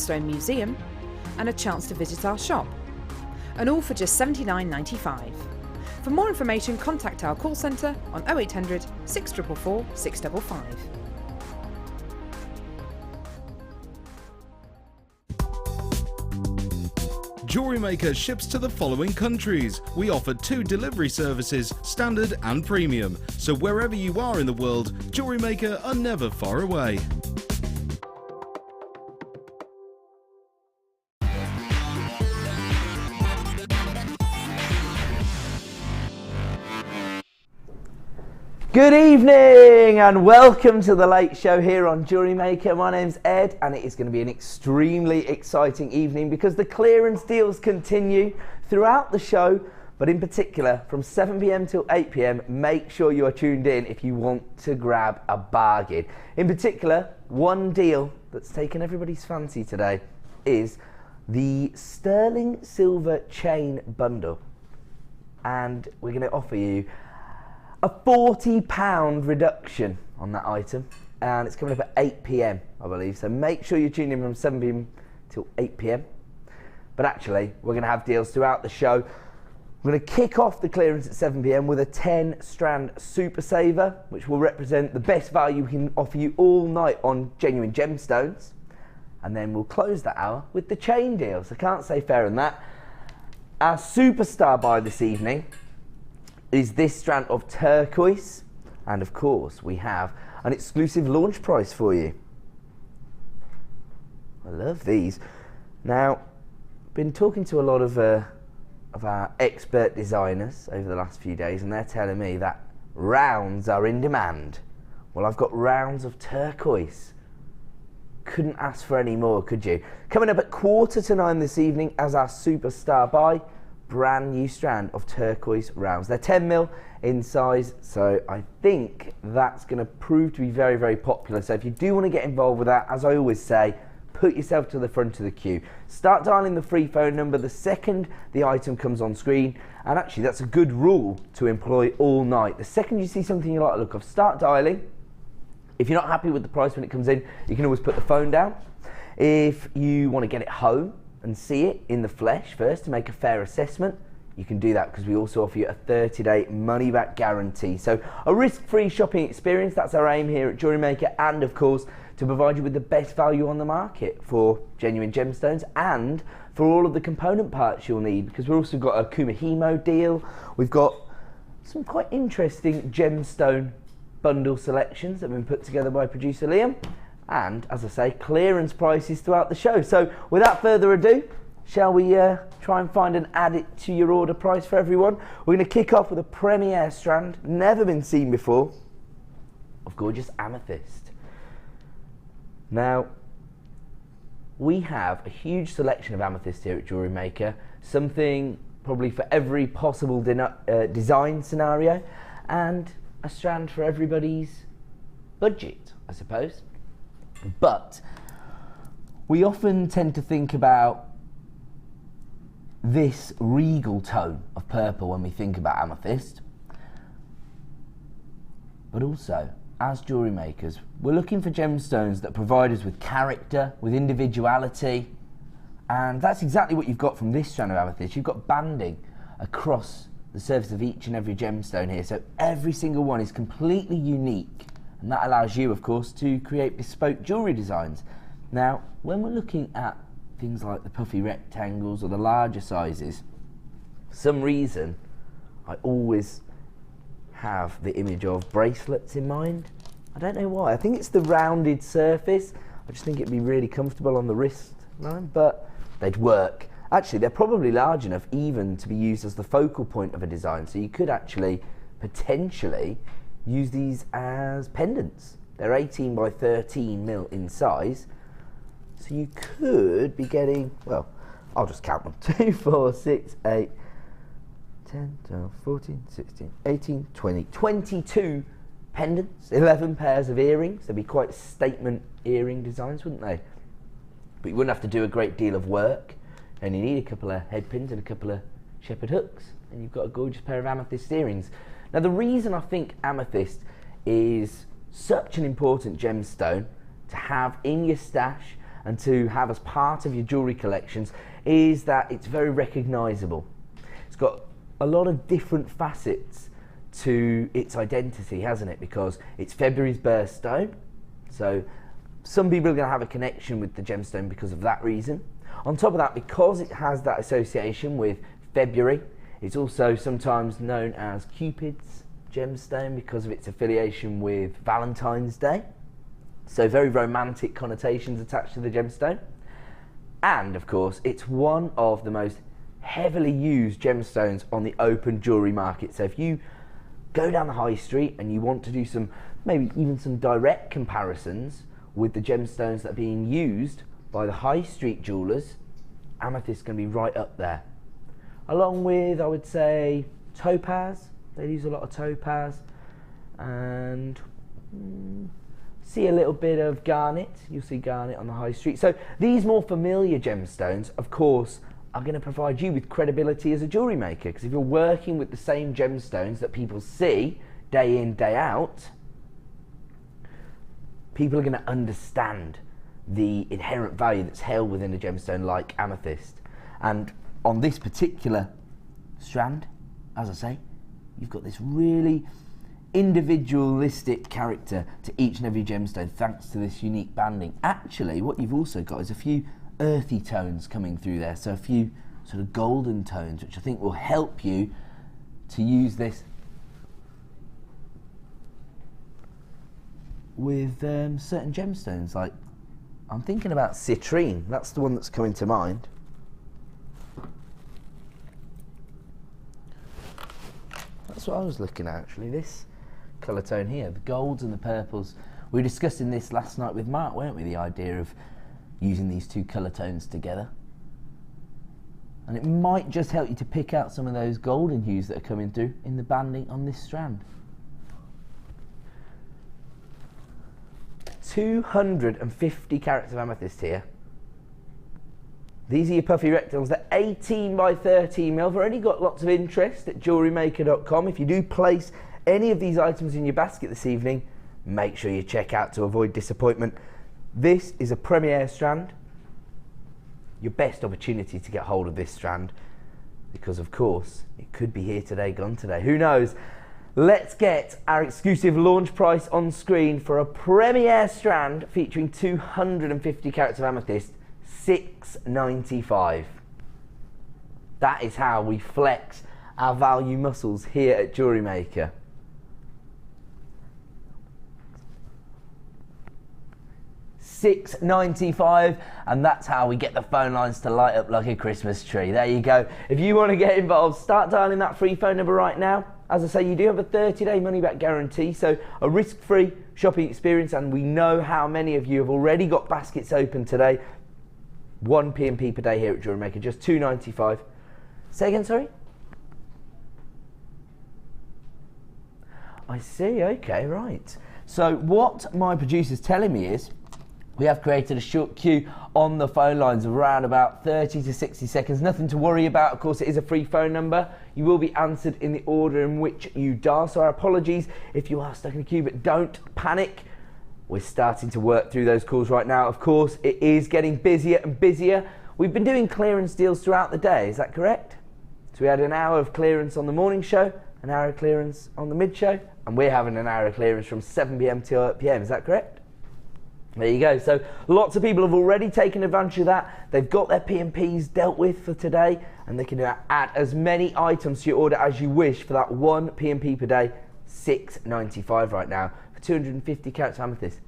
Gemstone Museum and a chance to visit our shop. And all for just $79.95. For more information, contact our call centre on 0800 644 655. Jewellery Maker ships to the following countries. We offer 2 delivery services, standard and premium. So wherever you are in the world, Jewellery Maker are never far away. Good evening and welcome to the late show here on Jewellery Maker. My name's Ed and it is going to be an extremely exciting evening because the clearance deals continue throughout the show, but in particular from 7 p.m. till 8 p.m. make sure you are tuned in if you want to grab a bargain. In particular, one deal that's taken everybody's fancy today is the sterling silver chain bundle, and we're going to offer you a £40 reduction on that item, and it's coming up at 8 p.m. I believe, so make sure you tune in from 7 p.m. till 8 p.m. But actually, we're going to have deals throughout the show. We're going to kick off the clearance at 7 p.m. with a 10 strand super saver, which will represent the best value we can offer you all night on genuine gemstones. And then we'll close that hour with the chain deals. I can't say fairer than that. Our superstar buy this evening is this strand of turquoise, and of course we have an exclusive launch price for you. I love these. Now, been talking to a lot of our expert designers over the last few days, and they're telling me that rounds are in demand. Well, I've got rounds of turquoise. Couldn't ask for any more, could you? Coming up at 8:45 this evening as our superstar buy, brand new strand of turquoise rounds. They're 10mm in size, so I think that's going to prove to be very, very popular. So if you do want to get involved with that, as I always say, put yourself to the front of the queue. Start dialing the free phone number the second the item comes on screen, and actually that's a good rule to employ all night. The second you see something you like the look of, start dialing. If you're not happy with the price when it comes in, you can always put the phone down. If you want to get it home and see it in the flesh first to make a fair assessment, you can do that because we also offer you a 30-day money-back guarantee. So a risk-free shopping experience, that's our aim here at Jewellery Maker, and of course to provide you with the best value on the market for genuine gemstones and for all of the component parts you'll need, because we've also got a Kumihimo deal. We've got some quite interesting gemstone bundle selections that have been put together by producer Liam, and as I say, clearance prices throughout the show. So without further ado, shall we try and find and add it to your order price for everyone? We're going to kick off with a premier strand, never been seen before, of gorgeous amethyst. Now, we have a huge selection of amethyst here at Jewellery Maker, something probably for every possible design scenario, and a strand for everybody's budget, I suppose. But we often tend to think about this regal tone of purple when we think about amethyst. But also, as jewellery makers, we're looking for gemstones that provide us with character, with individuality, and that's exactly what you've got from this strand of amethyst. You've got banding across the surface of each and every gemstone here, so every single one is completely unique. And that allows you, of course, to create bespoke jewellery designs. Now, when we're looking at things like the puffy rectangles or the larger sizes, for some reason, I always have the image of bracelets in mind. I don't know why. I think it's the rounded surface. I just think it'd be really comfortable on the wrist line, but they'd work. Actually, they're probably large enough even to be used as the focal point of a design, so you could actually potentially use these as pendants. They're 18 by 13mm in size, so you could be getting, well, I'll just count them, 2, 4, 6, 8, 10, 12, 14, 16, 18, 20, 22 pendants, 11 pairs of earrings. They'd be quite statement earring designs, wouldn't they? But you wouldn't have to do a great deal of work, and you need a couple of head pins and a couple of shepherd hooks, and you've got a gorgeous pair of amethyst earrings. Now, the reason I think amethyst is such an important gemstone to have in your stash and to have as part of your jewellery collections is that it's very recognisable. It's got a lot of different facets to its identity, hasn't it? Because it's February's birthstone, so some people are going to have a connection with the gemstone because of that reason. On top of that, because it has that association with February, it's also sometimes known as Cupid's gemstone because of its affiliation with Valentine's Day. So very romantic connotations attached to the gemstone. And of course, it's one of the most heavily used gemstones on the open jewellery market. So if you go down the high street and you want to do some, maybe even some direct comparisons with the gemstones that are being used by the high street jewellers, Amethyst is going to be right up there. Along with, I would say, topaz. They use a lot of topaz, and see a little bit of garnet. You'll see garnet on the high street. So these more familiar gemstones, of course, are going to provide you with credibility as a jewellery maker, because if you're working with the same gemstones that people see day in, day out, people are going to understand the inherent value that's held within a gemstone like amethyst. And on this particular strand, as I say, you've got this really individualistic character to each and every gemstone thanks to this unique banding. Actually, what you've also got is a few earthy tones coming through there, so a few sort of golden tones, which I think will help you to use this with certain gemstones. Like, I'm thinking about citrine. That's the one that's coming to mind. That's what I was looking at, actually, this colour tone here, the golds and the purples. We were discussing this last night with Mark, weren't we, the idea of using these two colour tones together. And it might just help you to pick out some of those golden hues that are coming through in the banding on this strand. 250 carats of amethyst here. These are your puffy rectangles. They're 18 by 13 mil. We've already got lots of interest at JewelleryMaker.com. If you do place any of these items in your basket this evening, make sure you check out to avoid disappointment. This is a premier strand. Your best opportunity to get hold of this strand, because of course it could be here today, gone today. Who knows? Let's get our exclusive launch price on screen for a premier strand featuring 250 carats of amethyst. $6.95. That is how we flex our value muscles here at Jewellery Maker. $6.95, and that's how we get the phone lines to light up like a Christmas tree. There you go. If you want to get involved, start dialing that free phone number right now. As I say, you do have a 30-day money-back guarantee, so a risk-free shopping experience, and we know how many of you have already got baskets open today. 1 P&P per day here at Jewellery Maker, just $2.95. Say again, sorry? I see, okay, right. So what my producer's telling me is we have created a short queue on the phone lines of around about 30 to 60 seconds. Nothing to worry about. Of course, it is a free phone number. You will be answered in the order in which you dial. So our apologies if you are stuck in the queue, but don't panic. We're starting to work through those calls right now. Of course, it is getting busier and busier. We've been doing clearance deals throughout the day. Is that correct? So we had an hour of clearance on the morning show, an hour of clearance on the mid show, and we're having an hour of clearance from 7 p.m. till 8 p.m. Is that correct? There you go. So lots of people have already taken advantage of that. They've got their P&Ps dealt with for today, and they can add as many items to your order as you wish for that 1 P&P per day. $6.95 right now for 250 carats of amethyst.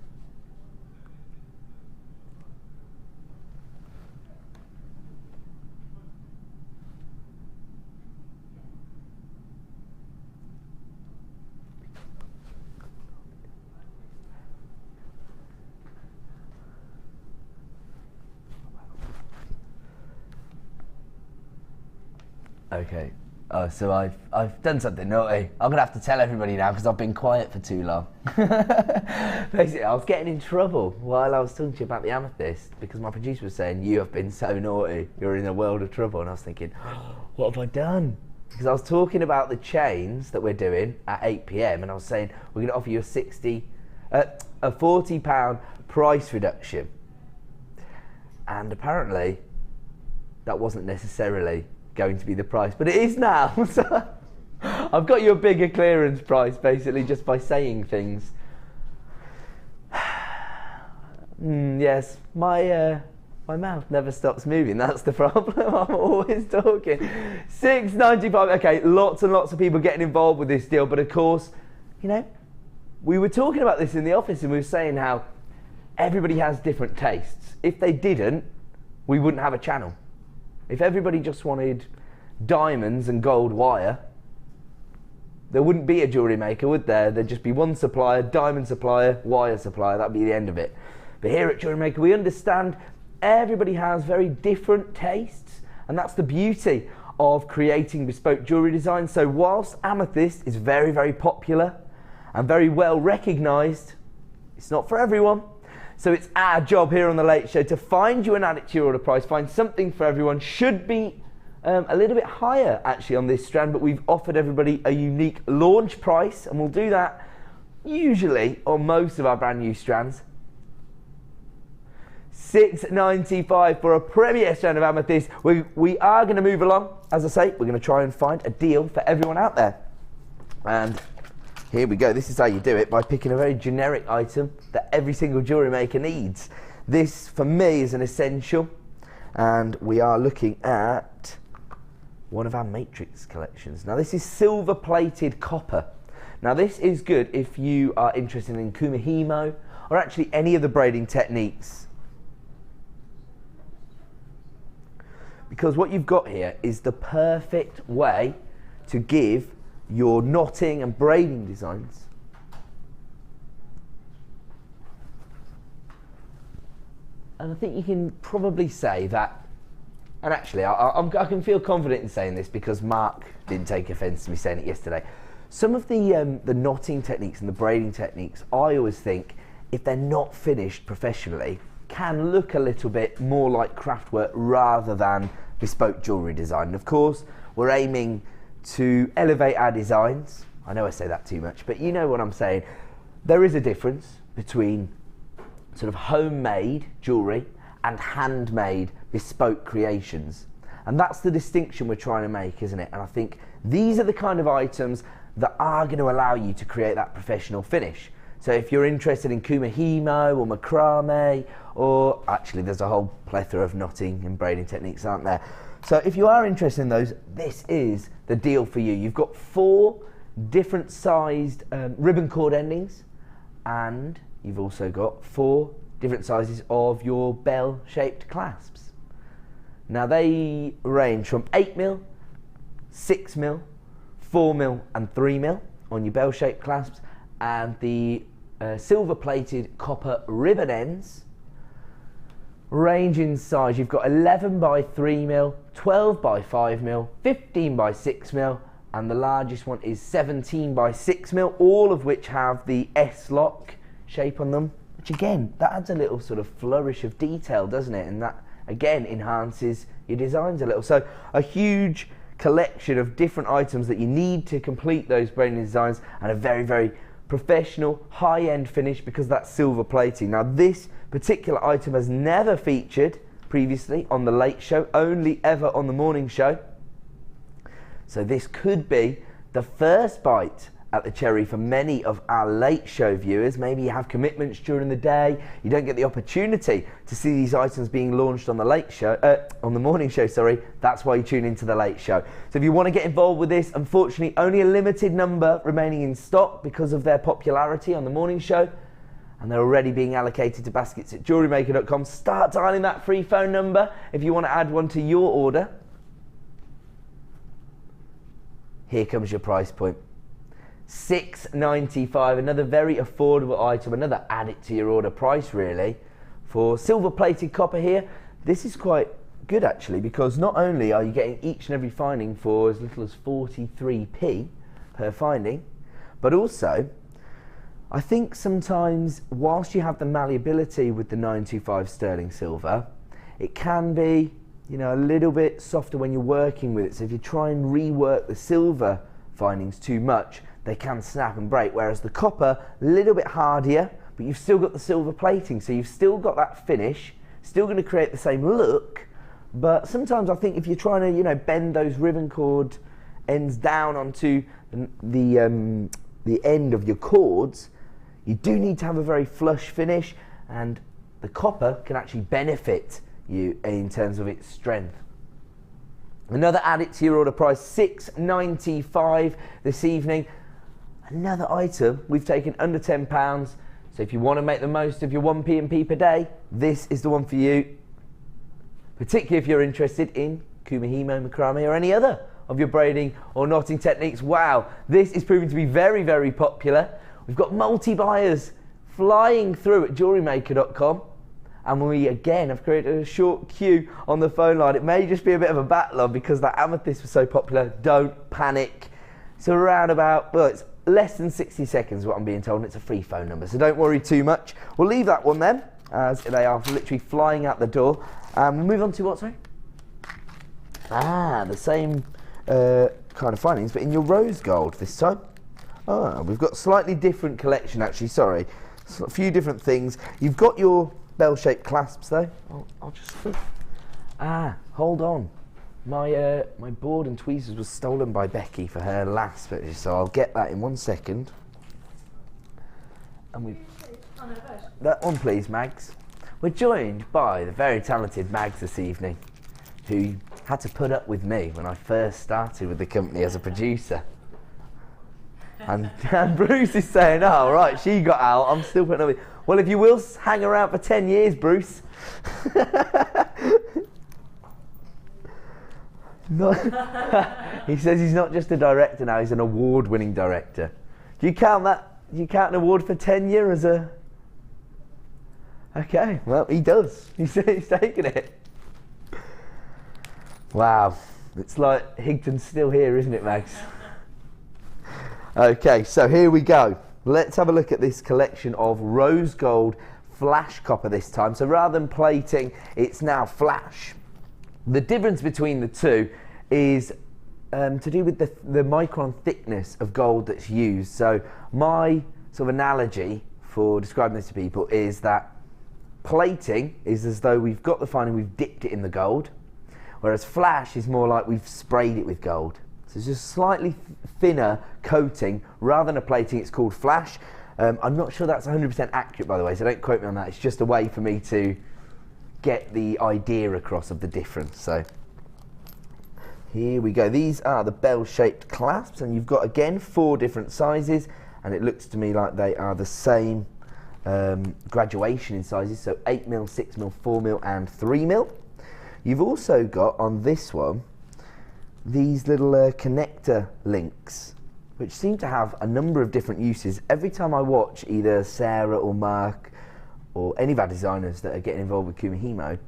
Okay. Oh, so I've done something naughty. I'm gonna have to tell everybody now because I've been quiet for too long. Basically, I was getting in trouble while I was talking to you about the amethyst because my producer was saying, you have been so naughty, you're in a world of trouble. And I was thinking, what have I done? Because I was talking about the chains that we're doing at 8 p.m. and I was saying, we're gonna offer you a £40 price reduction. and apparently that wasn't necessarily going to be the price, but it is now. So I've got you a bigger clearance price basically just by saying things. Yes, my mouth never stops moving. That's the problem. I'm always talking. $6.95. Okay, lots and lots of people getting involved with this deal, but of course, you know, we were talking about this in the office and we were saying how everybody has different tastes. If they didn't, we wouldn't have a channel. If everybody just wanted diamonds and gold wire, there wouldn't be a Jewellery Maker, would there? There'd just be one supplier, diamond supplier, wire supplier. That'd be the end of it. But here at Jewellery Maker, we understand everybody has very different tastes, and that's the beauty of creating bespoke jewellery designs. So whilst Amethyst is very, very popular and very well recognised, it's not for everyone. So it's our job here on The Late Show to find you and add it to your order price, find something for everyone. Should be a little bit higher actually on this strand, but we've offered everybody a unique launch price, and we'll do that usually on most of our brand new strands. $6.95 for a premier strand of Amethyst. We are going to move along. As I say, we're going to try and find a deal for everyone out there. And here we go. This is how you do it, by picking a very generic item that every single jewellery maker needs. This, for me, is an essential. And we are looking at one of our matrix collections. Now, this is silver-plated copper. Now, this is good if you are interested in Kumihimo or actually any of the braiding techniques. Because what you've got here is the perfect way to give your knotting and braiding designs and I think you can probably say that, and actually I can feel confident in saying this because Mark didn't take offence to me saying it yesterday. Some of the knotting techniques and the braiding techniques, I always think, if they're not finished professionally, can look a little bit more like craft work rather than bespoke jewellery design. And of course, we're aiming to elevate our designs. I know I say that too much, but you know what I'm saying. There is a difference between sort of homemade jewellery and handmade bespoke creations. And that's the distinction we're trying to make, isn't it? And I think these are the kind of items that are going to allow you to create that professional finish. So if you're interested in Kumihimo or macrame, or actually there's a whole plethora of knotting and braiding techniques, aren't there? So if you are interested in those, this is the deal for you. You've got 4 different sized ribbon cord endings, and you've also got 4 different sizes of your bell-shaped clasps. Now they range from 8mm, 6mm, 4mm and 3mm on your bell-shaped clasps, and the silver-plated copper ribbon ends range in size. You've got 11 by 3mm, 12 by 5mm, 15 by 6mm, and the largest one is 17 by 6mm, all of which have the S-lock shape on them, which again, that adds a little sort of flourish of detail, doesn't it? And that again enhances your designs a little. So a huge collection of different items that you need to complete those braiding designs, and a very, very professional high-end finish because that's silver plating. Now this particular item has never featured previously on the Late Show, only ever on the Morning Show. So this could be the first bite at the cherry for many of our Late Show viewers. Maybe you have commitments during the day, you don't get the opportunity to see these items being launched on the Late Show, on the Morning Show, sorry. That's why you tune into the Late Show. So if you want to get involved with this, unfortunately only a limited number remaining in stock because of their popularity on the Morning Show, and they're already being allocated to baskets at jewellerymaker.com. Start dialing that free phone number if you want to add one to your order. Here comes your price point. $6.95, another very affordable item, another add it to your order price really. For silver plated copper here, this is quite good actually, because not only are you getting each and every finding for as little as 43p per finding, but also I think sometimes whilst you have the malleability with the 925 sterling silver, it can be, you know, a little bit softer when you're working with it. So if you try and rework the silver findings too much, they can snap and break, whereas the copper, a little bit hardier, but you've still got the silver plating, so you've still got that finish, Still going to create the same look, but sometimes I think if you're trying to, you know, bend those ribbon cord ends down onto the end of your cords, you do need to have a very flush finish, and the copper can actually benefit you in terms of its strength. Another added to your order price, $6.95 this evening. Another item we've taken under £10, so if you want to make the most of your 1 P&P per day, this is the one for you. Particularly if you're interested in Kumihimo, macrame, or any other of your braiding or knotting techniques. Wow, this is proving to be very, very popular. We've got multi-buyers flying through at JewelleryMaker.com, and we again have created a short queue on the phone line. It may just be a bit of a backlog because that Amethyst was so popular. Don't panic. So around about, well, it's less than 60 seconds what I'm being told, and it's a free phone number, so don't worry too much. We'll leave that one then, as they are literally flying out the door. We'll move on to what, sorry? The same kind of findings, but in your rose gold this time. We've got slightly different collection actually, sorry. So a few different things. You've got your bell-shaped clasps though. I'll just... hold on. My board and tweezers was stolen by Becky for her last purchase, so I'll get that in 1 second. And that one please, Mags. We're joined by the very talented Mags this evening, who had to put up with me when I first started with the company as a producer. And Bruce is saying, oh right, she got out, I'm still putting up with you. Well, if you will hang around for 10 years, Bruce. He says he's not just a director now, he's an award-winning director. Do you count that? Do you count an award for tenure as a... Okay, well, he does. He's taking it. Wow, it's like Higton's still here, isn't it, Mags? Okay, so here we go. Let's have a look at this collection of rose gold flash copper this time. So rather than plating, it's now flash. The difference between the two is to do with the micron thickness of gold that's used. So my sort of analogy for describing this to people is that plating is as though we've got the finding, we've dipped it in the gold, whereas flash is more like we've sprayed it with gold. So it's just slightly thinner coating. Rather than a plating, it's called flash. I'm not sure that's 100% accurate, by the way, so don't quote me on that. It's just a way for me to get the idea across of the difference. So here we go. These are the bell-shaped clasps, and you've got, again, 4 different sizes, and it looks to me like they are the same graduation in sizes, so 8mm, 6mm, 4mm, and 3mm. You've also got, on this one, these little connector links, which seem to have a number of different uses. Every time I watch either Sarah or Mark or any of our designers that are getting involved with Kumihimo,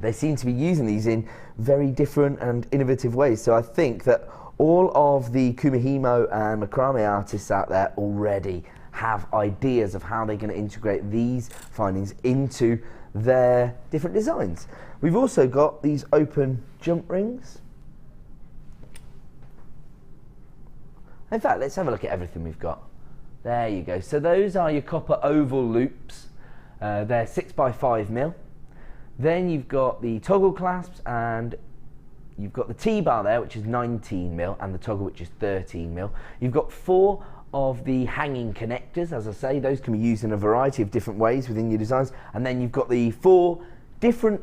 they seem to be using these in very different and innovative ways. So I think that all of the Kumihimo and macrame artists out there already have ideas of how they're going to integrate these findings into their different designs. We've also got these open jump rings. In fact, let's have a look at everything we've got. There you go. So those are your copper oval loops. They're 6x5mm. Then you've got the toggle clasps, and you've got the T-bar there, which is 19mm, and the toggle, which is 13mm. You've got 4 of the hanging connectors. As I say, those can be used in a variety of different ways within your designs. And then you've got the 4 different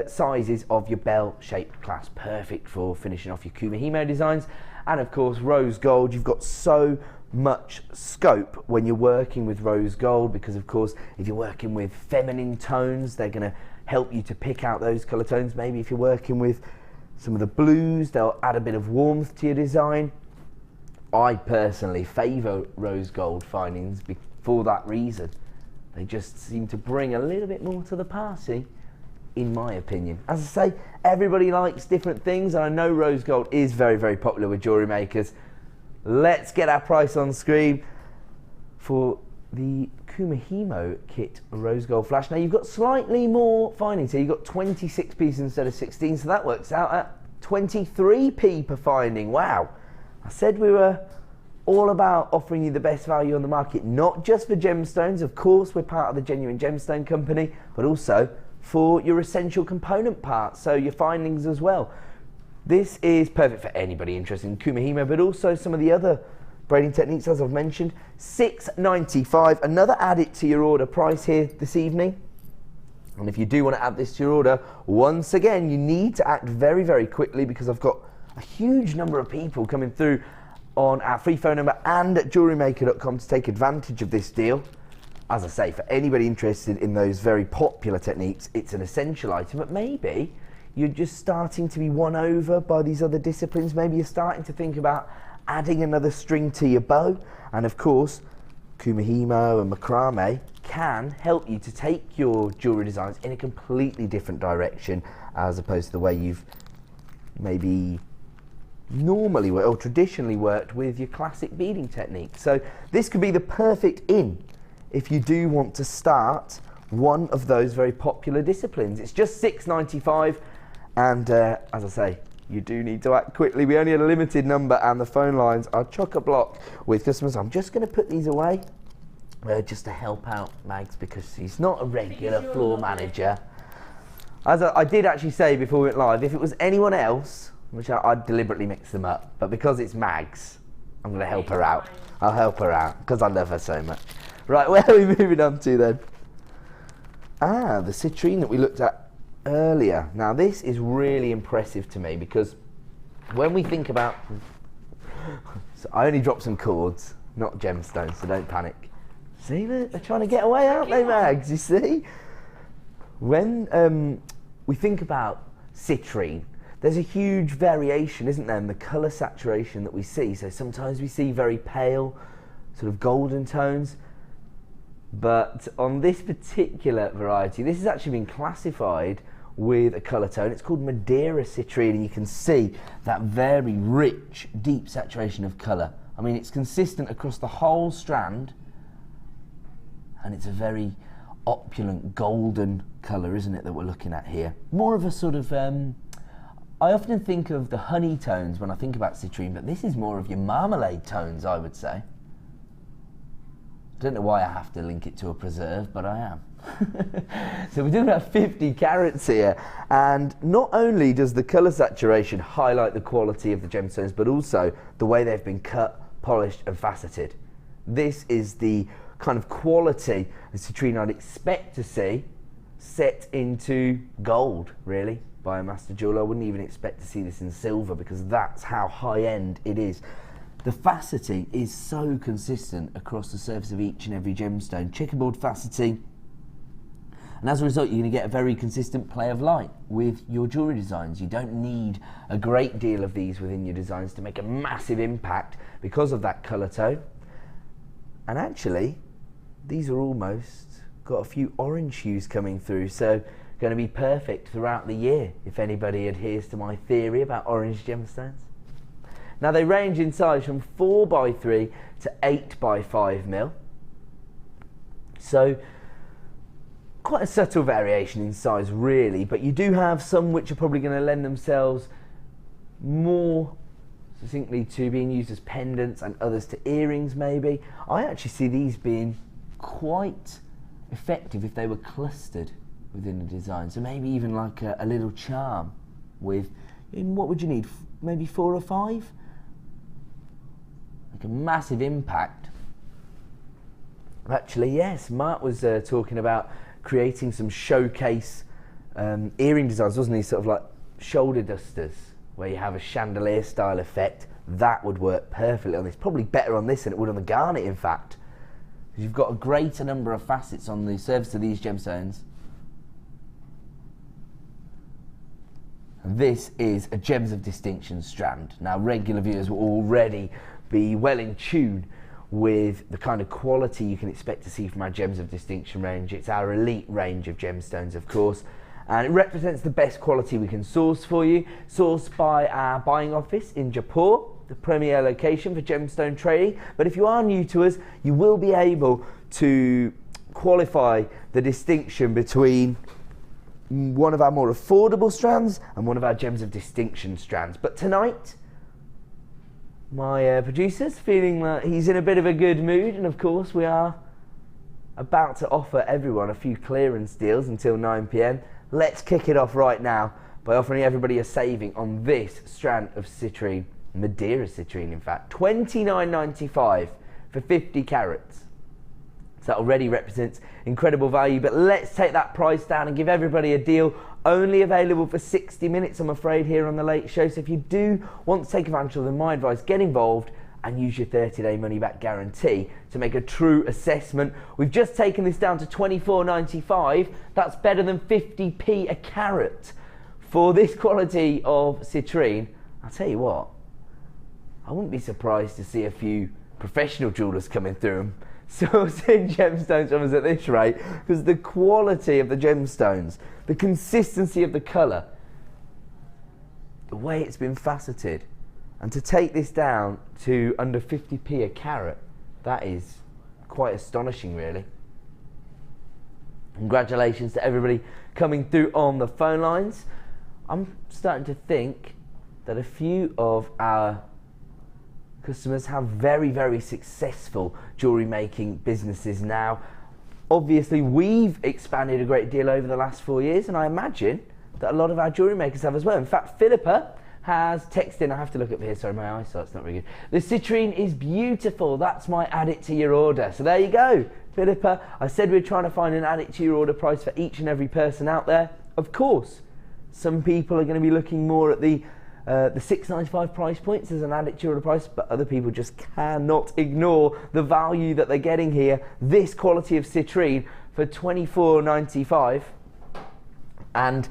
sizes of your bell-shaped clasp, perfect for finishing off your Kumihimo designs. And of course, rose gold. You've got so much scope when you're working with rose gold, because of course, if you're working with feminine tones, they're going to help you to pick out those colour tones. Maybe if you're working with some of the blues, they'll add a bit of warmth to your design. I personally favour rose gold findings for that reason. They just seem to bring a little bit more to the party, in my opinion. As I say, everybody likes different things, and I know rose gold is very, very popular with jewellery makers. Let's get our price on screen for the Kumihimo kit rose gold flash. Now you've got slightly more findings here. You've got 26 pieces instead of 16, so that works out at 23p per finding. Wow. I said we were all about offering you the best value on the market, not just for gemstones. Of course, we're part of the Genuine Gemstone Company, but also for your essential component parts, so your findings as well. This is perfect for anybody interested in Kumihimo, but also some of the other braiding techniques, as I've mentioned. $6.95, another add it to your order price here this evening. And if you do want to add this to your order, once again, you need to act very, very quickly, because I've got a huge number of people coming through on our free phone number and at jewellerymaker.com to take advantage of this deal. As I say, for anybody interested in those very popular techniques, it's an essential item, but maybe you're just starting to be won over by these other disciplines. Maybe you're starting to think about adding another string to your bow. And of course, Kumihimo and macrame can help you to take your jewellery designs in a completely different direction, as opposed to the way you've maybe normally or traditionally worked with your classic beading technique. So this could be the perfect in if you do want to start one of those very popular disciplines. It's just $6.95, and as I say, you do need to act quickly. We only had a limited number and the phone lines are chock-a-block with customers. I'm just going to put these away just to help out Mags, because he's not a regular floor manager. As I did actually say before we went live, if it was anyone else, which I'd deliberately mix them up, but because it's Mags, I'm going to help her out. I'll help her out because I love her so much. Right, where are we moving on to then? Ah, the citrine that we looked at earlier. Now this is really impressive to me, because when we think about, so I only dropped some cords, not gemstones, so don't panic. See, they're trying to get away, aren't they, Mags? You see? When we think about citrine, there's a huge variation, isn't there, in the colour saturation that we see. So sometimes we see very pale, sort of golden tones, but on this particular variety, this has actually been classified with a colour tone. It's called Madeira citrine, and you can see that very rich, deep saturation of colour. I mean, it's consistent across the whole strand, and it's a very opulent golden colour, isn't it, that we're looking at here. More of a sort of, I often think of the honey tones when I think about citrine, but this is more of your marmalade tones, I would say. I don't know why I have to link it to a preserve, but I am. So we're doing about 50 carats here, and not only does the colour saturation highlight the quality of the gemstones, but also the way they've been cut, polished and faceted. This is the kind of quality of citrine I'd expect to see set into gold, really, by a master jeweller. I wouldn't even expect to see this in silver, because that's how high end it is. The faceting is so consistent across the surface of each and every gemstone, checkerboard faceting, and as a result you're going to get a very consistent play of light with your jewellery designs. You don't need a great deal of these within your designs to make a massive impact because of that colour tone. And actually, these are almost got a few orange hues coming through, so going to be perfect throughout the year if anybody adheres to my theory about orange gemstones. Now they range in size from 4x3 to 8x5mm, so quite a subtle variation in size really, but you do have some which are probably going to lend themselves more succinctly to being used as pendants and others to earrings maybe. I actually see these being quite effective if they were clustered within a design, so maybe even like a little charm with, what would you need, maybe 4 or 5? Like a massive impact. Actually, yes, Mark was talking about creating some showcase earring designs, wasn't he? Sort of like shoulder dusters, where you have a chandelier style effect. That would work perfectly on this. Probably better on this than it would on the garnet, in fact. Because you've got a greater number of facets on the surface of these gemstones. And this is a Gems of Distinction strand. Now, regular viewers will already be well in tune with the kind of quality you can expect to see from our Gems of Distinction range. It's our elite range of gemstones, of course, and it represents the best quality we can source for you, sourced by our buying office in Jaipur, the premier location for gemstone trading. But if you are new to us, you will be able to qualify the distinction between one of our more affordable strands and one of our Gems of Distinction strands. But tonight, my producer's feeling that he's in a bit of a good mood, and of course we are about to offer everyone a few clearance deals until 9 PM. let's kick it off right now by offering everybody a saving on this strand of citrine, Madeira citrine in fact, $29.95 for 50 carats. So that already represents incredible value, but let's take that price down and give everybody a deal. Only available for 60 minutes, I'm afraid, here on The Late Show. So if you do want to take advantage of them, my advice, get involved and use your 30-day money-back guarantee to make a true assessment. We've just taken this down to $24.95. That's better than 50p a carat. For this quality of citrine, I'll tell you what, I wouldn't be surprised to see a few professional jewellers coming through them. Sourcing gemstones from us at this rate, because the quality of the gemstones, the consistency of the colour, the way it's been faceted, and to take this down to under 50p a carat, that is quite astonishing really. Congratulations to everybody coming through on the phone lines. I'm starting to think that a few of our customers have very, very successful jewellery making businesses now. Obviously, we've expanded a great deal over the last 4 years, and I imagine that a lot of our jewellery makers have as well. In fact, Philippa has texted in, I have to look up here, sorry, my eyesight's not very good. The citrine is beautiful, that's my add it to your order. So there you go, Philippa. I said we're trying to find an add it to your order price for each and every person out there. Of course, some people are going to be looking more at the $6.95 price points as an add it to your order price, but other people just cannot ignore the value that they're getting here. This quality of citrine for $24.95. And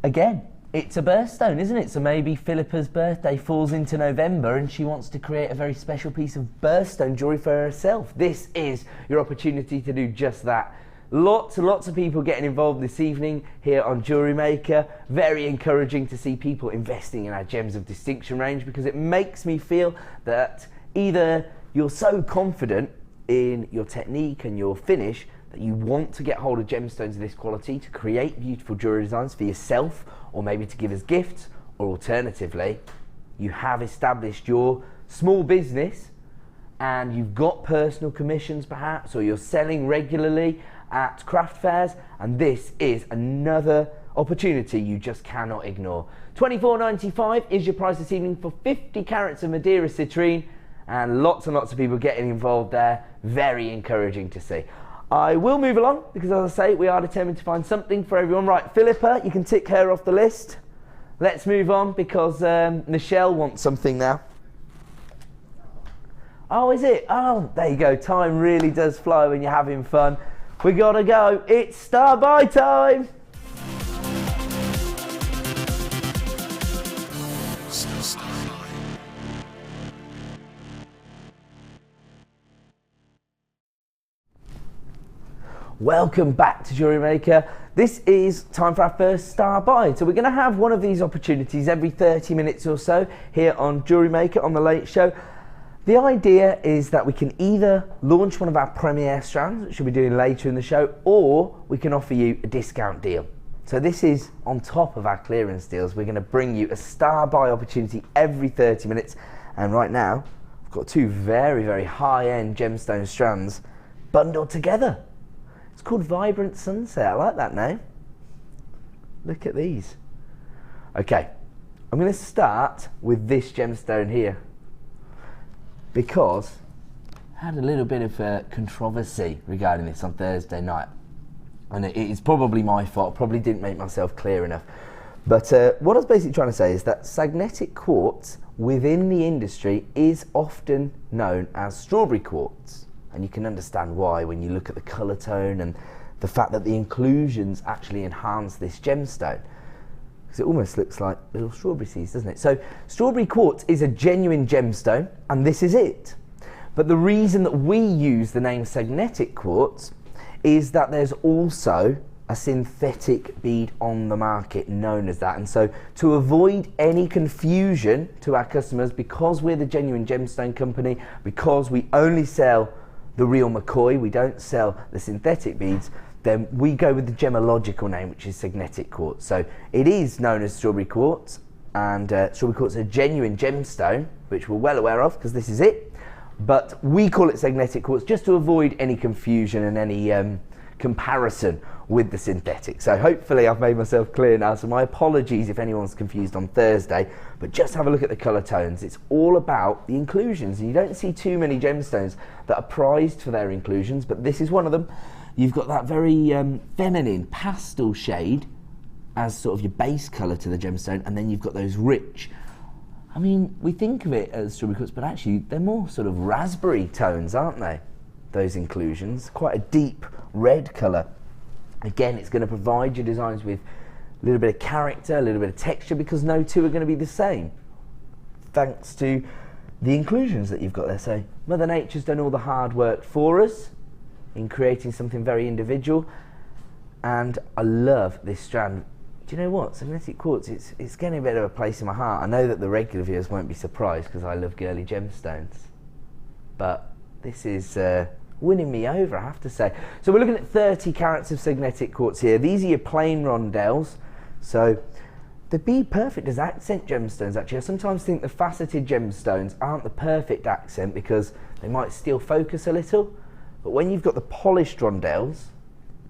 again, it's a birthstone, isn't it? So maybe Philippa's birthday falls into November and she wants to create a very special piece of birthstone jewellery for herself. This is your opportunity to do just that. Lots and lots of people getting involved this evening here on Jewellery Maker. Very encouraging to see people investing in our Gems of Distinction range, because it makes me feel that either you're so confident in your technique and your finish that you want to get hold of gemstones of this quality to create beautiful jewellery designs for yourself, or maybe to give as gifts, or alternatively, you have established your small business and you've got personal commissions perhaps, or you're selling regularly at craft fairs, and this is another opportunity you just cannot ignore. $24.95 is your price this evening for 50 carats of Madeira citrine, and lots of people getting involved there. Very encouraging to see. I will move along because, as I say, we are determined to find something for everyone. Right, Philippa, you can tick her off the list. Let's move on because Michelle wants something now. Oh, is it? Oh, there you go. Time really does fly when you're having fun. We gotta go. It's star buy time. Welcome back to Jewellery Maker. This is time for our first star buy. So we're going to have one of these opportunities every 30 minutes or so here on Jewellery Maker on The Late Show. The idea is that we can either launch one of our premier strands, which we'll be doing later in the show, or we can offer you a discount deal. So this is on top of our clearance deals. We're going to bring you a star buy opportunity every 30 minutes. And right now, I've got two very, very high-end gemstone strands bundled together. It's called Vibrant Sunset. I like that name. Look at these. Okay, I'm going to start with this gemstone here, because I had a little bit of controversy regarding this on Thursday night, and it is probably my fault. Probably didn't make myself clear enough. But what I was basically trying to say is that sagnetic quartz within the industry is often known as strawberry quartz, and you can understand why when you look at the colour tone and the fact that the inclusions actually enhance this gemstone, because it almost looks like little strawberry seeds, doesn't it? So strawberry quartz is a genuine gemstone, and this is it. But the reason that we use the name sagnetic quartz is that there's also a synthetic bead on the market known as that. And so to avoid any confusion to our customers, because we're the genuine gemstone company, because we only sell the real McCoy, we don't sell the synthetic beads, then we go with the gemological name, which is sagnetic quartz. So it is known as strawberry quartz, and strawberry quartz is a genuine gemstone, which we're well aware of because this is it, but we call it sagnetic quartz just to avoid any confusion and any comparison with the synthetic. So hopefully I've made myself clear now, so my apologies if anyone's confused on Thursday, but just have a look at the colour tones. It's all about the inclusions, and you don't see too many gemstones that are prized for their inclusions, but this is one of them. You've got that very feminine pastel shade as sort of your base colour to the gemstone, and then you've got those rich, I mean, we think of it as strawberry quartz, but actually they're more sort of raspberry tones, aren't they? Those inclusions, quite a deep red colour. Again, it's going to provide your designs with a little bit of character, a little bit of texture, because no two are going to be the same, thanks to the inclusions that you've got there. So Mother Nature's done all the hard work for us in creating something very individual, and I love this strand. Do you know what? Magnetic quartz, it's getting a bit of a place in my heart. I know that the regular viewers won't be surprised because I love girly gemstones, but this is winning me over, I have to say. So we're looking at 30 carats of magnetic quartz here. These are your plain rondelles, so they'd be perfect as accent gemstones. Actually, I sometimes think the faceted gemstones aren't the perfect accent because they might steal focus a little, but when you've got the polished rondelles,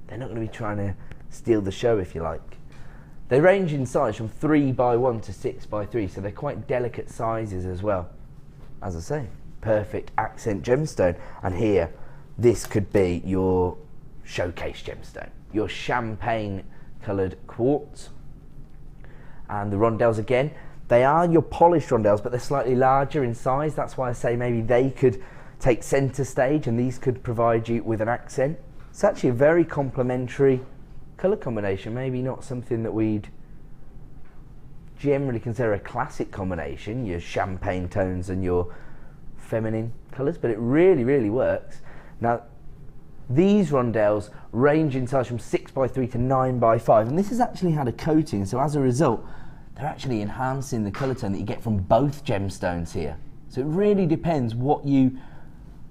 they're not going to be trying to steal the show, if you like. They range in size from 3x1 to 6x3, so they're quite delicate sizes as well. As I say, perfect accent gemstone. And here, this could be your showcase gemstone, your champagne coloured quartz. And the rondelles, again, they are your polished rondelles, but they're slightly larger in size. That's why I say maybe they could take centre stage and these could provide you with an accent. It's actually a very complementary colour combination, maybe not something that we'd generally consider a classic combination, your champagne tones and your feminine colours, but it really, really works. Now, these rondelles range in size from 6x3 to 9x5, and this has actually had a coating, so as a result, they're actually enhancing the colour tone that you get from both gemstones here. So it really depends what you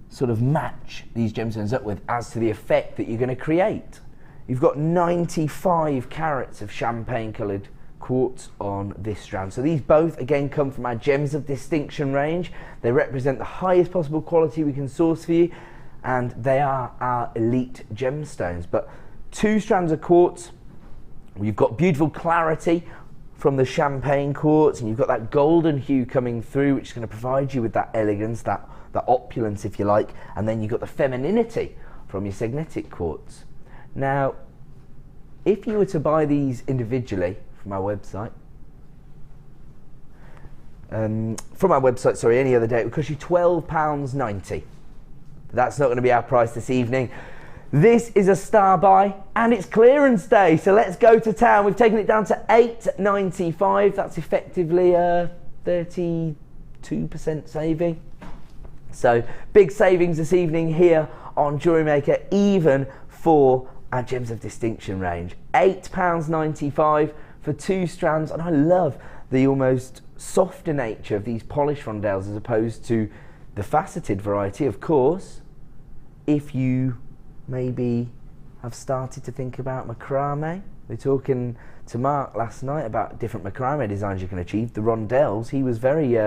sort of match these gemstones up with as to the effect that you're going to create. You've got 95 carats of champagne coloured quartz on this strand. So these both again come from our Gems of Distinction range. They represent the highest possible quality we can source for you, and they are our elite gemstones. But 2 strands of quartz, you've got beautiful clarity from the champagne quartz, and you've got that golden hue coming through, which is going to provide you with that elegance, that opulence, if you like, and then you've got the femininity from your magnetic quartz. Now, if you were to buy these individually from our website, any other day, it would cost you £12.90. That's not going to be our price this evening. This is a star buy, and it's clearance day, so let's go to town. We've taken it down to £8.95. That's effectively a 32% saving. So big savings this evening here on Jewellery Maker, even for our Gems of Distinction range. £8.95 for 2 strands, and I love the almost softer nature of these polished rondelles as opposed to the faceted variety. Of course, if you maybe have started to think about macrame, we were talking to Mark last night about different macrame designs you can achieve. The rondelles, he was very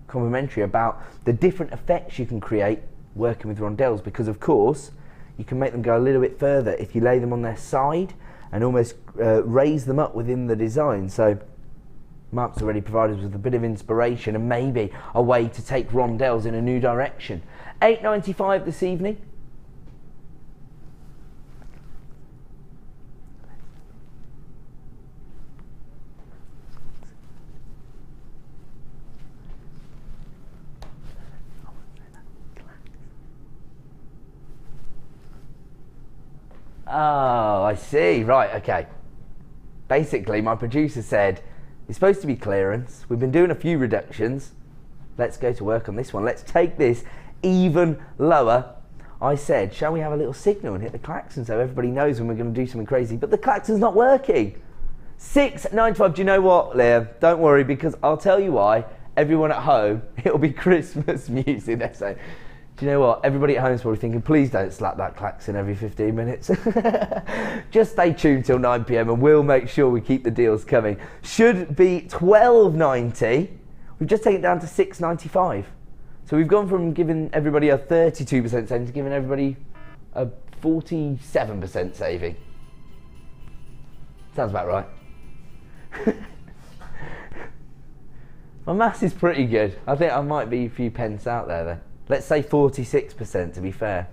complimentary about the different effects you can create working with rondelles, because of course you can make them go a little bit further if you lay them on their side and almost raise them up within the design. So Mark's already provided us with a bit of inspiration and maybe a way to take rondelles in a new direction. £8.95 this evening. Oh, I see. Right, okay. Basically, my producer said, it's supposed to be clearance. We've been doing a few reductions. Let's go to work on this one. Let's take this even lower. I said, shall we have a little signal and hit the klaxon so everybody knows when we're going to do something crazy? But the klaxon's not working. £6.95. Do you know what, Liam? Don't worry, because I'll tell you why. Everyone at home, it'll be Christmas music. They're saying, do you know what? Everybody at home is probably thinking, please don't slap that klaxon every 15 minutes. Just stay tuned till 9 PM and we'll make sure we keep the deals coming. Should be £12.90. We've just taken it down to £6.95. So we've gone from giving everybody a 32% saving to giving everybody a 47% saving. Sounds about right. My maths is pretty good. I think I might be a few pence out there then. Let's say 46% to be fair.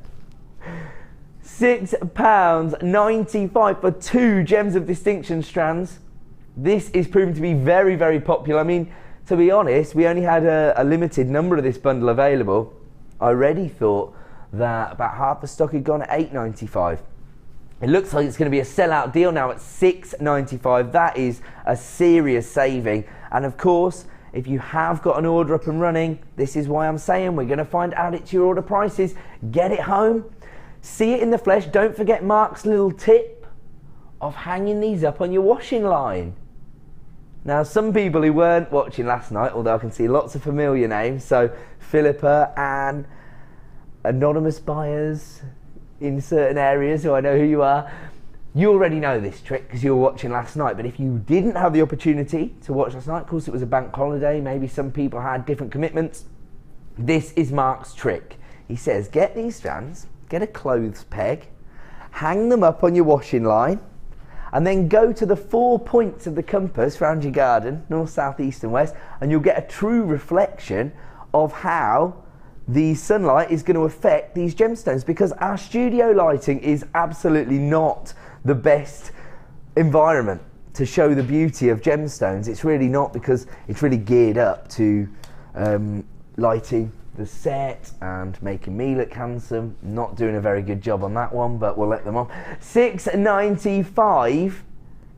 £6.95 for 2 Gems of Distinction strands. This is proven to be very, very popular. I mean, to be honest, we only had a limited number of this bundle available. I already thought that about half the stock had gone at £8.95. It looks like it's going to be a sellout deal now at £6.95. That is a serious saving. And of course, if you have got an order up and running, this is why I'm saying we're going to find add it to your order prices. Get it home, see it in the flesh. Don't forget Mark's little tip of hanging these up on your washing line. Now, some people who weren't watching last night, although I can see lots of familiar names, so Philippa and anonymous buyers in certain areas who I know who you are, you already know this trick because you were watching last night. But if you didn't have the opportunity to watch last night, of course it was a bank holiday, maybe some people had different commitments, this is Mark's trick. He says, get these strands, get a clothes peg, hang them up on your washing line, and then go to the 4 points of the compass around your garden, north, south, east and west, and you'll get a true reflection of how the sunlight is going to affect these gemstones, because our studio lighting is absolutely not the best environment to show the beauty of gemstones. It's really not, because it's really geared up to lighting the set and making me look handsome. Not doing a very good job on that one, but we'll let them on. £6.95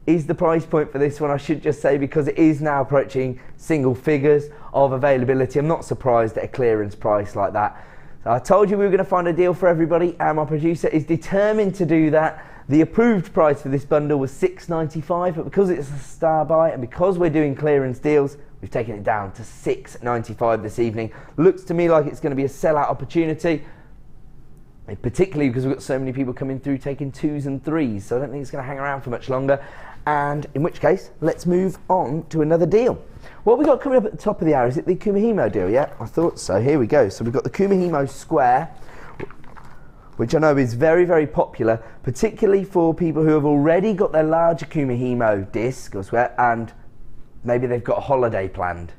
is the price point for this one, I should just say, because it is now approaching single figures of availability. I'm not surprised at a clearance price like that. So I told you we were going to find a deal for everybody, and my producer is determined to do that. The approved price for this bundle was £6.95, but because it's a star buy and because we're doing clearance deals, we've taken it down to £6.95 this evening. Looks to me like it's going to be a sellout opportunity, particularly because we've got so many people coming through taking 2s and 3s, so I don't think it's going to hang around for much longer. And in which case, let's move on to another deal. What have we got coming up at the top of the hour? Is it the Kumihimo deal? Yeah, I thought so. Here we go. So we've got the Kumihimo Square, which I know is very, very popular, particularly for people who have already got their larger Kumihimo disc or square, and maybe they've got a holiday planned.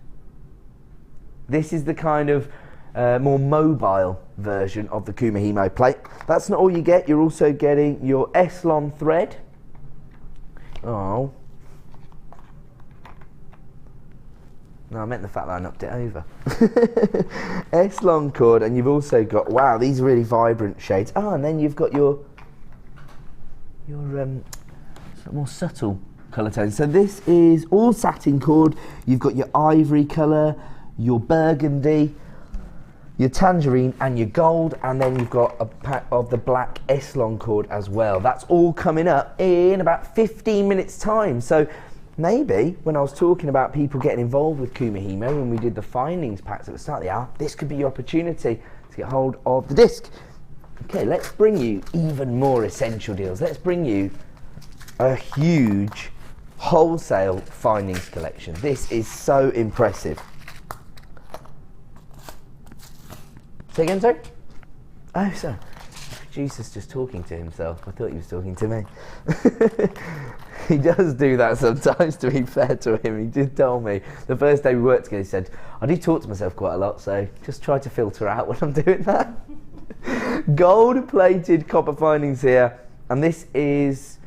This is the kind of more mobile version of the Kumihimo plate. That's not all you get. You're also getting your S-Lon thread. Oh. No, I meant the fact that I knocked it over. S-Lon cord, and you've also got, wow, these are really vibrant shades. Oh, and then you've got your more subtle colour tones. So this is all satin cord. You've got your ivory colour, your burgundy, your tangerine and your gold, and then you've got a pack of the black S-Lon cord as well. That's all coming up in about 15 minutes time. So maybe when I was talking about people getting involved with Kumihimo when we did the findings packs at the start of the hour, this could be your opportunity to get hold of the disc. Okay, let's bring you even more essential deals. Let's bring you a huge wholesale findings collection. This is so impressive. Say again, sorry? Oh, sorry. The producer's just talking to himself. I thought he was talking to me. He does do that sometimes, to be fair to him. He did tell me. The first day we worked together, he said, I do talk to myself quite a lot, so just try to filter out when I'm doing that. Gold-plated copper findings here, and this is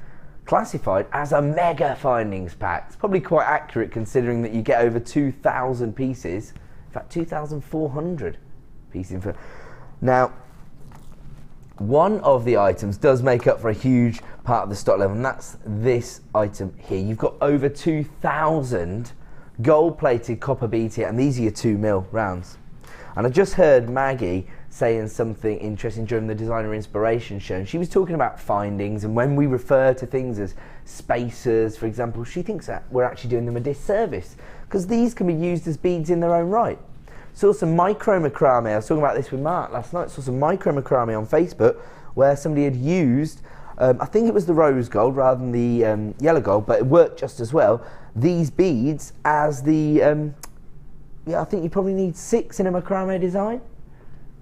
classified as a mega findings pack. It's probably quite accurate considering that you get over 2,000 pieces. In fact, 2,400 pieces. Now, one of the items does make up for a huge part of the stock level, and that's this item here. You've got over 2,000 gold-plated copper beads here, and these are your 2mm rounds. And I just heard Maggie saying something interesting during the Designer Inspiration show, and she was talking about findings, and when we refer to things as spacers, for example, she thinks that we're actually doing them a disservice, because these can be used as beads in their own right. Saw some micro macrame. I was talking about this with Mark last night. Saw some micro macrame on Facebook where somebody had used, I think it was the rose gold rather than the yellow gold, but it worked just as well, these beads as the, yeah, I think you probably need 6 in a macrame design.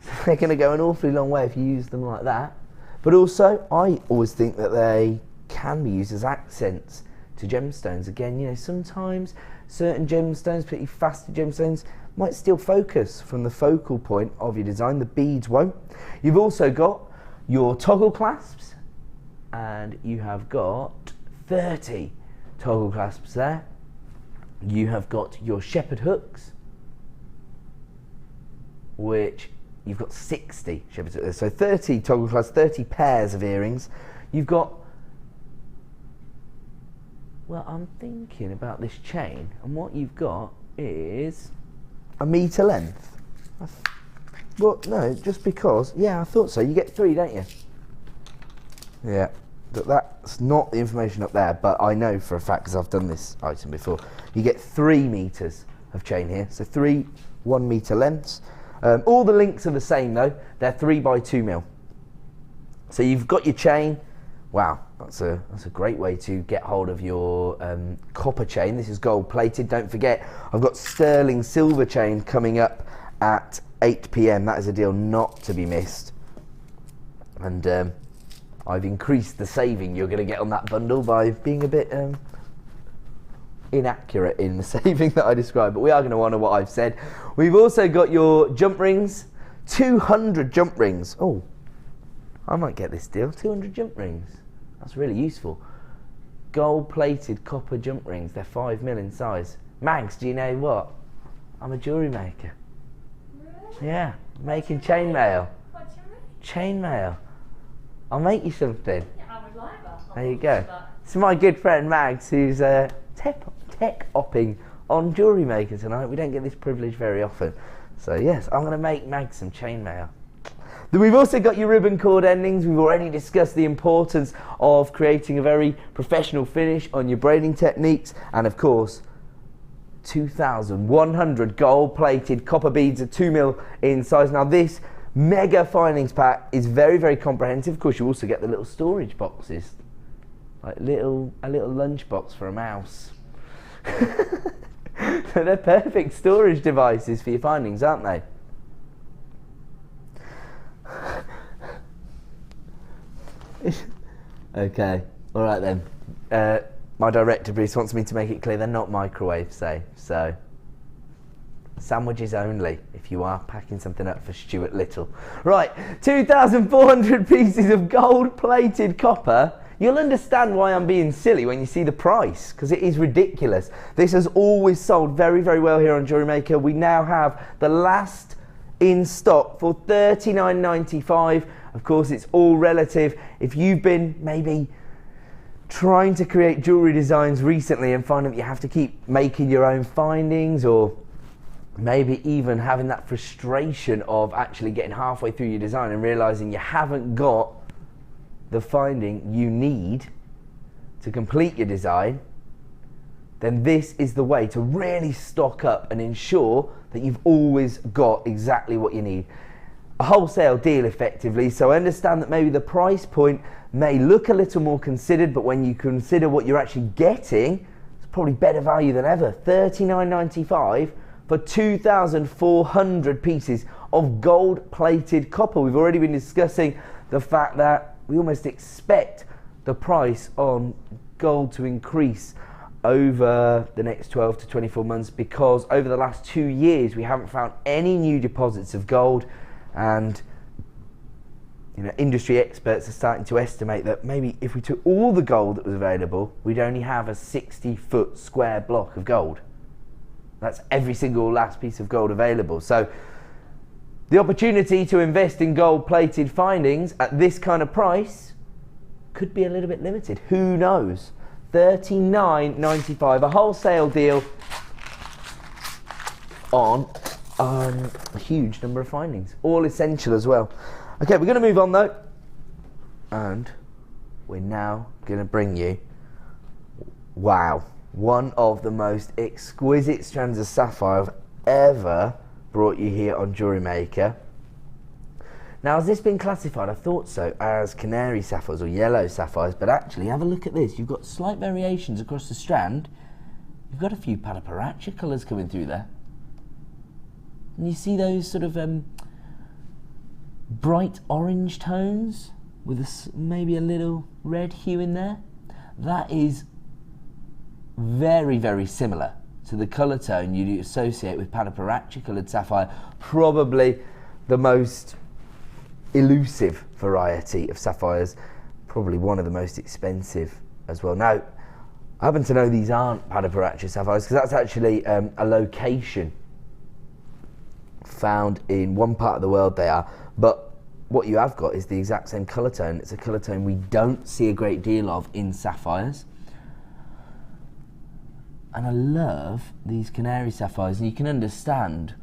So they're going to go an awfully long way if you use them like that. But also, I always think that they can be used as accents to gemstones. Again, you know, sometimes certain gemstones, particularly faster gemstones, might still focus from the focal point of your design. The beads won't. You've also got your toggle clasps, and you have got 30 toggle clasps there. You have got your shepherd hooks, which you've got 60 shepherd hooks. So 30 toggle clasps, 30 pairs of earrings. You've got, well, I'm thinking about this chain, and what you've got is a metre length. Well, no, just because, yeah, I thought so. You get 3, don't you? Yeah, but that's not the information up there, but I know for a fact, because I've done this item before, you get 3 metres of chain here, so 3 1 metre lengths. All the links are the same though, they're 3 by 2 mil. So you've got your chain. Wow, that's a great way to get hold of your copper chain. This is gold plated. Don't forget, I've got sterling silver chain coming up at 8 PM. That is a deal not to be missed. And I've increased the saving you're going to get on that bundle by being a bit inaccurate in the saving that I described, but we are going to honour what I've said. We've also got your jump rings, 200 jump rings. Oh, I might get this deal, 200 jump rings. That's really useful. Gold plated copper jump rings, they're 5 mil in size. Mags, do you know what? I'm a jewellery maker. Really? Yeah, making chainmail. What's your name? Chainmail. I'll make you something. Yeah, I would like that. There you go. It's my good friend Mags, who's tech opping on Jewellery Maker tonight. We don't get this privilege very often. So yes, I'm going to make Mags some chainmail. Then we've also got your ribbon cord endings. We've already discussed the importance of creating a very professional finish on your braiding techniques, and of course 2,100 gold plated copper beads at 2 mil in size. Now this mega findings pack is very, very comprehensive. Of course, you also get the little storage boxes, like a little lunch box for a mouse. So they're perfect storage devices for your findings, aren't they? Okay, all right then. My director Bruce wants me to make it clear they're not microwave safe, so sandwiches only if you are packing something up for Stuart Little. Right, 2,400 pieces of gold plated copper. You'll understand why I'm being silly when you see the price, because it is ridiculous. This has always sold very, very well here on Jewellery Maker. We now have the last in stock for $39.95. Of course, it's all relative. If you've been maybe trying to create jewellery designs recently and finding that you have to keep making your own findings, or maybe even having that frustration of actually getting halfway through your design and realising you haven't got the finding you need to complete your design, then this is the way to really stock up and ensure that you've always got exactly what you need. A wholesale deal effectively, so I understand that maybe the price point may look a little more considered, but when you consider what you're actually getting, it's probably better value than ever. $39.95 for 2,400 pieces of gold plated copper. We've already been discussing the fact that we almost expect the price on gold to increase over the next 12 to 24 months, because over the last 2 years we haven't found any new deposits of gold, and industry experts are starting to estimate that maybe if we took all the gold that was available, we'd only have a 60-foot square block of gold. That's every single last piece of gold available. So the opportunity to invest in gold-plated findings at this kind of price could be a little bit limited. Who knows? $39.95, a wholesale deal on a huge number of findings, all essential as well. Okay, we're going to move on though, and we're now going to bring you, wow, one of the most exquisite strands of sapphire I've ever brought you here on Jewellery Maker. Now, has this been classified? I thought so, as canary sapphires or yellow sapphires, but actually have a look at this. You've got slight variations across the strand. You've got a few Padaparacha colours coming through there. And you see those sort of bright orange tones with maybe a little red hue in there. That is very, very similar to the colour tone you'd associate with Padaparachi coloured sapphire, probably the most elusive variety of sapphires, probably one of the most expensive as well. Now, I happen to know these aren't Padaparachi sapphires because that's actually a location found in one part of the world they are, but what you have got is the exact same colour tone. It's a colour tone we don't see a great deal of in sapphires. And I love these canary sapphires, and you can understand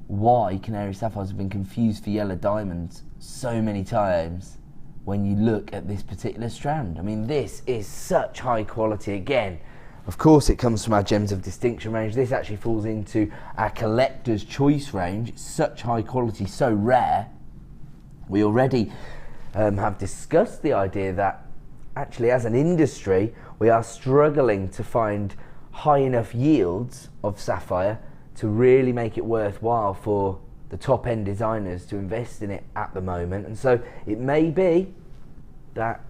why canary sapphires have been confused for yellow diamonds so many times when you look at this particular strand. I mean, this is such high quality again. Of course, it comes from our Gems of Distinction range. This actually falls into our Collector's Choice range. It's such high quality, so rare. We already have discussed the idea that actually as an industry, we are struggling to find high enough yields of sapphire to really make it worthwhile for the top end designers to invest in it at the moment. And so it may be that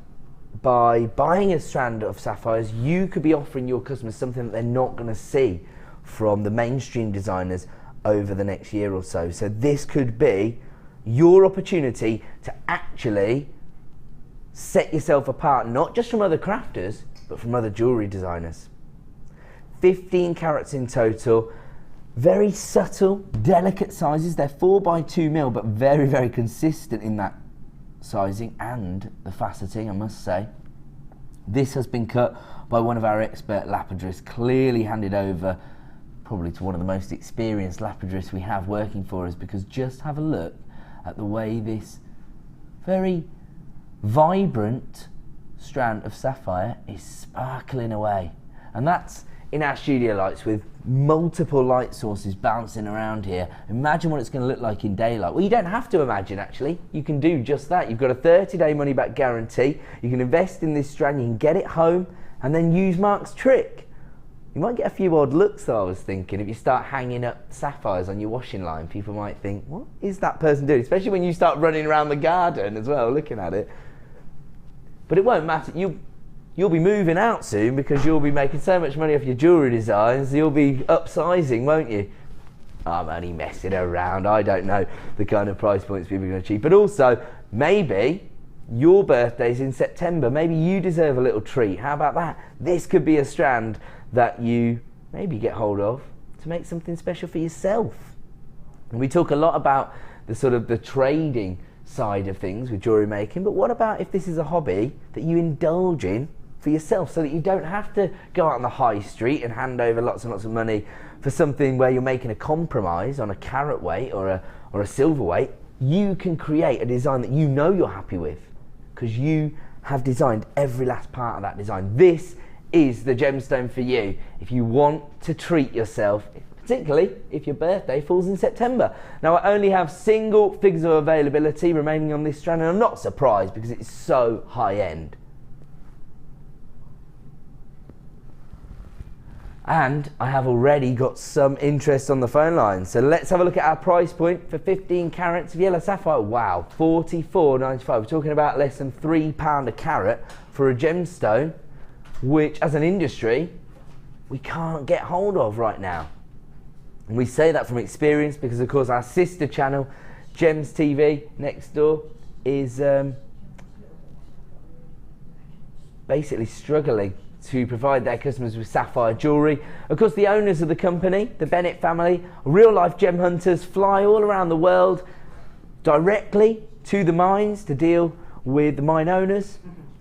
by buying a strand of sapphires, you could be offering your customers something that they're not going to see from the mainstream designers over the next year or so. So this could be your opportunity to actually set yourself apart, not just from other crafters, but from other jewellery designers. 15 carats in total, very subtle, delicate sizes. They're 4x2mm, but very, very consistent in that sizing and the faceting, I must say. This has been cut by one of our expert lapidarists, clearly handed over probably to one of the most experienced lapidarists we have working for us, because just have a look at the way this very vibrant strand of sapphire is sparkling away. And that's in our studio lights with multiple light sources bouncing around here. Imagine what it's going to look like in daylight. Well, you don't have to imagine, actually. You can do just that. You've got a 30-day money-back guarantee. You can invest in this strand, you can get it home, and then use Mark's trick. You might get a few odd looks, though, I was thinking. If you start hanging up sapphires on your washing line, people might think, what is that person doing? Especially when you start running around the garden as well, looking at it. But it won't matter. You'll be moving out soon because you'll be making so much money off your jewellery designs, you'll be upsizing, won't you? I'm only messing around. I don't know the kind of price points people are going to achieve. But also, maybe your birthday's in September. Maybe you deserve a little treat. How about that? This could be a strand that you maybe get hold of to make something special for yourself. And we talk a lot about the sort of the trading side of things with jewellery making, but what about if this is a hobby that you indulge in for yourself, so that you don't have to go out on the high street and hand over lots and lots of money for something where you're making a compromise on a carat weight or a silver weight? You can create a design that you know you're happy with because you have designed every last part of that design. This is the gemstone for you if you want to treat yourself, particularly if your birthday falls in September. Now, I only have single figures of availability remaining on this strand, and I'm not surprised because it's so high end. And I have already got some interest on the phone line. So let's have a look at our price point for 15 carats of yellow sapphire. Wow, $44.95. We're talking about less than £3 a carat for a gemstone, which as an industry, we can't get hold of right now. And we say that from experience because, of course, our sister channel, Gems TV, next door, is basically struggling to provide their customers with sapphire jewellery. Of course, the owners of the company, the Bennett family, real-life gem hunters, fly all around the world directly to the mines to deal with the mine owners,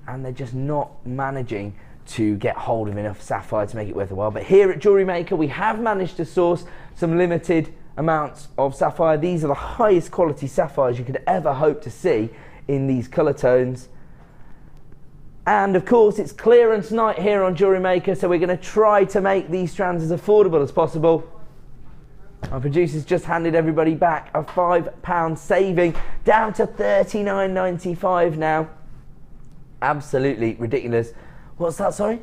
and they're just not managing to get hold of enough sapphire to make it worth a while. But here at Jewellery Maker, we have managed to source some limited amounts of sapphire. These are the highest quality sapphires you could ever hope to see in these colour tones. And of course, it's clearance night here on Jewellery Maker, so we're going to try to make these strands as affordable as possible. Our producers just handed everybody back a £5 saving, down to $39.95 now. Absolutely ridiculous. What's that, sorry?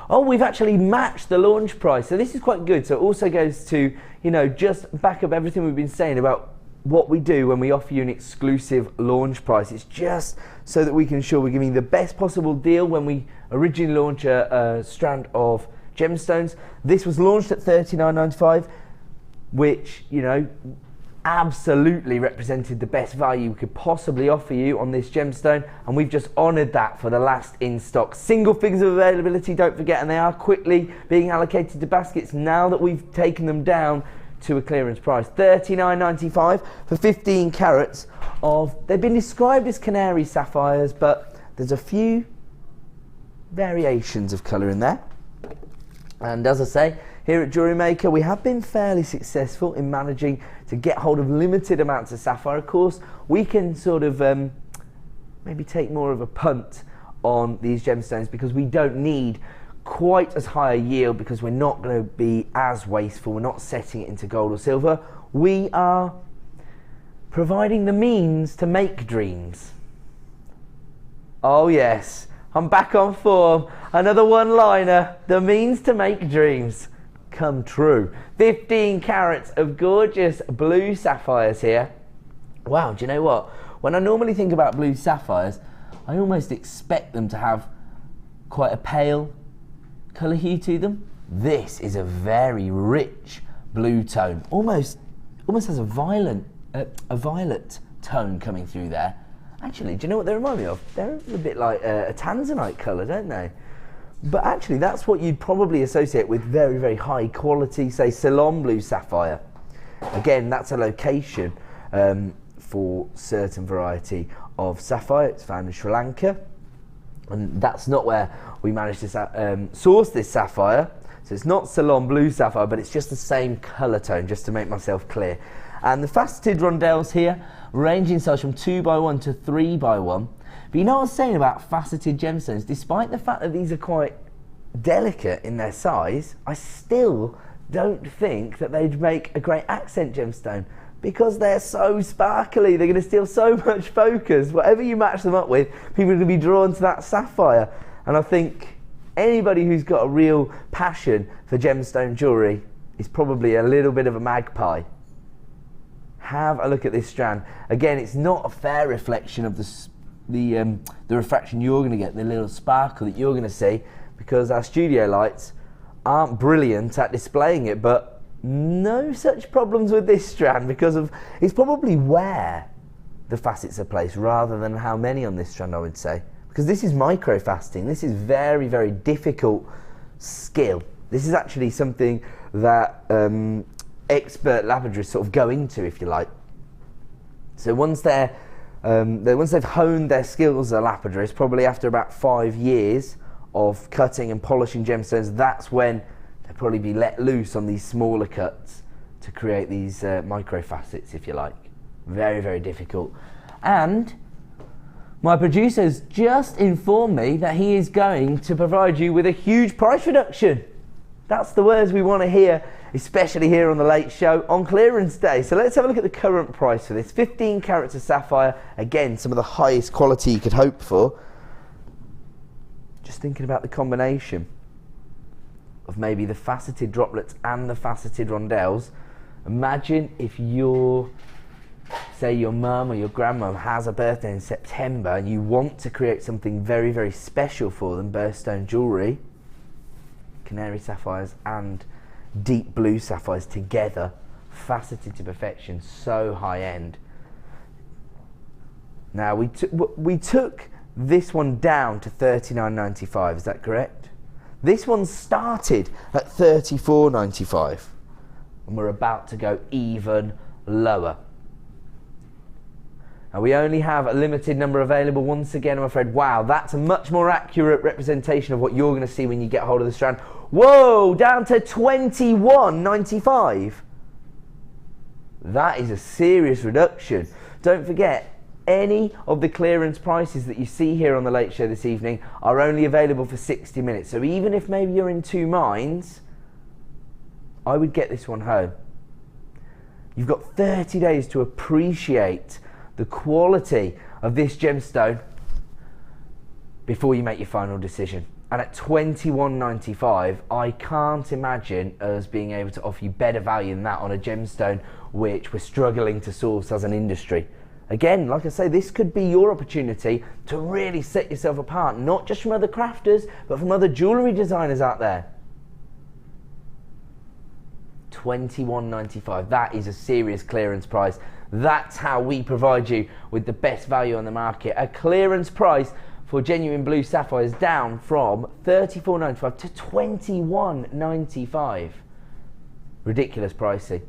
Oh, we've actually matched the launch price, so this is quite good. So it also goes to, you know, just back up everything we've been saying about what we do when we offer you an exclusive launch price. It's just so that we can ensure we're giving you the best possible deal when we originally launch a strand of gemstones. This was launched at $39.95, which, you know, absolutely represented the best value we could possibly offer you on this gemstone, and we've just honoured that for the last in stock. Single figures of availability, don't forget, and they are quickly being allocated to baskets now that we've taken them down to a clearance price. $39.95 for 15 carats of, they've been described as canary sapphires, but there's a few variations of colour in there. And as I say, here at Jewellery Maker, we have been fairly successful in managing to get hold of limited amounts of sapphire. Of course, we can sort of maybe take more of a punt on these gemstones because we don't need quite as high a yield, because we're not going to be as wasteful. We're not setting it into gold or silver. We are providing the means to make dreams. Oh yes, I'm back on form. Another one-liner. The means to make dreams come true. 15 carats of gorgeous blue sapphires here. Wow, do you know what? When I normally think about blue sapphires, I almost expect them to have quite a pale colour hue to them. This is a very rich blue tone. Almost has a violet tone coming through there. Actually, do you know what they remind me of? They're a bit like a tanzanite colour, don't they? But actually, that's what you'd probably associate with very, very high quality, say, Ceylon blue sapphire. Again, that's a location for certain variety of sapphire. It's found in Sri Lanka, and that's not where we managed to source this sapphire. So it's not Ceylon blue sapphire, but it's just the same colour tone, just to make myself clear. And the faceted rondelles here range in size from 2x1 to 3x1. But you know what I was saying about faceted gemstones? Despite the fact that these are quite delicate in their size, I still don't think that they'd make a great accent gemstone, because they're so sparkly. They're going to steal so much focus. Whatever you match them up with, people are going to be drawn to that sapphire. And I think anybody who's got a real passion for gemstone jewellery is probably a little bit of a magpie. Have a look at this strand. Again, it's not a fair reflection of the refraction you're going to get, the little sparkle that you're going to see, because our studio lights aren't brilliant at displaying it, but no such problems with this strand, because of it's probably where the facets are placed rather than how many on this strand, I would say, because this is micro faceting. This is very, very difficult skill. This is actually something that expert Labradorites sort of go into, if you like. So once they've honed their skills as a Labradorite, probably after about 5 years of cutting and polishing gemstones, that's when they'll probably be let loose on these smaller cuts to create these micro facets, if you like. Very, very difficult. And my producer's just informed me that he is going to provide you with a huge price reduction. That's the words we want to hear, especially here on the Late Show on clearance day. So let's have a look at the current price for this. 15 carats of sapphire, again, some of the highest quality you could hope for. Just thinking about the combination of maybe the faceted droplets and the faceted rondelles. Imagine if say your mum or your grandmum has a birthday in September and you want to create something very, very special for them, birthstone jewellery, canary sapphires and deep blue sapphires together, faceted to perfection, so high end. Now we took this one down to $39.95, is that correct? This one started at $34.95 and we're about to go even lower. Now we only have a limited number available. Once again, I'm afraid, wow, that's a much more accurate representation of what you're going to see when you get hold of the strand. Whoa, down to $21.95. That is a serious reduction. Don't forget, any of the clearance prices that you see here on the Late Show this evening are only available for 60 minutes. So even if maybe you're in two minds, I would get this one home. You've got 30 days to appreciate the quality of this gemstone before you make your final decision. And at $21.95, I can't imagine us being able to offer you better value than that on a gemstone, which we're struggling to source as an industry. Again, like I say, this could be your opportunity to really set yourself apart, not just from other crafters, but from other jewellery designers out there. $21.95, that is a serious clearance price. That's how we provide you with the best value on the market. A clearance price for genuine blue sapphires down from $34.95 to $21.95. Ridiculous pricing.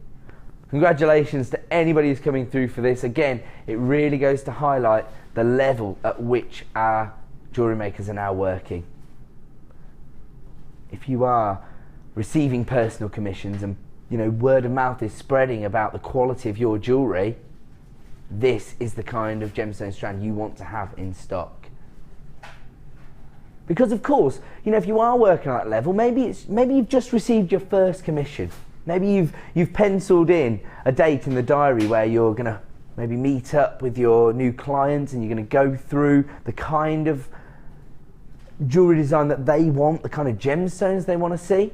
Congratulations to anybody who's coming through for this. Again, it really goes to highlight the level at which our jewellery makers are now working. If you are receiving personal commissions and word of mouth is spreading about the quality of your jewellery, this is the kind of gemstone strand you want to have in stock. Because of course, if you are working at that level, maybe you've just received your first commission. Maybe you've penciled in a date in the diary where you're going to maybe meet up with your new clients and you're going to go through the kind of jewellery design that they want, the kind of gemstones they want to see.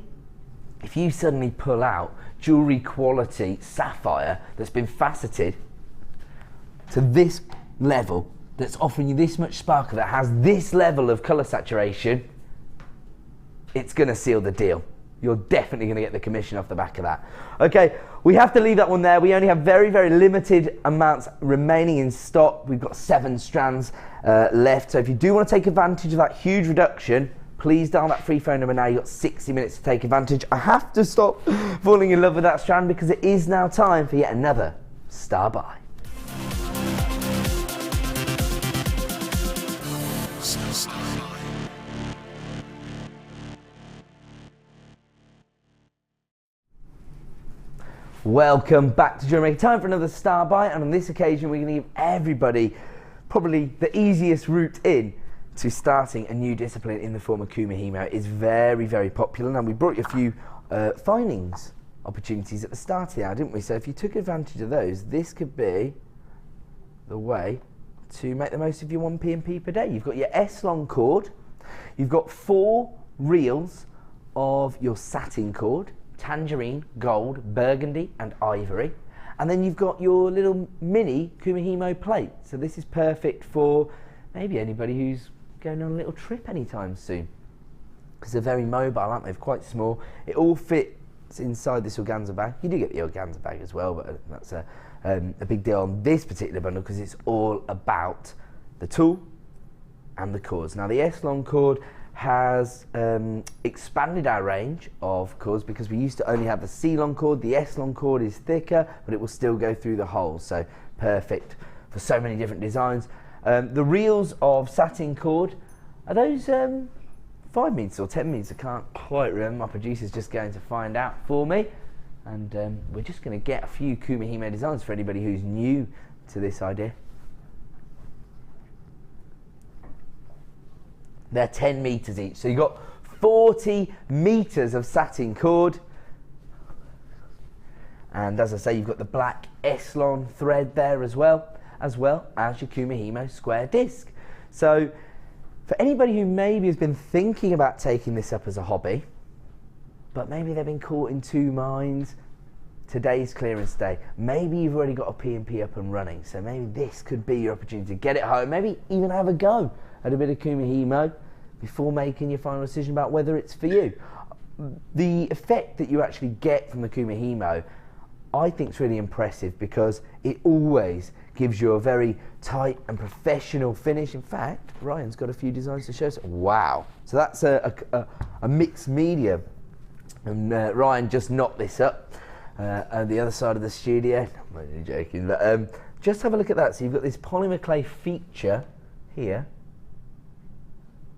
If you suddenly pull out jewellery quality sapphire that's been faceted to this level, that's offering you this much sparkle, that has this level of colour saturation, it's going to seal the deal. You're definitely going to get the commission off the back of that. Okay, we have to leave that one there. We only have very, very limited amounts remaining in stock. We've got 7 strands left. So if you do want to take advantage of that huge reduction, please dial that free phone number now. You've got 60 minutes to take advantage. I have to stop falling in love with that strand because it is now time for yet another star buy. Welcome back to Jewellery Maker. Time for another star buy, and on this occasion we're going to give everybody probably the easiest route in to starting a new discipline in the form of Kumihimo. It's very, very popular, and we brought you a few findings opportunities at the start of the hour, didn't we? So if you took advantage of those, this could be the way to make the most of your 1 P&P per day. You've got your S-long cord, you've got 4 reels of your satin cord, tangerine, gold, burgundy and ivory, and then you've got your little mini Kumihimo plate. So this is perfect for maybe anybody who's going on a little trip anytime soon, because they're very mobile, aren't they? They're quite small. It all fits inside this organza bag. You do get the organza bag as well, but that's a big deal on this particular bundle because it's all about the tool and the cords. Now the S-long cord has expanded our range of cords because we used to only have the C-long cord. The S-long cord is thicker, but it will still go through the holes, so perfect for so many different designs. The reels of satin cord, are those 5 meters or 10 meters? I can't quite remember. My producer's just going to find out for me, and we're just going to get a few Kumihimo designs for anybody who's new to this idea. They're 10 meters each, so you've got 40 meters of satin cord, and as I say, you've got the black S-long thread there as well as your Kumihimo square disc. So for anybody who maybe has been thinking about taking this up as a hobby, but maybe they've been caught in 2 minds, today's clearance day, maybe you've already got a P&P up and running, so maybe this could be your opportunity to get it home, maybe even have a go at a bit of Kumihimo before making your final decision about whether it's for you. The effect that you actually get from the Kumihimo, I think, is really impressive because it always gives you a very tight and professional finish. In fact, Ryan's got a few designs to show us. Wow. So that's a mixed media. And Ryan just knocked this up on the other side of the studio. I'm only joking, but just have a look at that. So you've got this polymer clay feature here.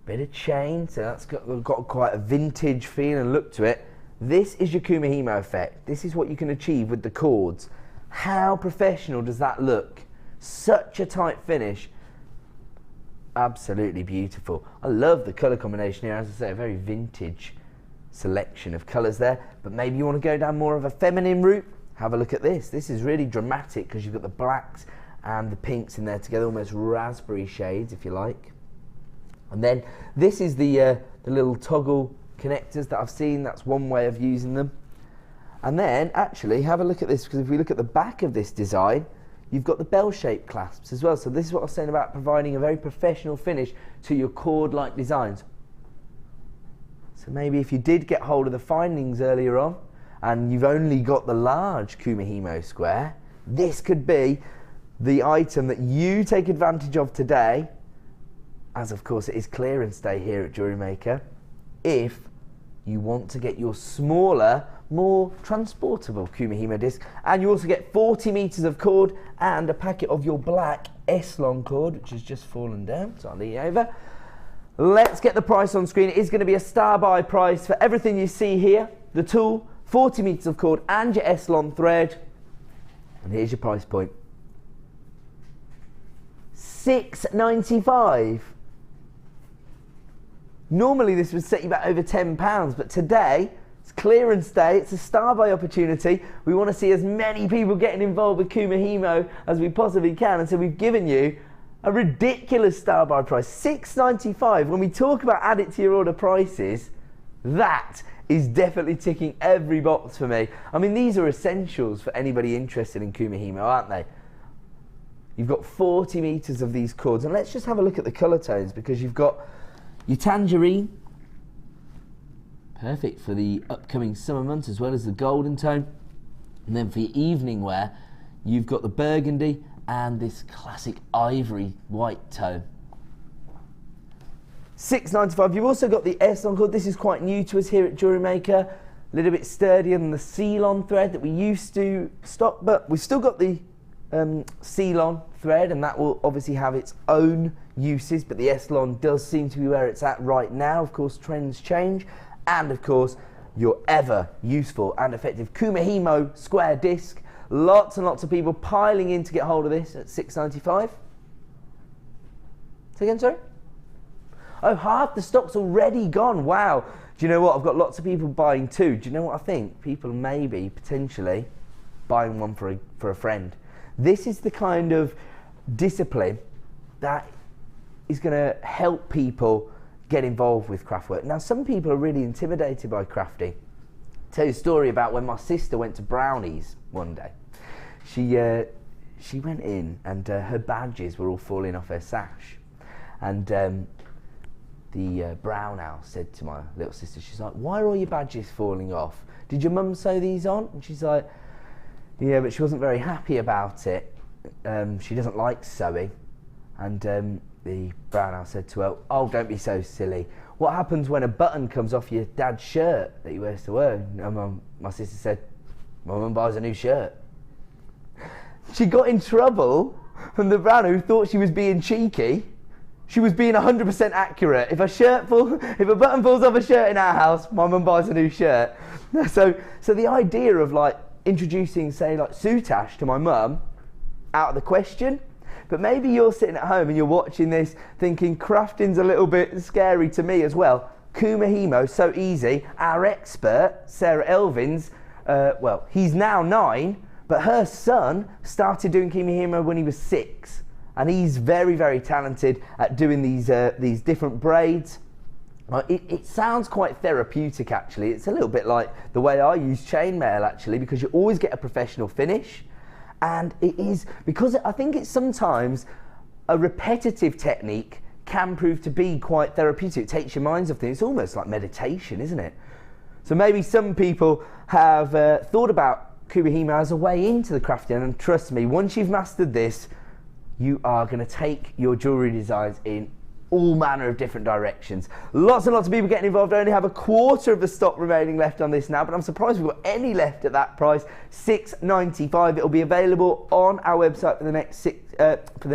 Bit of chain, so that's got quite a vintage feel and look to it. This is your Kumihimo effect. This is what you can achieve with the cords. How professional does that look? Such a tight finish. Absolutely beautiful. I love the colour combination here. As I say, a very vintage selection of colours there. But maybe you want to go down more of a feminine route. Have a look at this. This is really dramatic because you've got the blacks and the pinks in there together, almost raspberry shades if you like. And then this is the the little toggle connectors that I've seen. That's one way of using them. And then actually have a look at this, because if we look at the back of this design, you've got the bell-shaped clasps as well. So this is what I was saying about providing a very professional finish to your cord-like designs. So maybe if you did get hold of the findings earlier on and you've only got the large Kumihimo square, this could be the item that you take advantage of today, as of course it is clearance day here at Jewellery Maker, if you want to get your smaller, more transportable Kumihimo disc. And you also get 40 meters of cord and a packet of your black S-long cord, which has just fallen down, so I'll lean over. Let's get the price on screen. It is going to be a star buy price for everything you see here. The tool, 40 meters of cord and your S-long thread. And here's your price point. $6.95. Normally this would set you back over £10, but today it's clearance day, it's a star buy opportunity. We want to see as many people getting involved with Kumihimo as we possibly can, and so we've given you a ridiculous star buy price, $6.95. When we talk about add it to your order prices, that is definitely ticking every box for me. I mean, these are essentials for anybody interested in Kumihimo, aren't they? You've got 40 meters of these cords, and let's just have a look at the color tones, because you've got your tangerine, perfect for the upcoming summer months, as well as the golden tone. And then for your evening wear, you've got the burgundy and this classic ivory white tone. $6.95. You've also got the S-long cord. This is quite new to us here at Jewellery Maker. A little bit sturdier than the Ceylon thread that we used to stock, but we've still got the Ceylon thread, and that will obviously have its own uses, but the S-long does seem to be where it's at right now. Of course, trends change, and of course, your ever useful and effective Kumihimo square disc. Lots and lots of people piling in to get hold of this at $6.95. Say again, sorry? Oh, half the stock's already gone. Wow. Do you know what? I've got lots of people buying two. Do you know what I think? People may be potentially buying one for a friend. This is the kind of discipline that is going to help people get involved with craft work. Now, some people are really intimidated by crafting. I'll tell you a story about when my sister went to Brownies one day. She went in and her badges were all falling off her sash. And the brown owl said to my little sister, she's like, "Why are all your badges falling off? Did your mum sew these on?" And she's like, "Yeah, but she wasn't very happy about it. She doesn't like sewing." And the brown owl said to her, "Oh, don't be so silly. What happens when a button comes off your dad's shirt that he wears to work?" And my sister said, "My mum buys a new shirt." She got in trouble from the brown owl who thought she was being cheeky. She was being 100% accurate. If a button falls off a shirt in our house, my mum buys a new shirt. So the idea of like introducing, say, like soutache to my mum, out of the question. But maybe you're sitting at home and you're watching this thinking crafting's a little bit scary to me as well. Kumihimo, so easy. Our expert, Sarah Elvins, well, he's now 9, but her son started doing Kumihimo when he was 6. And he's very, very talented at doing these different braids. It sounds quite therapeutic, actually. It's a little bit like the way I use chainmail, actually, because you always get a professional finish. And it is, because I think it's sometimes a repetitive technique can prove to be quite therapeutic. It takes your minds off things. It's almost like meditation, isn't it? So maybe some people have thought about Kumihimo as a way into the crafting, and trust me, once you've mastered this, you are going to take your jewellery designs in all manner of different directions. Lots and lots of people getting involved. I only have a quarter of the stock remaining left on this now, but I'm surprised we've got any left at that price, $6.95. It'll be available on our website for the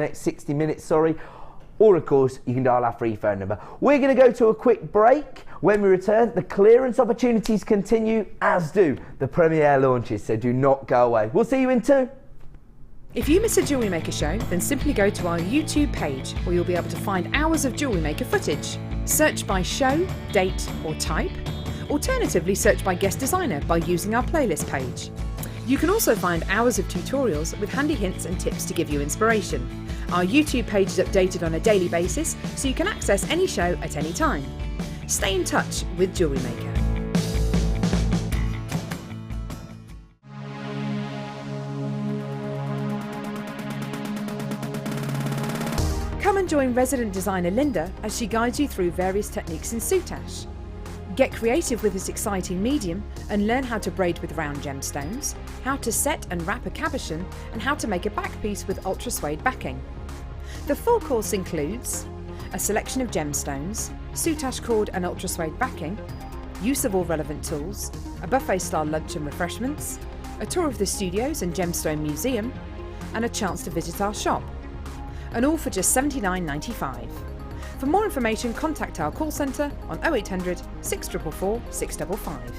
next 60 minutes, or of course you can dial our free phone number. We're going to go to a quick break. When we return, the clearance opportunities continue, as do the premiere launches, so do not go away. We'll see you in 2. If you miss a Jewellery Maker show, then simply go to our YouTube page, where you'll be able to find hours of Jewellery Maker footage. Search by show, date or type. Alternatively, search by guest designer by using our playlist page. You can also find hours of tutorials with handy hints and tips to give you inspiration. Our YouTube page is updated on a daily basis, so you can access any show at any time. Stay in touch with Jewellery Maker. Come and join resident designer Linda as she guides you through various techniques in soutache. Get creative with this exciting medium and learn how to braid with round gemstones, how to set and wrap a cabochon, and how to make a back piece with ultra suede backing. The full course includes a selection of gemstones, soutache cord and ultra suede backing, use of all relevant tools, a buffet style lunch and refreshments, a tour of the studios and gemstone museum, and a chance to visit our shop. And all for just $79.95. For more information, contact our call centre on 0800 644 655.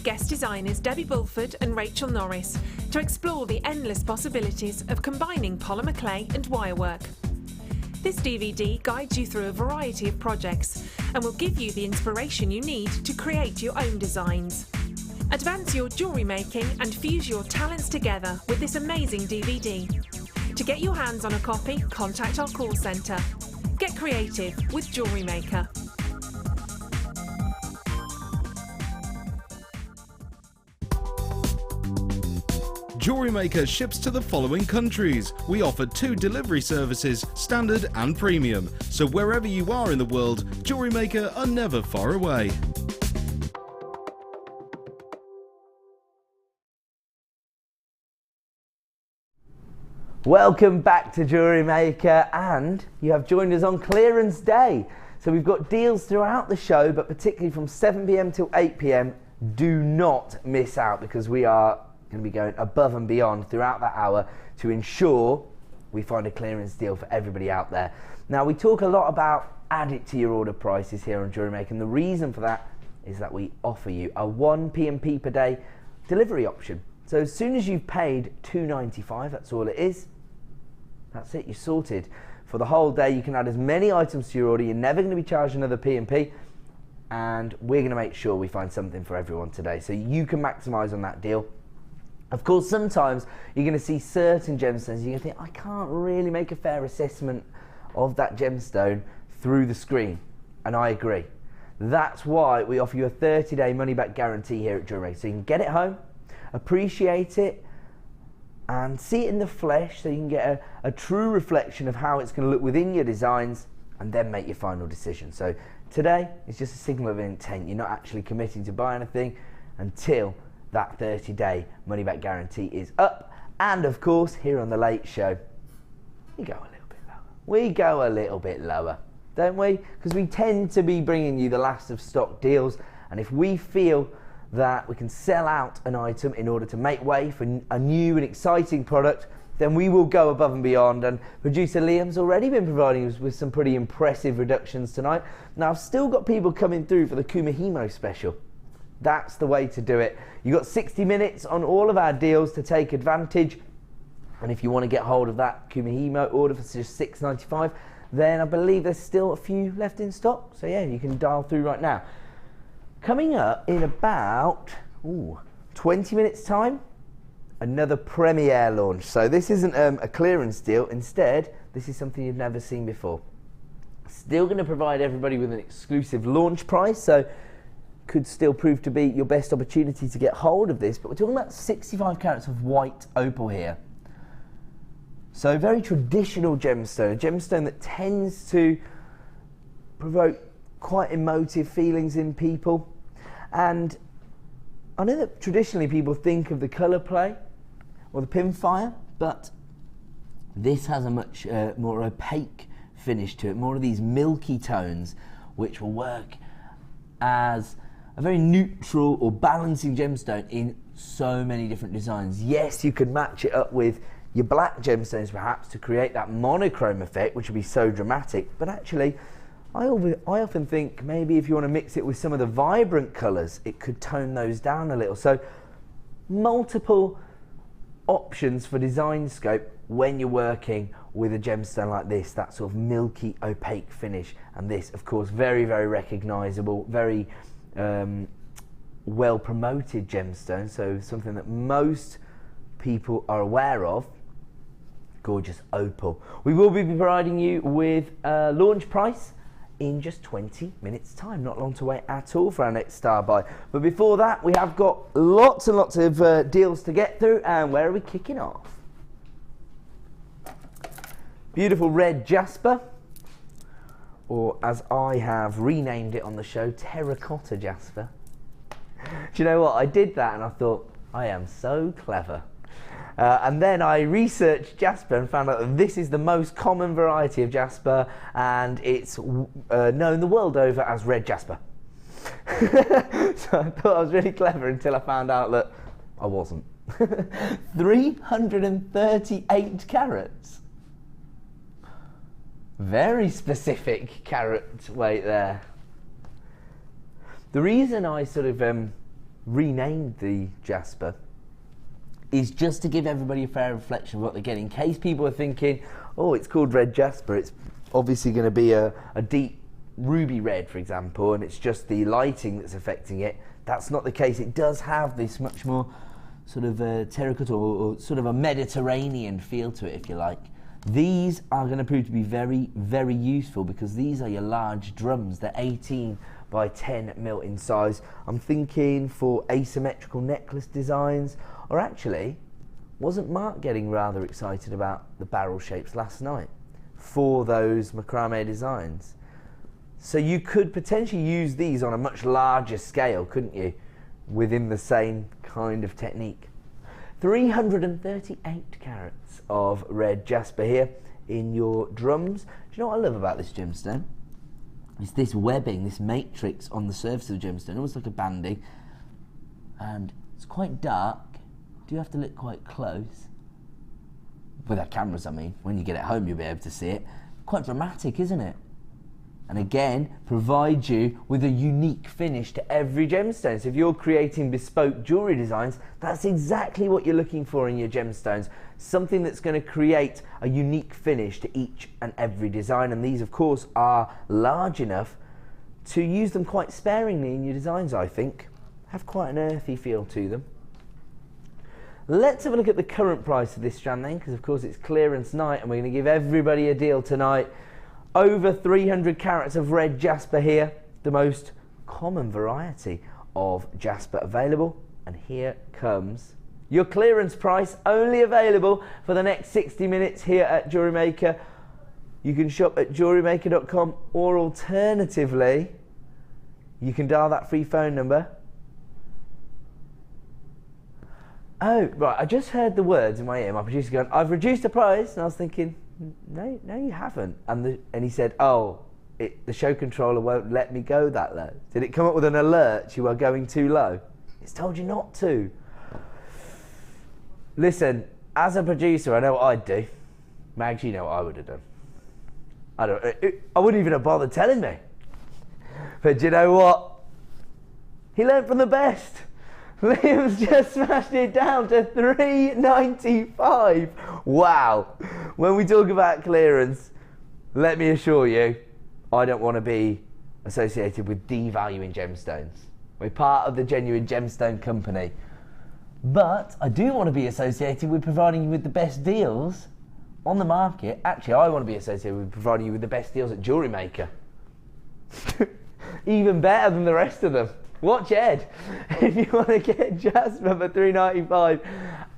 Guest designers Debbie Bulford and Rachel Norris to explore the endless possibilities of combining polymer clay and wirework. This DVD guides you through a variety of projects and will give you the inspiration you need to create your own designs. Advance your jewellery making and fuse your talents together with this amazing DVD. To get your hands on a copy, contact our call centre. Get creative with Jewellery Maker. Jewellery Maker ships to the following countries. We offer 2 delivery services, standard and premium. So wherever you are in the world, Jewellery Maker are never far away. Welcome back to Jewellery Maker, and you have joined us on clearance day. So we've got deals throughout the show, but particularly from 7 p.m. till 8 p.m. Do not miss out, because we are going to be going above and beyond throughout that hour to ensure we find a clearance deal for everybody out there. Now, we talk a lot about add it to your order prices here on Jewellery Maker, and the reason for that is that we offer you a 1 P&P per day delivery option. So as soon as you've paid $2.95, that's all it is. That's it, you're sorted. For the whole day, you can add as many items to your order. You're never going to be charged another P&P, and we're going to make sure we find something for everyone today, so you can maximise on that deal. Of course, sometimes you're going to see certain gemstones, you're going to think, I can't really make a fair assessment of that gemstone through the screen. And I agree. That's why we offer you a 30-day money-back guarantee here at Jewellery Maker. So you can get it home, appreciate it, and see it in the flesh, so you can get a true reflection of how it's going to look within your designs, and then make your final decision. So today is just a signal of intent. You're not actually committing to buy anything until that 30-day money-back guarantee is up. And of course, here on The Late Show, we go a little bit lower. We go a little bit lower, don't we? Because we tend to be bringing you the last of stock deals, and if we feel that we can sell out an item in order to make way for a new and exciting product, then we will go above and beyond. And producer Liam's already been providing us with some pretty impressive reductions tonight. Now, I've still got people coming through for the Kumihimo special. That's the way to do it. You've got 60 minutes on all of our deals to take advantage. And if you want to get hold of that Kumihimo order for just $6.95, then I believe there's still a few left in stock. So yeah, you can dial through right now. Coming up in about 20 minutes time, another premiere launch. So this isn't a clearance deal. Instead, this is something you've never seen before. Still going to provide everybody with an exclusive launch price, so could still prove to be your best opportunity to get hold of this. But we're talking about 65 carats of white opal here. So very traditional gemstone, a gemstone that tends to provoke quite emotive feelings in people. And I know that traditionally people think of the colour play or the pinfire, but this has a much more opaque finish to it, more of these milky tones, which will work as a very neutral or balancing gemstone in so many different designs. Yes, you can match it up with your black gemstones perhaps to create that monochrome effect, which would be so dramatic, but actually I often think maybe if you want to mix it with some of the vibrant colours, it could tone those down a little. So multiple options for design scope when you're working with a gemstone like this, that sort of milky opaque finish. And this, of course, very, very recognisable, very well promoted gemstone, so something that most people are aware of. Gorgeous opal. We will be providing you with a launch price in just 20 minutes time. Not long to wait at all for our next star buy. But before that, we have got lots and lots of deals to get through. And where are we kicking off? Beautiful red jasper, or as I have renamed it on the show, terracotta jasper. Do you know what? I did that and I thought, I am so clever. And then I researched jasper and found out that this is the most common variety of jasper, and it's known the world over as red jasper. So I thought I was really clever until I found out that I wasn't. 338 carats. Very specific carat weight there. The reason I sort of renamed the jasper is just to give everybody a fair reflection of what they're getting. In case people are thinking, oh, it's called red jasper, it's obviously going to be a deep ruby red, for example, and it's just the lighting that's affecting it. That's not the case. It does have this much more sort of terracotta or sort of a Mediterranean feel to it, if you like. These are going to prove to be very, very useful because these are your large drums. They're 18 by 10 mil in size. I'm thinking for asymmetrical necklace designs, or actually, wasn't Mark getting rather excited about the barrel shapes last night for those macrame designs? So you could potentially use these on a much larger scale, couldn't you, within the same kind of technique. 338 carats of red jasper here in your drums. Do you know what I love about this gemstone? It's this webbing, this matrix on the surface of the gemstone, almost like a banding, and it's quite dark. Do have to look quite close. With our cameras, I mean. When you get it home, you'll be able to see it. Quite dramatic, isn't it? And again, provides you with a unique finish to every gemstone. So if you're creating bespoke jewellery designs, that's exactly what you're looking for in your gemstones. Something that's going to create a unique finish to each and every design. And these, of course, are large enough to use them quite sparingly in your designs, I think. Have quite an earthy feel to them. Let's have a look at the current price of this strand then, because of course it's clearance night and we're going to give everybody a deal tonight. Over 300 carats of red jasper here, the most common variety of jasper available. And here comes your clearance price, only available for the next 60 minutes here at Jewellery Maker. You can shop at jewellerymaker.com, or alternatively, you can dial that free phone number. Oh, right, I just heard the words in my ear, my producer going, I've reduced the price, and I was thinking, no, you haven't. And he said, oh, the show controller won't let me go that low. Did it come up with an alert, you are going too low? It's told you not to. Listen, as a producer, I know what I'd do. Mags, you know what I would have done. I wouldn't even have bothered telling me. But do you know what? He learned from the best. Liam's just smashed it down to $3.95. Wow. When we talk about clearance, let me assure you, I don't want to be associated with devaluing gemstones. We're part of the Genuine Gemstone Company. But I do want to be associated with providing you with the best deals on the market. Actually, I want to be associated with providing you with the best deals at Jewellery Maker. Even better than the rest of them. Watch Ed. If you want to get Jasper for $3.95,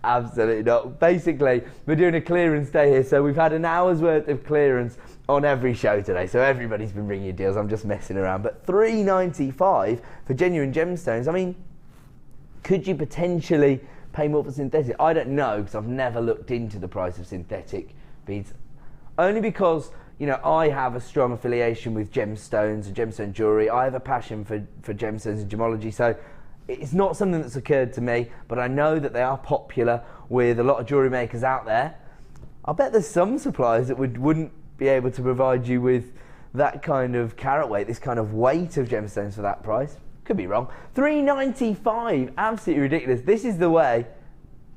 absolutely not. Basically, we're doing a clearance day here, so we've had an hour's worth of clearance on every show today, so everybody's been bringing you deals. I'm just messing around, but $3.95 for genuine gemstones. I mean, could you potentially pay more for synthetic? I don't know, because I've never looked into the price of synthetic beads, only because, you know, I have a strong affiliation with gemstones and gemstone jewellery. I have a passion for gemstones and gemology, so it's not something that's occurred to me, but I know that they are popular with a lot of jewellery makers out there. I bet there's some suppliers that wouldn't be able to provide you with that kind of carat weight, this kind of weight of gemstones for that price. Could be wrong. $3.95, absolutely ridiculous. This is the way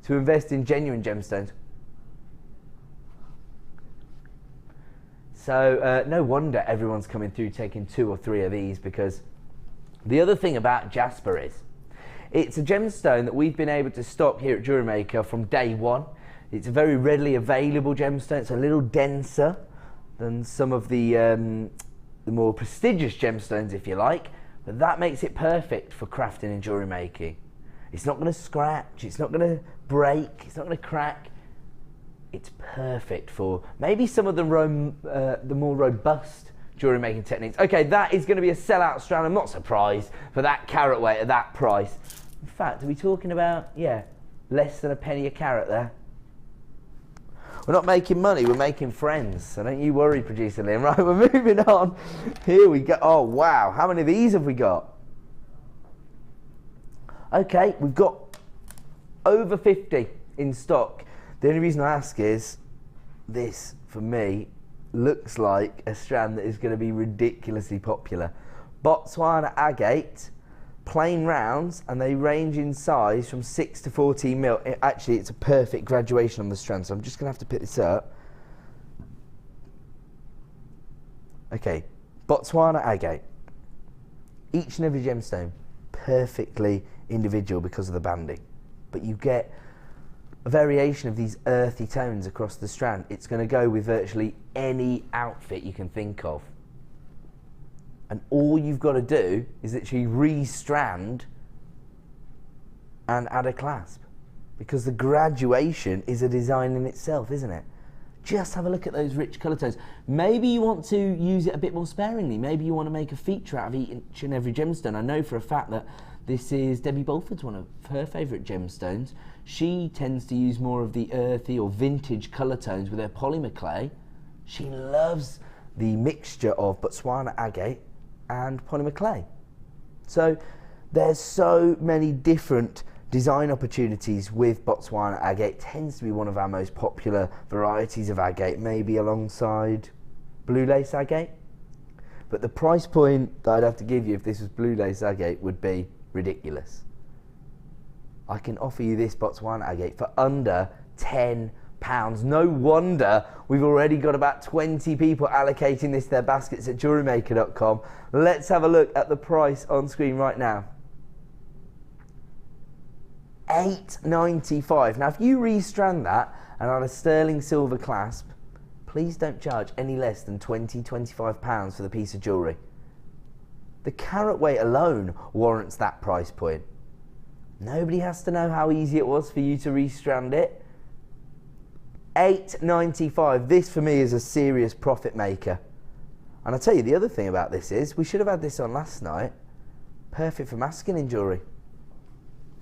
to invest in genuine gemstones. So no wonder everyone's coming through taking 2 or 3 of these, because the other thing about Jasper is it's a gemstone that we've been able to stock here at Jewellery Maker from day one. It's a very readily available gemstone. It's a little denser than some of the more prestigious gemstones, if you like, but that makes it perfect for crafting and jewellery making. It's not going to scratch, it's not going to break, it's not going to crack. It's perfect for maybe some of the more robust jewellery making techniques. Okay, that is going to be a sellout strand. I'm not surprised for that carat weight at that price. In fact, are we talking about, yeah, less than a penny a carat there? We're not making money, we're making friends. So don't you worry, producer Liam. Right, we're moving on. Here we go. Oh, wow. How many of these have we got? Okay, we've got over 50 in stock. The only reason I ask is this, for me, looks like a strand that is going to be ridiculously popular. Botswana agate, plain rounds, and they range in size from 6 to 14 mil. Actually, it's a perfect graduation on the strand, so I'm just going to have to pick this up. Okay, Botswana agate. Each and every gemstone, perfectly individual because of the banding. But you get a variation of these earthy tones across the strand. It's going to go with virtually any outfit you can think of. And all you've got to do is actually re-strand and add a clasp, because the graduation is a design in itself, isn't it? Just have a look at those rich colour tones. Maybe you want to use it a bit more sparingly. Maybe you want to make a feature out of each and every gemstone. I know for a fact that this is Debbie Bulford's one of her favourite gemstones. She tends to use more of the earthy or vintage colour tones with her polymer clay. She loves the mixture of Botswana agate and polymer clay. So there's so many different design opportunities with Botswana agate. It tends to be one of our most popular varieties of agate, maybe alongside blue lace agate. But the price point that I'd have to give you if this was blue lace agate would be ridiculous. I can offer you this Botswana agate for under £10. No wonder we've already got about 20 people allocating this to their baskets at JewelleryMaker.com. Let's have a look at the price on screen right now. $8.95. Now, if you restrand that and add a sterling silver clasp, please don't charge any less than £20–25 for the piece of jewellery. The carat weight alone warrants that price point. Nobody has to know how easy it was for you to restrand it. $8.95. This for me is a serious profit maker. And I'll tell you the other thing about this is we should have had this on last night. Perfect for masculine jewellery.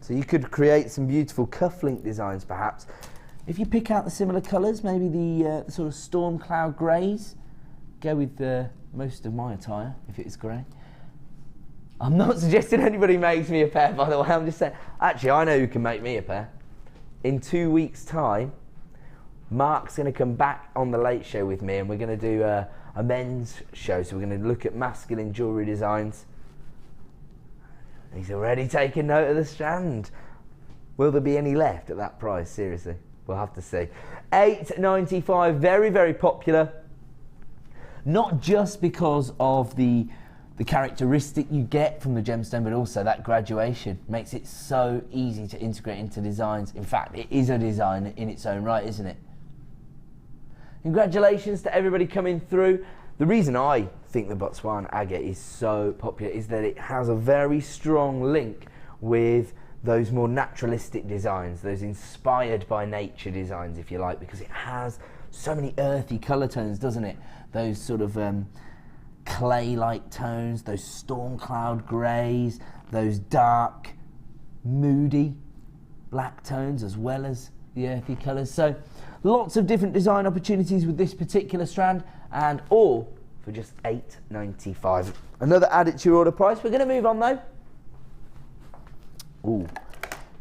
So you could create some beautiful cufflink designs perhaps. If you pick out the similar colours, maybe the sort of storm cloud greys, go with most of my attire if it's grey. I'm not suggesting anybody makes me a pair, by the way. I'm just saying, actually, I know who can make me a pair. In 2 weeks' time, Mark's going to come back on the Late Show with me, and we're going to do a men's show. So we're going to look at masculine jewellery designs. He's already taken note of the strand. Will there be any left at that price? Seriously, we'll have to see. $8.95, very, very popular. Not just because of the characteristic you get from the gemstone, but also that graduation makes it so easy to integrate into designs. In fact, it is a design in its own right, isn't it? Congratulations to everybody coming through. The reason I think the Botswana agate is so popular is that it has a very strong link with those more naturalistic designs, those inspired by nature designs, if you like, because it has so many earthy colour tones, doesn't it? Those sort of clay-like tones, those storm cloud greys, those dark, moody black tones, as well as the earthy colours. So lots of different design opportunities with this particular strand, and all for just $8.95. Another add it to your order price. We're going to move on though. Ooh.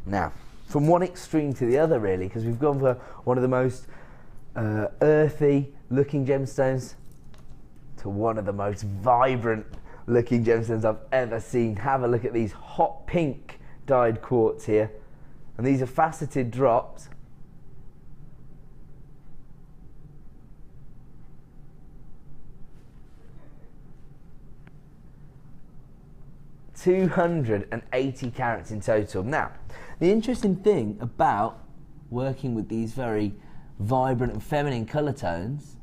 Now, from one extreme to the other really, because we've gone for one of the most earthy looking gemstones to one of the most vibrant looking gemstones I've ever seen. Have a look at these hot pink dyed quartz here, and these are faceted drops. $280 carats in total. Now, the interesting thing about working with these very vibrant and feminine colour tones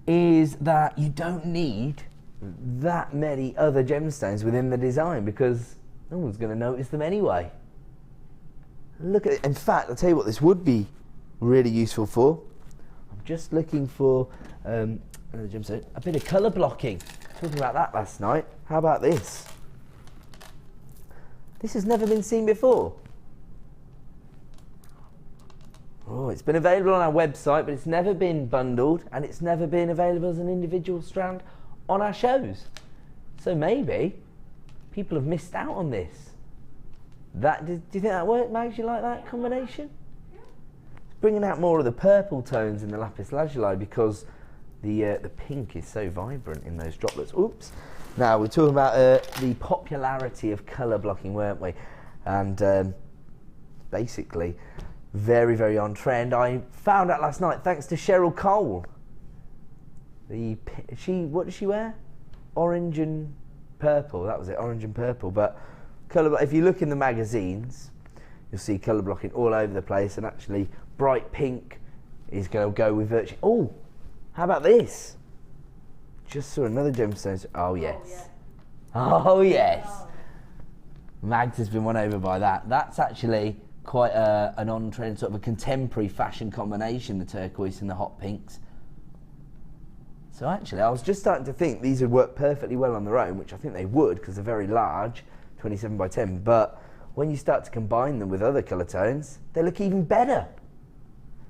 is that you don't need that many other gemstones within the design, because no one's going to notice them anyway. Look at it. In fact, I'll tell you what this would be really useful for. I'm just looking for another gemstone, a bit of colour blocking. Talking about that last night. How about this? This has never been seen before. Oh, it's been available on our website, but it's never been bundled, and it's never been available as an individual strand on our shows. So maybe people have missed out on this. Do you think that worked, Mags? You like that combination? It's bringing out more of the purple tones in the lapis lazuli, because the pink is so vibrant in those droplets. Oops. Now, we're talking about the popularity of colour blocking, weren't we? And basically, very, very on trend. I found out last night, thanks to Cheryl Cole. What does she wear? Orange and purple, that was it, orange and purple. But colour, if you look in the magazines, you'll see colour blocking all over the place, and actually bright pink is going to go with virtually. Oh, how about this? Just saw another gemstone. Oh yes. Oh yes. Mags has been won over by that. That's actually quite an on-trend, sort of a contemporary fashion combination, the turquoise and the hot pinks. So actually, I was just starting to think these would work perfectly well on their own, which I think they would, because they're very large, 27 by 10. But when you start to combine them with other colour tones, they look even better.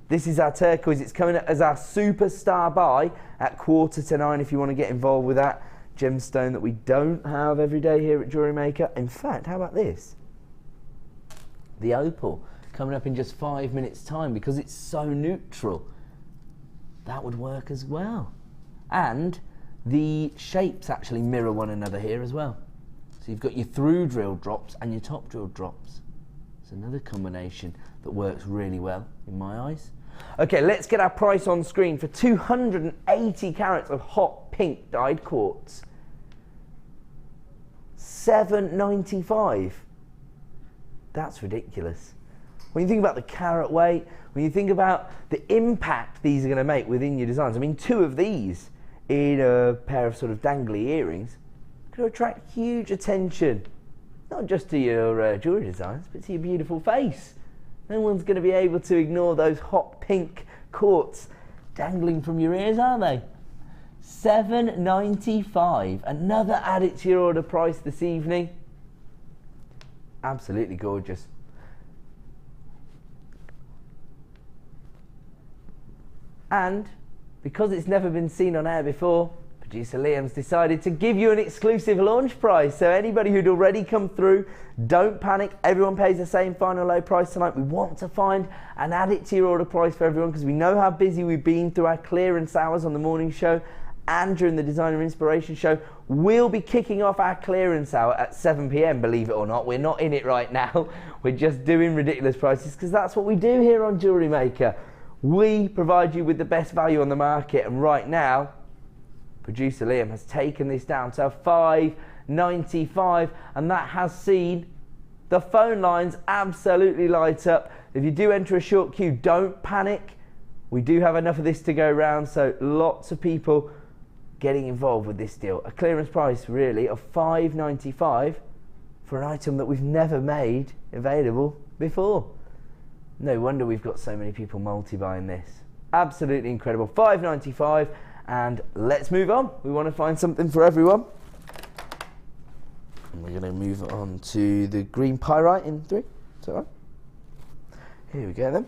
This is our turquoise. It's coming up as our superstar buy at 8:45 if you want to get involved with that gemstone that we don't have every day here at Jewellery Maker. In fact, how about this? The opal, coming up in just 5 minutes time, because it's so neutral. That would work as well. And the shapes actually mirror one another here as well. So you've got your through drill drops and your top drill drops. It's another combination that works really well in my eyes. Okay, let's get our price on screen for 280 carats of hot pink dyed quartz. $7.95. That's ridiculous. When you think about the carat weight, when you think about the impact these are going to make within your designs, I mean, 2 of these in a pair of sort of dangly earrings could attract huge attention, not just to your jewellery designs, but to your beautiful face. No one's going to be able to ignore those hot pink quartz dangling from your ears, are they? $7.95. Another add it to your order price this evening. Absolutely gorgeous. And because it's never been seen on air before, producer Liam's decided to give you an exclusive launch price. So anybody who'd already come through, don't panic. Everyone pays the same final low price tonight. We want to find and add it to your order price for everyone, because we know how busy we've been through our clearance hours on the morning show and during the Designer Inspiration show. We'll be kicking off our clearance hour at 7 PM, believe it or not. We're not in it right now. We're just doing ridiculous prices, because that's what we do here on Jewellery Maker. We provide you with the best value on the market, and right now, producer Liam has taken this down to $5.95, and that has seen the phone lines absolutely light up. If you do enter a short queue, don't panic. We do have enough of this to go around, so lots of people getting involved with this deal. A clearance price really of $5.95 for an item that we've never made available before. No wonder we've got so many people multi-buying this. Absolutely incredible. $5.95, and let's move on. We want to find something for everyone. And we're going to move on to the green pyrite in 3. Is that right? Here we go then.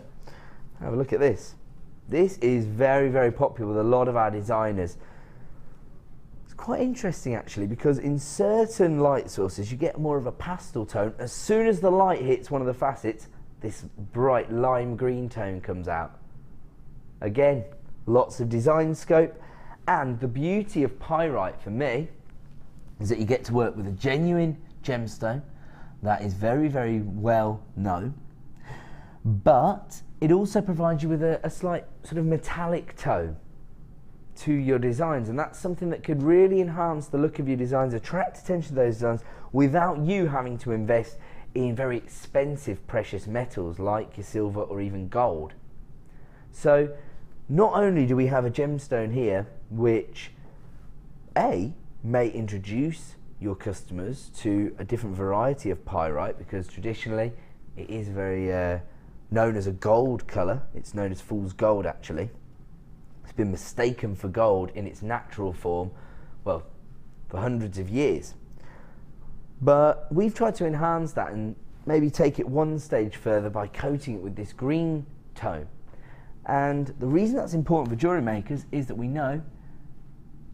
Have a look at this. This is very, very popular with a lot of our designers. It's quite interesting actually, because in certain light sources you get more of a pastel tone. As soon as the light hits one of the facets, this bright lime green tone comes out. Again, lots of design scope, and the beauty of pyrite for me is that you get to work with a genuine gemstone that is very, very well known, but it also provides you with a slight sort of metallic tone to your designs, and that's something that could really enhance the look of your designs, attract attention to those designs without you having to invest in very expensive precious metals like your silver or even gold. So not only do we have a gemstone here which may introduce your customers to a different variety of pyrite, because traditionally it is very known as a gold colour. It's known as fool's gold actually. It's been mistaken for gold in its natural form, well, for hundreds of years. But we've tried to enhance that and maybe take it one stage further by coating it with this green tone. And the reason that's important for jewellery makers is that we know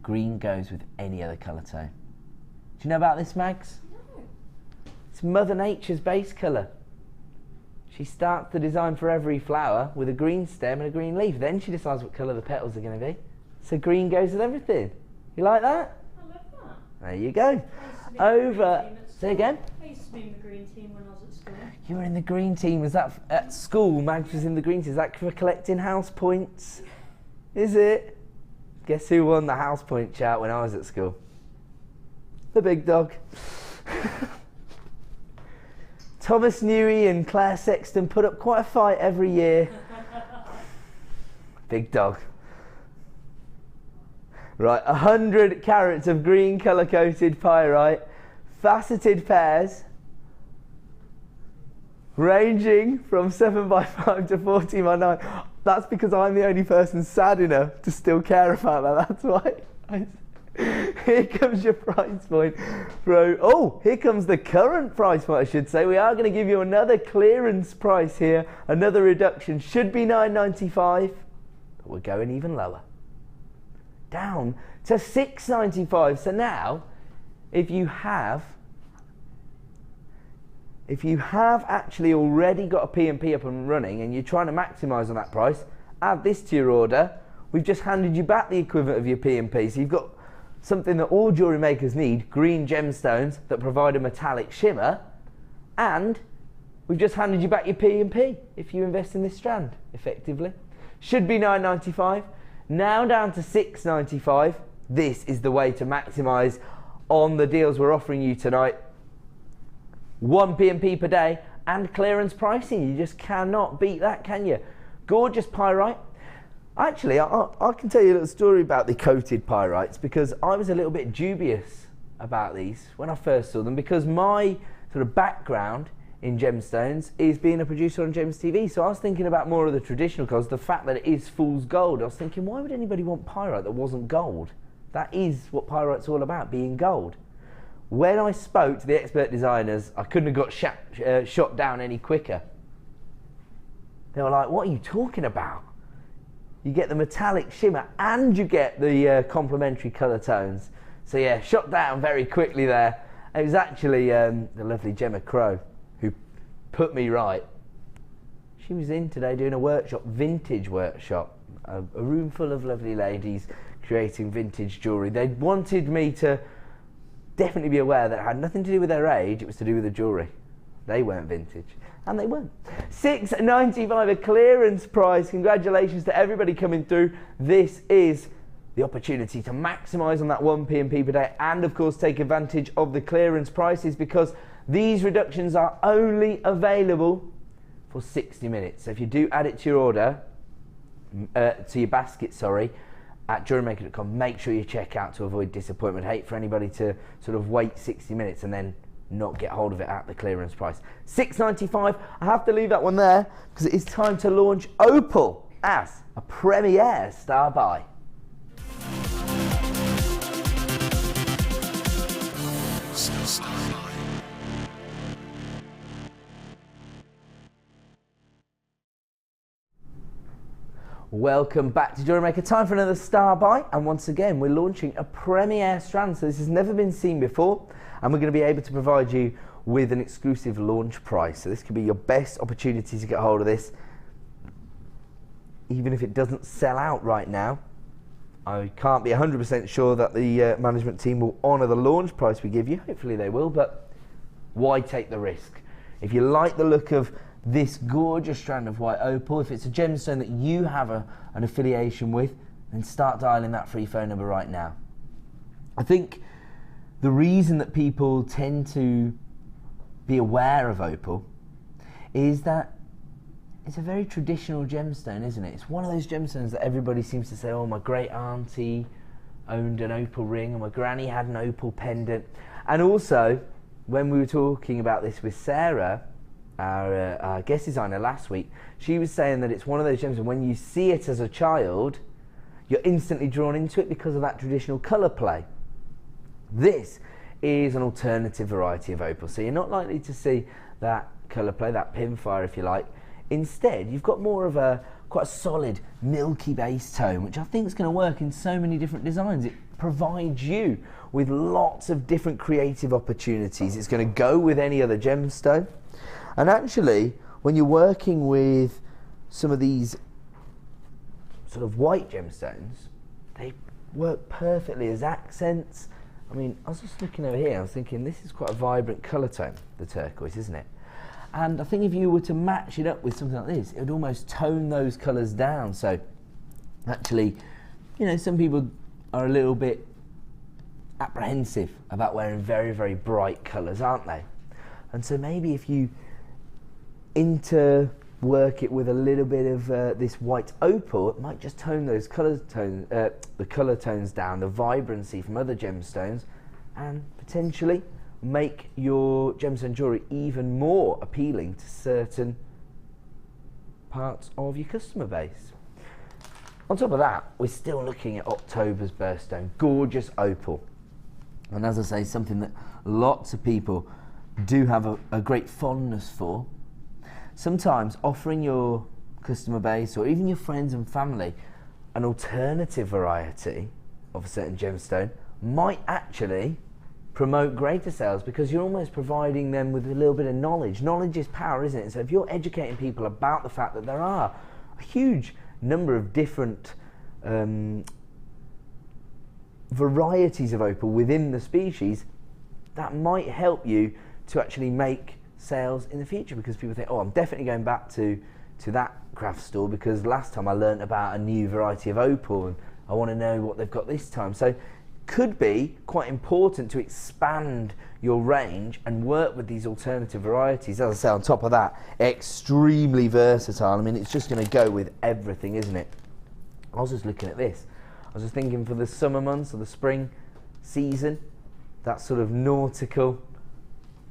green goes with any other colour tone. Do you know about this, Mags? No. It's Mother Nature's base colour. She starts the design for every flower with a green stem and a green leaf. Then she decides what colour the petals are going to be. So green goes with everything. You like that? I love that. There you go. Say again? I used to be in the green team when I was at school. You were in the green team. Was that at school? Mags was in the green team. Is that for collecting house points? Is it? Guess who won the house point chart when I was at school? The big dog. Thomas Newey and Claire Sexton put up quite a fight every year. Big dog. Right, 100 carats of green colour coated pyrite, faceted pairs, ranging from 7x5 to 14x9. That's because I'm the only person sad enough to still care about that. That's why. Here comes your price point, bro. Oh, here comes the current price point, I should say. We are going to give you another clearance price here, another reduction. Should be $9.95, but we're going even lower. Down to $6.95. So now, if you have actually already got a P&P up and running and you're trying to maximise on that price, add this to your order. We've just handed you back the equivalent of your P&P. So you've got something that all jewellery makers need, green gemstones that provide a metallic shimmer, and we've just handed you back your P&P if you invest in this strand, effectively. Should be $9.95, now down to $6.95. This is the way to maximise on the deals we're offering you tonight. 1 P&P per day and clearance pricing. You just cannot beat that, can you? Gorgeous pyrite. Actually, I can tell you a little story about the coated pyrites, because I was a little bit dubious about these when I first saw them, because my sort of background in gemstones is being a producer on Gems TV. So I was thinking about more of the traditional colours, the fact that it is fool's gold. I was thinking, why would anybody want pyrite that wasn't gold? That is what pyrite's all about, being gold. When I spoke to the expert designers, I couldn't have got shot down any quicker. They were like, what are you talking about? You get the metallic shimmer and you get the complementary colour tones. So yeah, shot down very quickly there. It was actually the lovely Gemma Crow who put me right. She was in today doing a workshop, vintage workshop, a room full of lovely ladies creating vintage jewellery. They wanted me to definitely be aware that it had nothing to do with their age, it was to do with the jewellery. They weren't vintage, and they weren't. $6.95, a clearance price. Congratulations to everybody coming through. This is the opportunity to maximise on that 1 P&P per day, and of course take advantage of the clearance prices, because these reductions are only available for 60 minutes. So if you do add it to your order, basket, sorry, at jewellerymaker.com. Make sure you check out to avoid disappointment. Hate for anybody to sort of wait 60 minutes and then not get hold of it at the clearance price. $6.95. I have to leave that one there because it is time to launch Opal as a premiere star buy. Welcome back to Jewellery Maker. Time for another star buy, and once again we're launching a premiere strand. So this has never been seen before, and we're going to be able to provide you with an exclusive launch price. So this could be your best opportunity to get hold of this, even if it doesn't sell out right now. I can't be 100% sure that the management team will honour the launch price we give you. Hopefully they will, but why take the risk? If you like the look of this gorgeous strand of white opal, if it's a gemstone that you have an affiliation with, then start dialing that free phone number right now. I think the reason that people tend to be aware of opal is that it's a very traditional gemstone, isn't it? It's one of those gemstones that everybody seems to say, oh, my great auntie owned an opal ring, or my granny had an opal pendant. And also, when we were talking about this with Sarah, our guest designer last week, she was saying that it's one of those gems, and when you see it as a child, you're instantly drawn into it because of that traditional colour play. This is an alternative variety of opal, so you're not likely to see that colour play, that pinfire if you like. Instead, you've got more of a quite a solid milky base tone, which I think is going to work in so many different designs. It provides you with lots of different creative opportunities. It's going to go with any other gemstone. And actually, when you're working with some of these sort of white gemstones, they work perfectly as accents. I mean, I was just looking over here, I was thinking this is quite a vibrant colour tone, the turquoise, isn't it? And I think if you were to match it up with something like this, it would almost tone those colours down. So actually, you know, some people are a little bit apprehensive about wearing very, very bright colours, aren't they? And so maybe if you interwork it with a little bit of this white opal, it might just tone those the colour tones down, the vibrancy from other gemstones, and potentially make your gemstone jewellery even more appealing to certain parts of your customer base. On top of that, we're still looking at October's birthstone, gorgeous opal. And as I say, something that lots of people do have a great fondness for. Sometimes offering your customer base or even your friends and family an alternative variety of a certain gemstone might actually promote greater sales, because you're almost providing them with a little bit of knowledge. Knowledge is power, isn't it? So if you're educating people about the fact that there are a huge number of different varieties of opal within the species, that might help you to actually make sales in the future, because people think, oh, I'm definitely going back to that craft store because last time I learnt about a new variety of opal and I want to know what they've got this time. So could be quite important to expand your range and work with these alternative varieties. As I say, on top of that, extremely versatile. I mean, it's just going to go with everything, isn't it? I was just looking at this. I was just thinking for the summer months or the spring season, that sort of nautical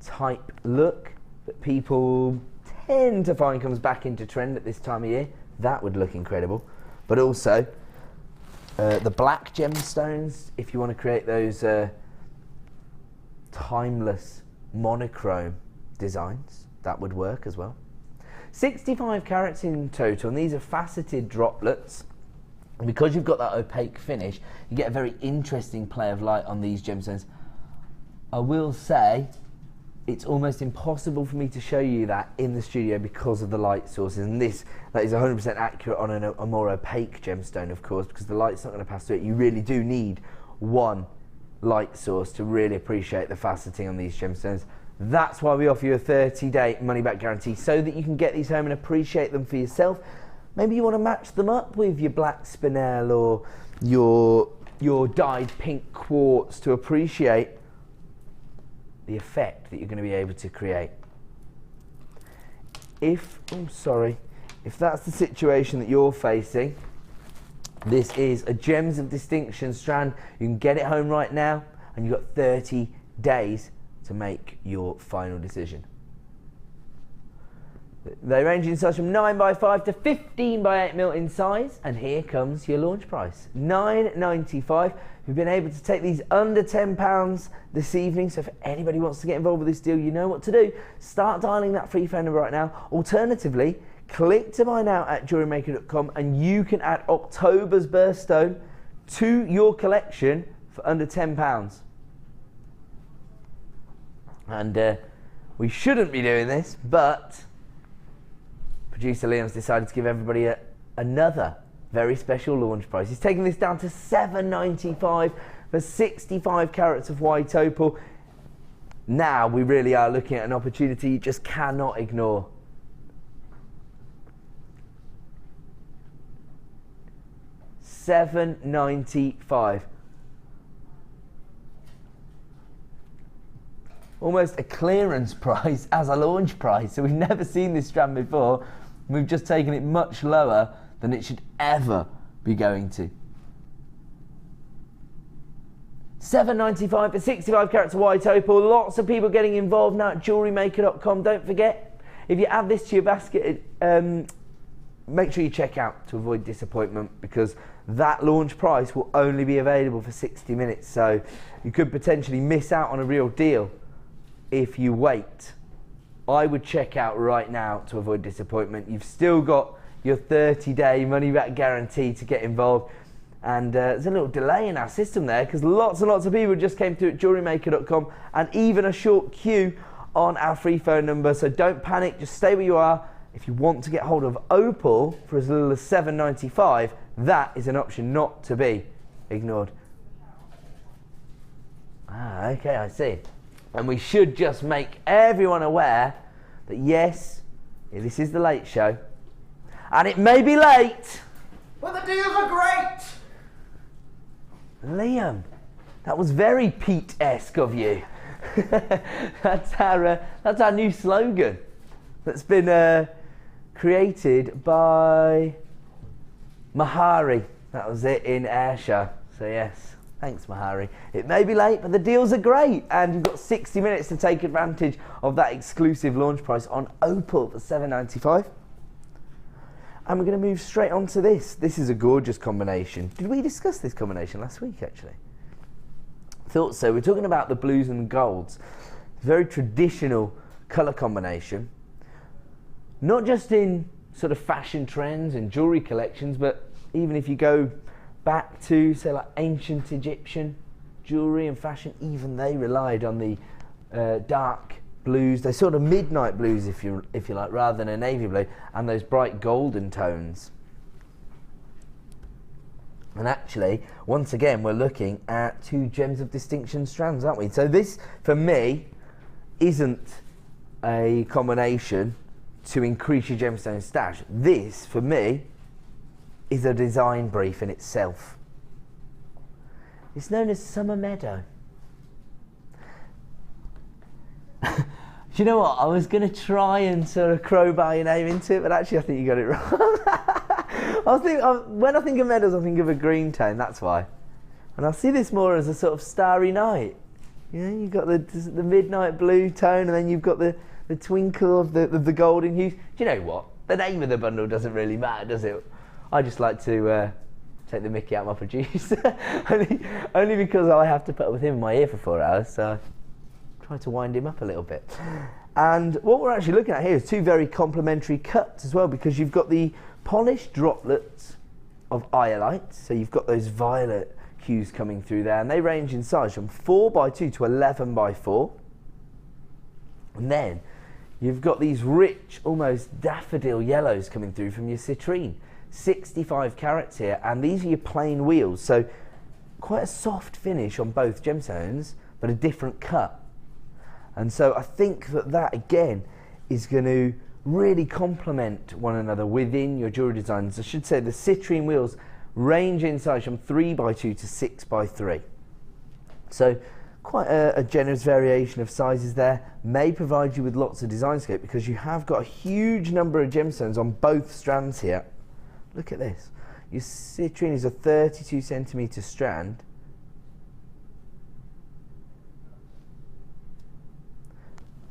type look that people tend to find comes back into trend at this time of year, that would look incredible. But also the black gemstones, if you want to create those timeless monochrome designs, that would work as well. 65 carats in total, and these are faceted droplets. And because you've got that opaque finish, you get a very interesting play of light on these gemstones. I will say it's almost impossible for me to show you that in the studio because of the light sources, and that is 100% accurate on a more opaque gemstone, of course, because the light's not going to pass through it. You really do need one light source to really appreciate the faceting on these gemstones. That's why we offer you a 30-day money-back guarantee, so that you can get these home and appreciate them for yourself. Maybe you want to match them up with your black spinel or your dyed pink quartz to appreciate the effect that you're going to be able to create. If if that's the situation that you're facing, this is a Gems of Distinction strand. You can get it home right now, and you've got 30 days to make your final decision. They range in size from 9x5 to 15x8mm in size, and here comes your launch price, £9.95. We've been able to take these under £10 this evening, so if anybody wants to get involved with this deal, you know what to do. Start dialing that free phone number right now. Alternatively, click to buy now at jewellerymaker.com and you can add October's birthstone to your collection for under £10. And we shouldn't be doing this, but producer Liam's decided to give everybody another very special launch price. He's taking this down to $7.95 for 65 carats of white opal. Now we really are looking at an opportunity you just cannot ignore. $7.95. Almost a clearance price as a launch price. So we've never seen this strand before. We've just taken it much lower than it should ever be going to. $7.95 for 65 carats of white opal. Lots of people getting involved now at jewellerymaker.com. Don't forget, if you add this to your basket, make sure you check out to avoid disappointment, because that launch price will only be available for 60 minutes. So you could potentially miss out on a real deal if you wait. I would check out right now to avoid disappointment. You've still got your 30-day money-back guarantee to get involved. And there's a little delay in our system there, because lots and lots of people just came to jewellerymaker.com, and even a short queue on our free phone number. So don't panic, just stay where you are. If you want to get hold of Opal for as little as $7.95, that is an option not to be ignored. Ah, okay, I see. And we should just make everyone aware that yes, this is the late show, and it may be late, but the deals are great! Liam, that was very Pete-esque of you. That's our new slogan that's been created by Mahari. That was it in Ayrshire. So yes, thanks Mahari. It may be late, but the deals are great, and you've got 60 minutes to take advantage of that exclusive launch price on Opal for $7.95. And we're going to move straight on to this. This is a gorgeous combination. Did we discuss this combination last week, actually? Thought so. We're talking about the blues and golds. Very traditional colour combination. Not just in sort of fashion trends and jewellery collections, but even if you go back to, say, like ancient Egyptian jewellery and fashion, even they relied on the dark blues, those sort of midnight blues, if you like, rather than a navy blue, and those bright golden tones. And actually, once again, we're looking at two Gems of Distinction strands, aren't we? So this, for me, isn't a combination to increase your gemstone stash. This, for me, is a design brief in itself. It's known as Summer Meadow. Do you know what? I was going to try and sort of crowbar your name into it, but actually I think you got it wrong. When I think of meadows, I think of a green tone, that's why. And I see this more as a sort of starry night. You know, you've got the midnight blue tone, and then you've got the twinkle of the golden hues. Do you know what? The name of the bundle doesn't really matter, does it? I just like to take the mickey out of my producer. only because I have to put up with him in my ear for 4 hours, so I try to wind him up a little bit. And what we're actually looking at here is two very complementary cuts as well, because you've got the polished droplets of iolite, so you've got those violet hues coming through there, and they range in size from 4x2 to 11x4. And then you've got these rich, almost daffodil yellows coming through from your citrine. 65 carats here, and these are your plain wheels, so quite a soft finish on both gemstones, but a different cut. And so I think that again is going to really complement one another within your jewellery designs. I should say the citrine wheels range in size from 3x2 to 6x3. So quite a generous variation of sizes there. May provide you with lots of design scope because you have got a huge number of gemstones on both strands here. Look at this. Your citrine is a 32 centimetre strand.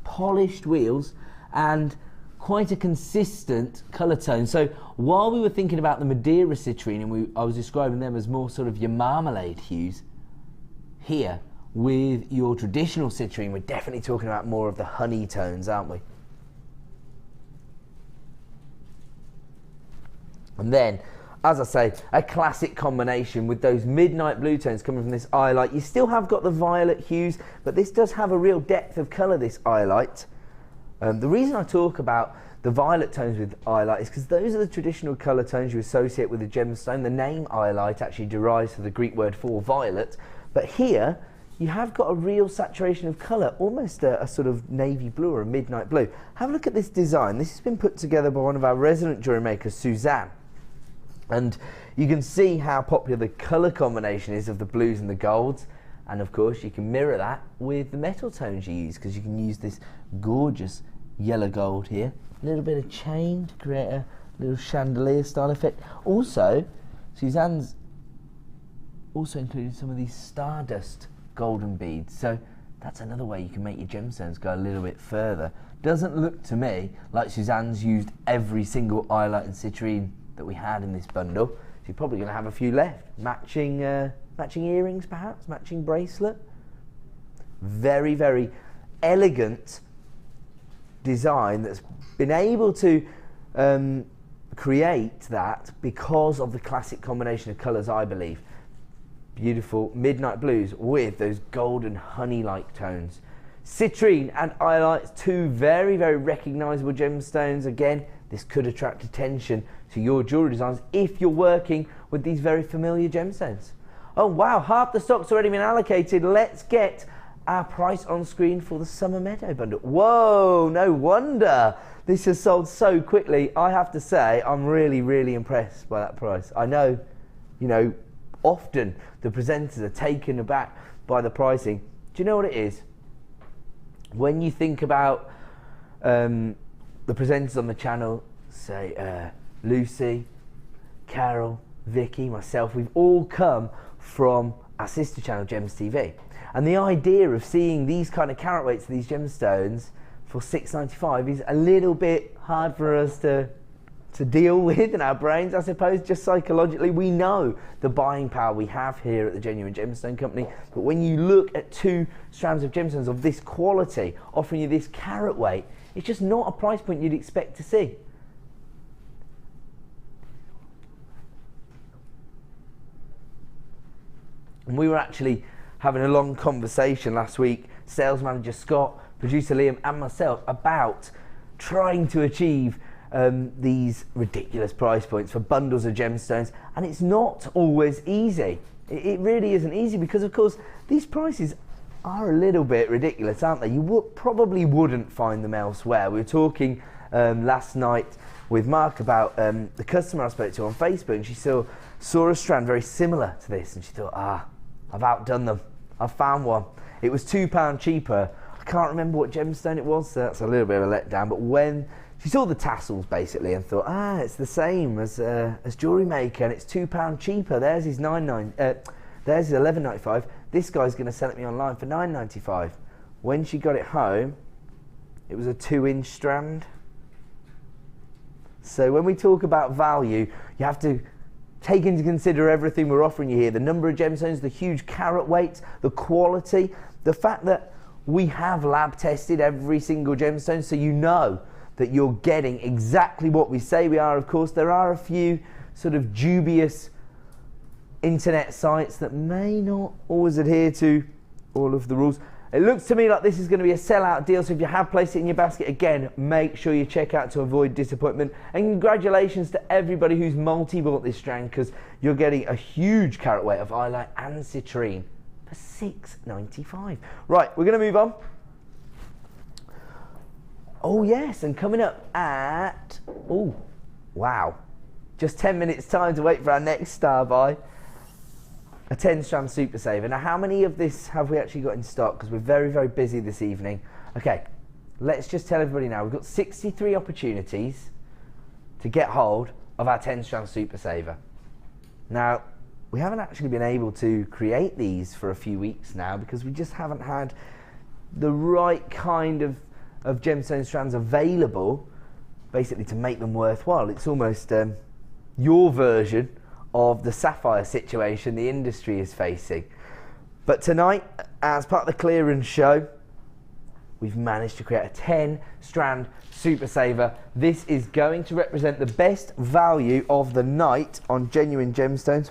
Polished wheels and quite a consistent colour tone. So while we were thinking about the Madeira citrine and I was describing them as more sort of your marmalade hues, here with your traditional citrine we're definitely talking about more of the honey tones, aren't we? And then, as I say, a classic combination with those midnight blue tones coming from this eye light. You still have got the violet hues, but this does have a real depth of colour, this eye light. The reason I talk about the violet tones with eye light is because those are the traditional colour tones you associate with the gemstone. The name eye light actually derives from the Greek word for violet, but here you have got a real saturation of colour, almost a sort of navy blue or a midnight blue. Have a look at this design. This has been put together by one of our resident jewellery makers, Suzanne. And you can see how popular the colour combination is of the blues and the golds. And of course you can mirror that with the metal tones you use, because you can use this gorgeous yellow gold here. A little bit of chain to create a little chandelier style effect. Also, Suzanne's also included some of these stardust golden beads. So that's another way you can make your gemstones go a little bit further. Doesn't look to me like Suzanne's used every single eye light and citrine that we had in this bundle. She's probably going to have a few left. Matching earrings perhaps, matching bracelet. Very, very elegant design that's been able to create that because of the classic combination of colours, I believe. Beautiful midnight blues with those golden honey-like tones. Citrine and eye lights, two very, very recognisable gemstones. Again, this could attract attention to your jewellery designs if you're working with these very familiar gemstones. Oh wow, half the stock's already been allocated. Let's get our price on screen for the Summer Meadow bundle. Whoa, no wonder this has sold so quickly. I have to say, I'm really, really impressed by that price. I know, you know, often the presenters are taken aback by the pricing. Do you know what it is? When you think about the presenters on the channel, say Lucy, Carol, Vicky, myself, we've all come from our sister channel, Gems TV. And the idea of seeing these kind of carat weights of these gemstones for $6.95 is a little bit hard for us to deal with in our brains, I suppose. Just psychologically, we know the buying power we have here at the Genuine Gemstone Company, but when you look at two strands of gemstones of this quality offering you this carat weight, it's just not a price point you'd expect to see. And we were actually having a long conversation last week, sales manager Scott, producer Liam and myself, about trying to achieve these ridiculous price points for bundles of gemstones, and it's not always easy. It really isn't easy because, of course, these prices are a little bit ridiculous, aren't they? You probably wouldn't find them elsewhere. We were talking last night with Mark about the customer I spoke to on Facebook, and she saw a strand very similar to this, and she thought, I've outdone them. I've found one. It was £2 cheaper. I can't remember what gemstone it was, so that's a little bit of a letdown. But when she saw the tassels basically and thought, it's the same as Jewellery Maker, and it's £2 cheaper. Theirs is theirs is $11.95. This guy's going to sell it me online for $9.95. When she got it home, it was a 2-inch strand. So when we talk about value, you have to take into consider everything we're offering you here. The number of gemstones, the huge carat weights, the quality, the fact that we have lab tested every single gemstone, so you know that you're getting exactly what we say we are. Of course, there are a few sort of dubious internet sites that may not always adhere to all of the rules. It looks to me like this is going to be a sellout deal, so if you have placed it in your basket, again, make sure you check out to avoid disappointment. And congratulations to everybody who's multi-bought this strand, because you're getting a huge carat weight of highlight and citrine for $6.95. Right, we're going to move on. Oh yes, and coming up at, wow, just 10 minutes time to wait for our next star buy. a 10 strand super saver. Now, how many of this have we actually got in stock? Because we're very, very busy this evening. Okay, let's just tell everybody now, we've got 63 opportunities to get hold of our 10 strand super saver. Now, we haven't actually been able to create these for a few weeks now because we just haven't had the right kind of gemstone strands available, basically, to make them worthwhile. It's almost your version of the sapphire situation the industry is facing. But tonight, as part of the clearance show, we've managed to create a 10 strand super saver. This is going to represent the best value of the night on genuine gemstones.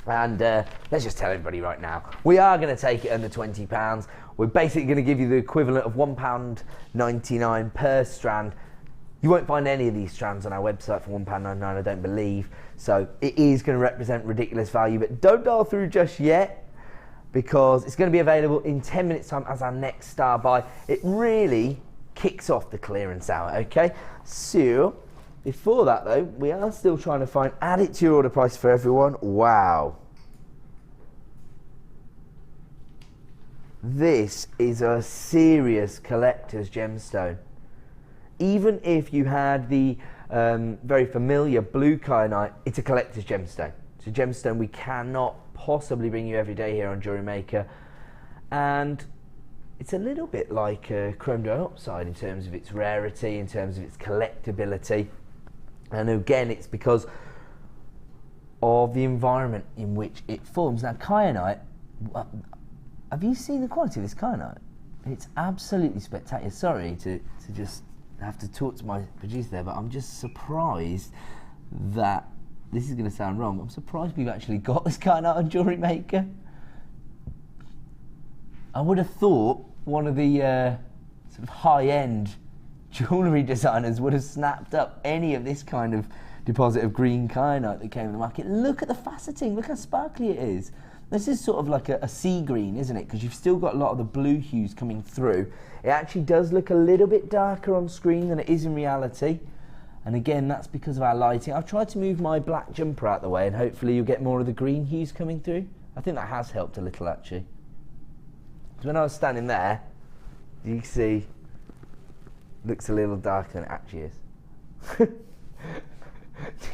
And let's just tell everybody right now, we are going to take it under £20. We're basically going to give you the equivalent of £1.99 per strand. You won't find any of these strands on our website for £1.99, I don't believe. So it is going to represent ridiculous value, but don't dial through just yet because it's going to be available in 10 minutes time as our next star buy. It really kicks off the clearance hour, okay? So before that though, we are still trying to find, add it to your order price for everyone. Wow. This is a serious collector's gemstone. Even if you had the very familiar blue kyanite, it's a collector's gemstone. It's a gemstone we cannot possibly bring you every day here on Jewellery Maker. And it's a little bit like chrome dioxide in terms of its rarity, in terms of its collectability. And again, it's because of the environment in which it forms. Now, kyanite, have you seen the quality of this kyanite? It's absolutely spectacular. Sorry to just have to talk to my producer there, but I'm just surprised that, this is going to sound wrong, I'm surprised we've actually got this kyanite on Jewellery Maker. I would have thought one of the sort of high-end jewellery designers would have snapped up any of this kind of deposit of green kyanite that came in the market. Look at the faceting, look how sparkly it is. This is sort of like a sea green, isn't it? Because you've still got a lot of the blue hues coming through. It actually does look a little bit darker on screen than it is in reality. And again, that's because of our lighting. I've tried to move my black jumper out the way and hopefully you'll get more of the green hues coming through. I think that has helped a little actually. So when I was standing there, you can see, looks a little darker than it actually is. Do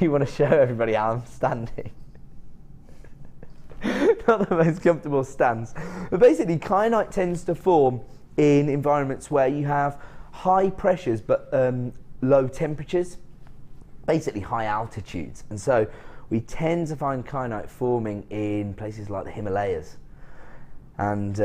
you want to show everybody how I'm standing? Not the most comfortable stance. But basically, kyanite tends to form in environments where you have high pressures but low temperatures, basically high altitudes. And so we tend to find kyanite forming in places like the Himalayas. And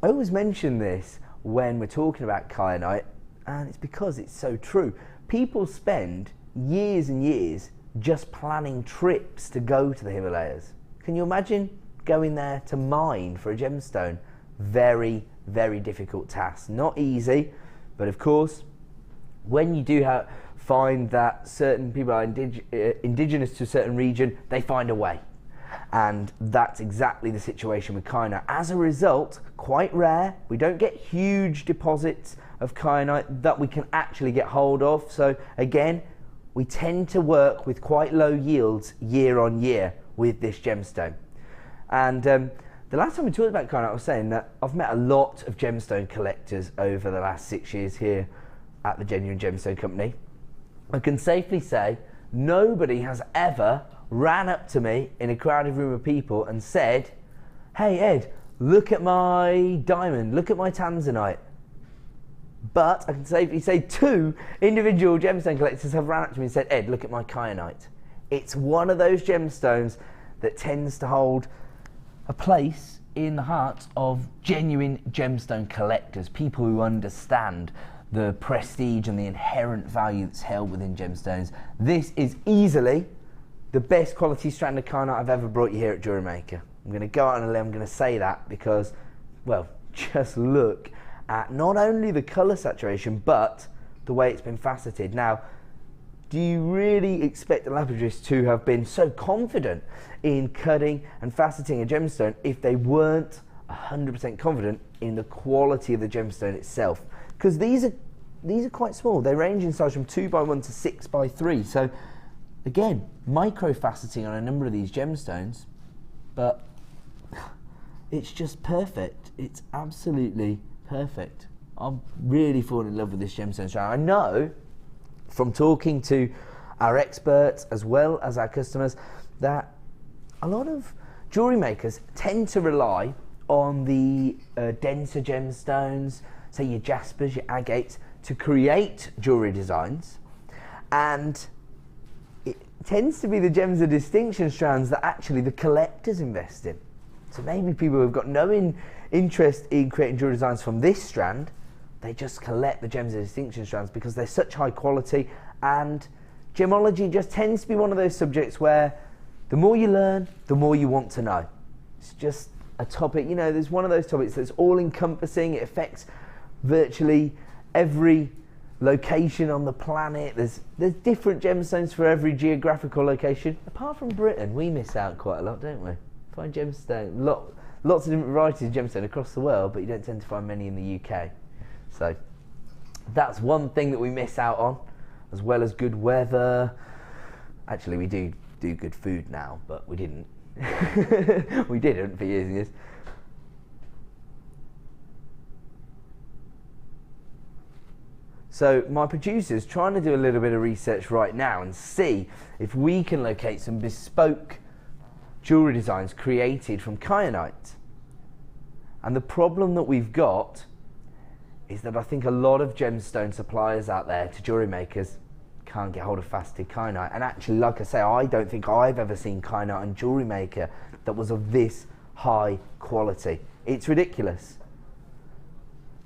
I always mention this when we're talking about kyanite, and it's because it's so true. People spend years and years just planning trips to go to the Himalayas. Can you imagine going there to mine for a gemstone? Very, very difficult task. Not easy, but of course, when you do find that certain people are indigenous to a certain region, they find a way. And that's exactly the situation with kyanite. As a result, quite rare. We don't get huge deposits of kyanite that we can actually get hold of. So again, we tend to work with quite low yields year on year with this gemstone. And the last time we talked about kyanite, I was saying that I've met a lot of gemstone collectors over the last 6 years here at the Genuine Gemstone Company. I can safely say nobody has ever ran up to me in a crowded room of people and said, "Hey Ed, look at my diamond, look at my tanzanite." But I can safely say 2 individual gemstone collectors have ran up to me and said, "Ed, look at my kyanite." It's one of those gemstones that tends to hold a place in the hearts of genuine gemstone collectors, people who understand the prestige and the inherent value that's held within gemstones. This is easily the best quality strand of kyanite I've ever brought you here at Jewellery Maker. I'm going to go out on a limb, I'm going to say that because, well, just look at not only the colour saturation but the way it's been faceted. Now, do you really expect the Labradorites to have been so confident in cutting and faceting a gemstone if they weren't 100% confident in the quality of the gemstone itself? Because these are these are quite small. They range in size from 2x1 to 6x3. So again, micro faceting on a number of these gemstones, but it's just perfect. It's absolutely perfect. I'm really falling in love with this gemstone strand. I know from talking to our experts as well as our customers that a lot of jewellery makers tend to rely on the denser gemstones, say your jaspers, your agates, to create jewellery designs, and it tends to be the gems of distinction strands that actually the collectors invest in. So maybe people who've got no interest in creating jewellery designs from this strand, they just collect the gems of distinction strands because they're such high quality, and gemology just tends to be one of those subjects where the more you learn, the more you want to know. It's just a topic, you know, there's one of those topics that's all encompassing. It affects virtually every location on the planet. There's different gemstones for every geographical location. Apart from Britain, we miss out quite a lot, don't we? Find gemstone, lots of different varieties of gemstone across the world, but you don't tend to find many in the UK. So that's one thing that we miss out on, as well as good weather. Actually, we do good food now, but we didn't. We didn't for years and years. So my producer's trying to do a little bit of research right now and see if we can locate some bespoke jewellery designs created from kyanite. And the problem that we've got is that I think a lot of gemstone suppliers out there to jewellery makers can't get hold of faceted kyanite. And actually, like I say, I don't think I've ever seen kyanite on Jewellery Maker that was of this high quality. It's ridiculous.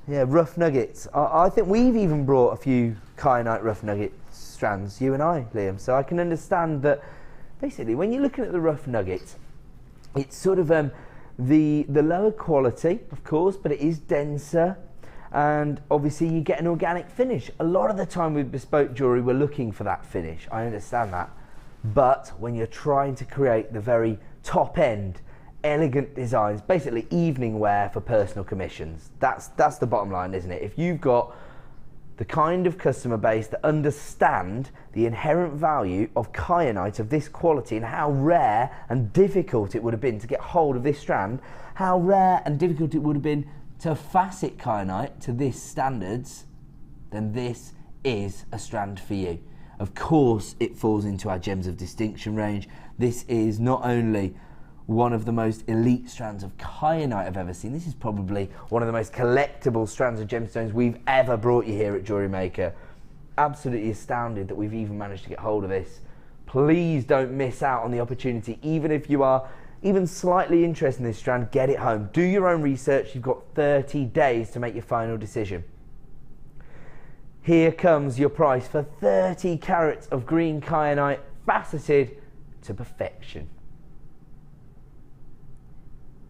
Yeah, rough nuggets. I think we've even brought a few kyanite rough nugget strands, you and I, Liam. So I can understand that basically when you're looking at the rough nuggets, it's sort of the lower quality, of course, but it is denser. And obviously you get an organic finish. A lot of the time with bespoke jewellery, we're looking for that finish. I understand that. But when you're trying to create the very top end, elegant designs, basically evening wear for personal commissions, that's the bottom line, isn't it? If you've got the kind of customer base that understand the inherent value of kyanite of this quality and how rare and difficult it would have been to get hold of this strand, how rare and difficult it would have been to facet kyanite to this standards, then this is a strand for you. Of course it falls into our gems of distinction range. This is not only one of the most elite strands of kyanite I've ever seen, this is probably one of the most collectible strands of gemstones we've ever brought you here at Jewellery Maker. Absolutely astounded that we've even managed to get hold of this. Please don't miss out on the opportunity. Even if you are even slightly interested in this strand, get it home. Do your own research. You've got 30 days to make your final decision. Here comes your price for 30 carats of green kyanite, faceted to perfection.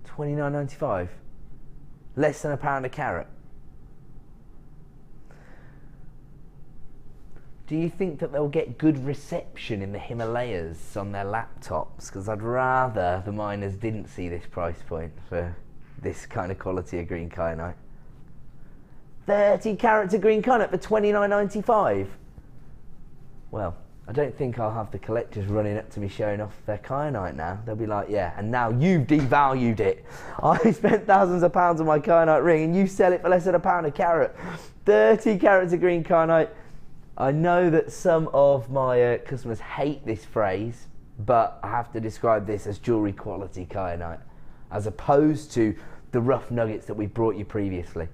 $29.95. Less than £1 a carat. Do you think that they'll get good reception in the Himalayas on their laptops? Because I'd rather the miners didn't see this price point for this kind of quality of green kyanite. 30 carats of green kyanite for $29.95. Well, I don't think I'll have the collectors running up to me showing off their kyanite now. They'll be like, yeah, and now you've devalued it. I spent thousands of pounds on my kyanite ring and you sell it for less than £1 a carat. 30 carats of green kyanite. I know that some of my customers hate this phrase, but I have to describe this as jewellery quality kyanite, as opposed to the rough nuggets that we brought you previously.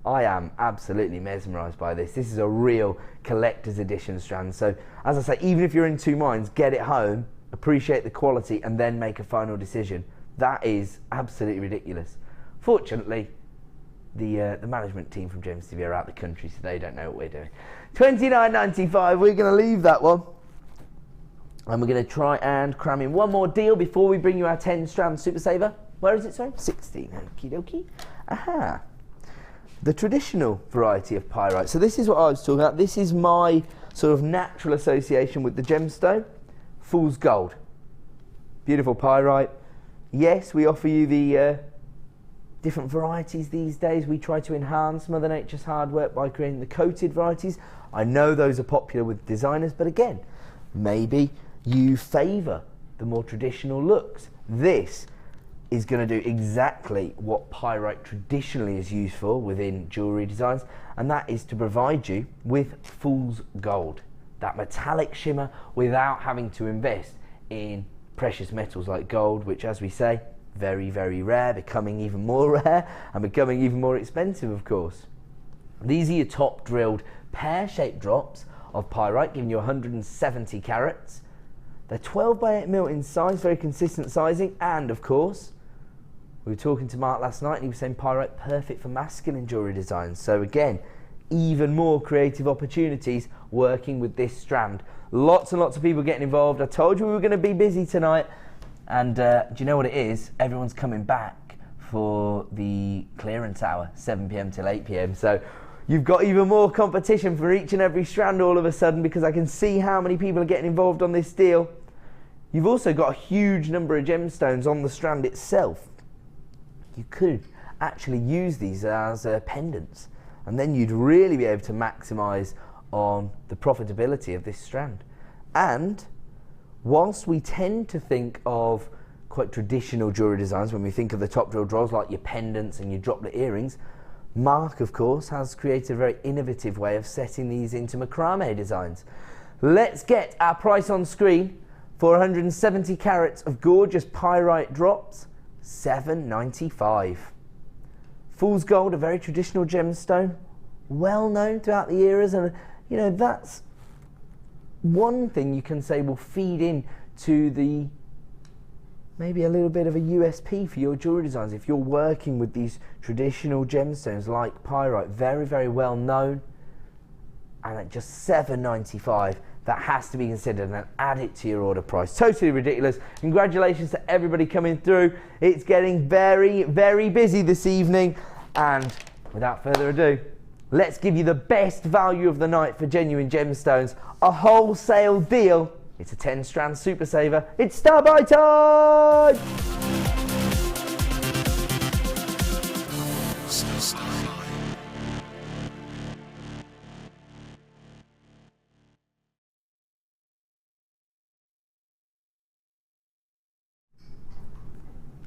I am absolutely mesmerised by this. This is a real collector's edition strand. So, as I say, even if you're in two minds, get it home, appreciate the quality, and then make a final decision. That is absolutely ridiculous. Fortunately, the management team from James TV are out the country, so they don't know what we're doing. $29.95, we're going to leave that one. And we're going to try and cram in one more deal before we bring you our 10 strand super saver. Where is it, sorry? 16, okie dokie. Aha. The traditional variety of pyrite. So this is what I was talking about. This is my sort of natural association with the gemstone. Fool's gold. Beautiful pyrite. Yes, we offer you the different varieties these days. We try to enhance Mother Nature's hard work by creating the coated varieties. I know those are popular with designers, but again, maybe you favour the more traditional looks. This is going to do exactly what pyrite traditionally is used for within jewellery designs, and that is to provide you with fool's gold, that metallic shimmer without having to invest in precious metals like gold, which, as we say, very, very rare, becoming even more rare and becoming even more expensive, of course. These are your top drilled pear-shaped drops of pyrite, giving you 170 carats. They're 12 by 8 mil in size, very consistent sizing, and of course, we were talking to Mark last night and he was saying pyrite perfect for masculine jewellery designs. So again, even more creative opportunities working with this strand. Lots and lots of people getting involved. I told you we were going to be busy tonight, and do you know what it is? Everyone's coming back for the clearance hour, 7 p.m. till 8 p.m. So you've got even more competition for each and every strand all of a sudden, because I can see how many people are getting involved on this deal. You've also got a huge number of gemstones on the strand itself. You could actually use these as pendants, and then you'd really be able to maximise on the profitability of this strand. And whilst we tend to think of quite traditional jewellery designs when we think of the top drill draws, like your pendants and your droplet earrings, Mark, of course, has created a very innovative way of setting these into macrame designs. Let's get our price on screen for 170 carats of gorgeous pyrite drops, $7.95. Fool's gold, a very traditional gemstone, well known throughout the eras, and you know, that's one thing you can say will feed in to the maybe a little bit of a USP for your jewellery designs. If you're working with these traditional gemstones like pyrite, very, very well known, and at just $7.95, that has to be considered and add it to your order price. Totally ridiculous. Congratulations to everybody coming through. It's getting very, very busy this evening, and without further ado, let's give you the best value of the night for genuine gemstones, a wholesale deal. It's a 10 strand super saver. It's star buy time!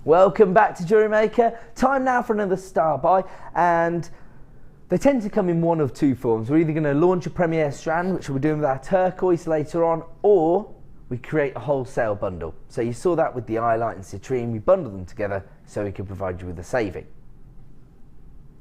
Welcome back to Jewellery Maker. Time now for another star buy, and they tend to come in one of two forms. We're either going to launch a premiere strand, which we'll be doing with our turquoise later on, or we create a wholesale bundle. So you saw that with the Eyelight and Citrine. We bundled them together so we could provide you with a saving.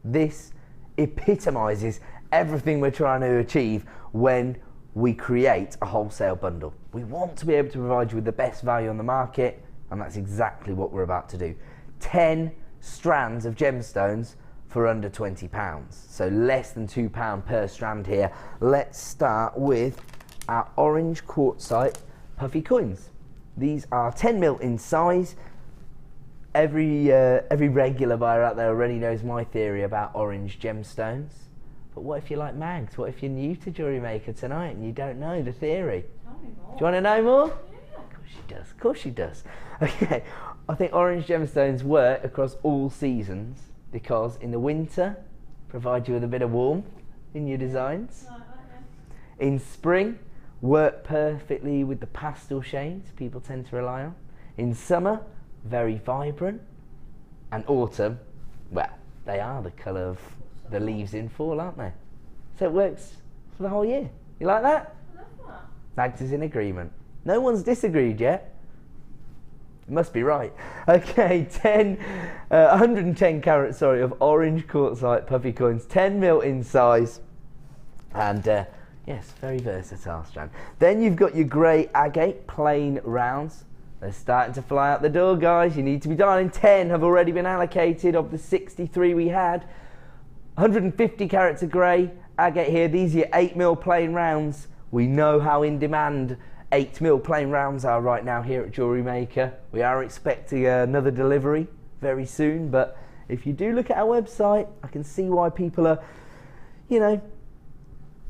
This epitomises everything we're trying to achieve when we create a wholesale bundle. We want to be able to provide you with the best value on the market, and that's exactly what we're about to do. 10 strands of gemstones for under £20, so less than £2 per strand here. Let's start with our orange quartzite puffy coins. These are 10 mil in size. Every regular buyer out there already knows my theory about orange gemstones. But what if you like mags? What if you're new to Jewellery Maker tonight and you don't know the theory? Tell me more. Do you want to know more? Yeah. Of course she does. Of course she does. Okay, I think orange gemstones work across all seasons because in the winter, provide you with a bit of warmth in your designs. Right, In spring, work perfectly with the pastel shades people tend to rely on. In summer, very vibrant. And autumn, well, they are the colour of the leaves in fall, aren't they? So it works for the whole year. You like that? I love that. Mags is in agreement. No one's disagreed yet. It must be right. Okay, 110 carats, of orange quartzite puffy coins, 10 mil in size, and yes, very versatile strand. Then you've got your grey agate plain rounds. They're starting to fly out the door, guys. You need to be dialing. 10 have already been allocated of the 63 we had. 150 carats of grey agate here. These are your 8 mil plain rounds. We know how in demand 8 mil plain rounds are right now here at Jewellery Maker. We are expecting another delivery very soon, but if you do look at our website, I can see why people are, you know,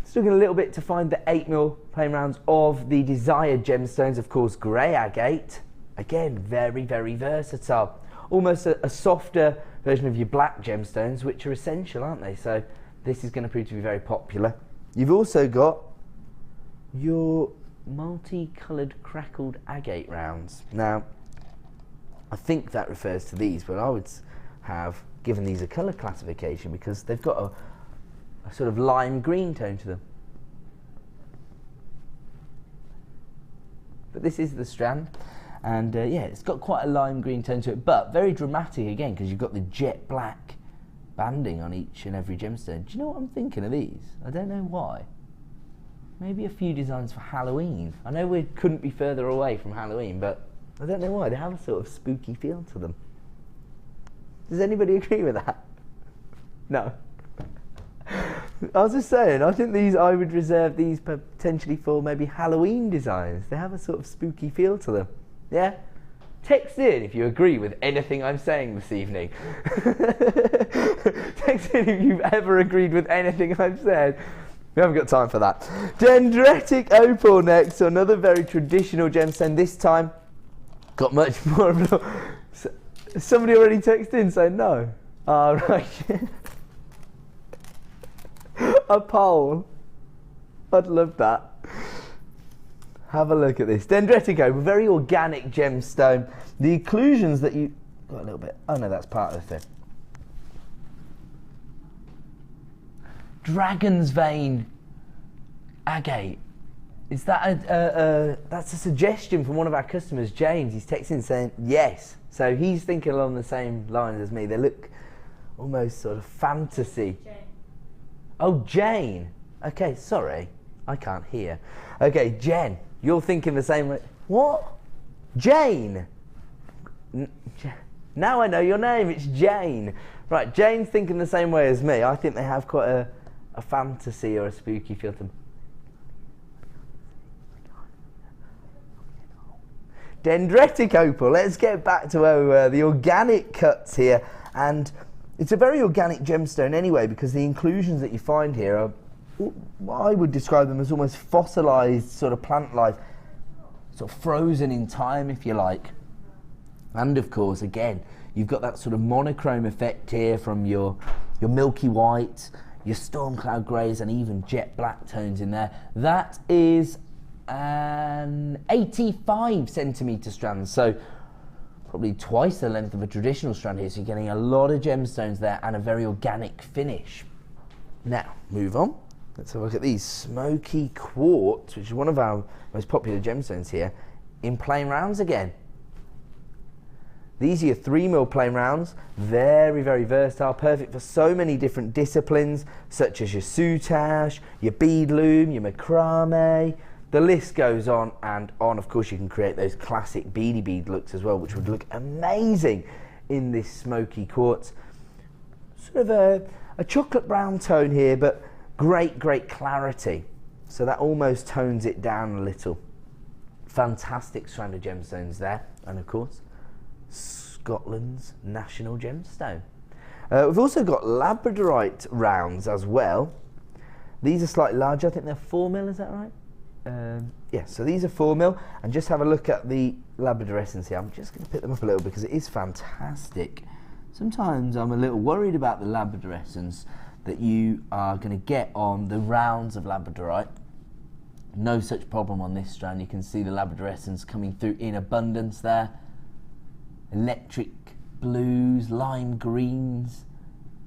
struggling a little bit to find the 8 mil plain rounds of the desired gemstones. Of course, grey agate, again, very, very versatile. Almost a softer version of your black gemstones, which are essential, aren't they? So this is going to prove to be very popular. You've also got your multicoloured crackled agate rounds. Now, I think that refers to these, but I would have given these a colour classification because they've got a sort of lime green tone to them. But this is the strand, and yeah, it's got quite a lime green tone to it, but very dramatic again because you've got the jet black banding on each and every gemstone. Do you know what I'm thinking of these? I don't know why. Maybe a few designs for Halloween. I know we couldn't be further away from Halloween, but I don't know why. They have a sort of spooky feel to them. Does anybody agree with that? No. I was just saying, I think I would reserve these potentially for maybe Halloween designs. They have a sort of spooky feel to them. Yeah? Text in if you agree with anything I'm saying this evening. Text in if you've ever agreed with anything I've said. We haven't got time for that. Dendritic opal next, so another very traditional gemstone. This time, got much more of a... Somebody already texted in saying no. Ah, right. A poll. I'd love that. Have a look at this. Dendritic opal, very organic gemstone. The occlusions that you... Got a little bit... Oh no, that's part of the thing. Dragon's vein agate. Is that that's a suggestion from one of our customers, James. He's texting saying yes. So he's thinking along the same lines as me. They look almost sort of fantasy. Jane. Oh, Jane. Okay, sorry. I can't hear. Okay, Jen. You're thinking the same way. What? Jane. Now I know your name. It's Jane. Right, Jane's thinking the same way as me. I think they have quite a fantasy or a spooky feel to them. Dendritic opal. Let's get back to where we were. The organic cuts here, and it's a very organic gemstone anyway because the inclusions that you find here are, I would describe them as almost fossilized sort of plant life, sort of frozen in time, if you like. And of course, again, you've got that sort of monochrome effect here from your milky white, your storm cloud greys, and even jet black tones in there. That is an 85 centimetre strand, so probably twice the length of a traditional strand here, so you're getting a lot of gemstones there and a very organic finish. Now, move on. Let's have a look at these. Smoky quartz, which is one of our most popular gemstones here, in plain rounds again. These are your 3mm plain rounds, very, very versatile, perfect for so many different disciplines, such as your soutache, your bead loom, your macrame. The list goes on and on. Of course, you can create those classic beady bead looks as well, which would look amazing in this smoky quartz. Sort of a chocolate brown tone here, but great, great clarity. So that almost tones it down a little. Fantastic strand of gemstones there, and of course, Scotland's national gemstone. We've also got Labradorite rounds as well. These are slightly larger. I think they're 4mm, is that right? Yeah, so these are 4mm, and just have a look at the Labradorescence here. I'm just going to pick them up a little because it is fantastic. Sometimes I'm a little worried about the Labradorescence that you are going to get on the rounds of Labradorite. No such problem on this strand. You can see the Labradorescence coming through in abundance there. Electric blues, lime greens,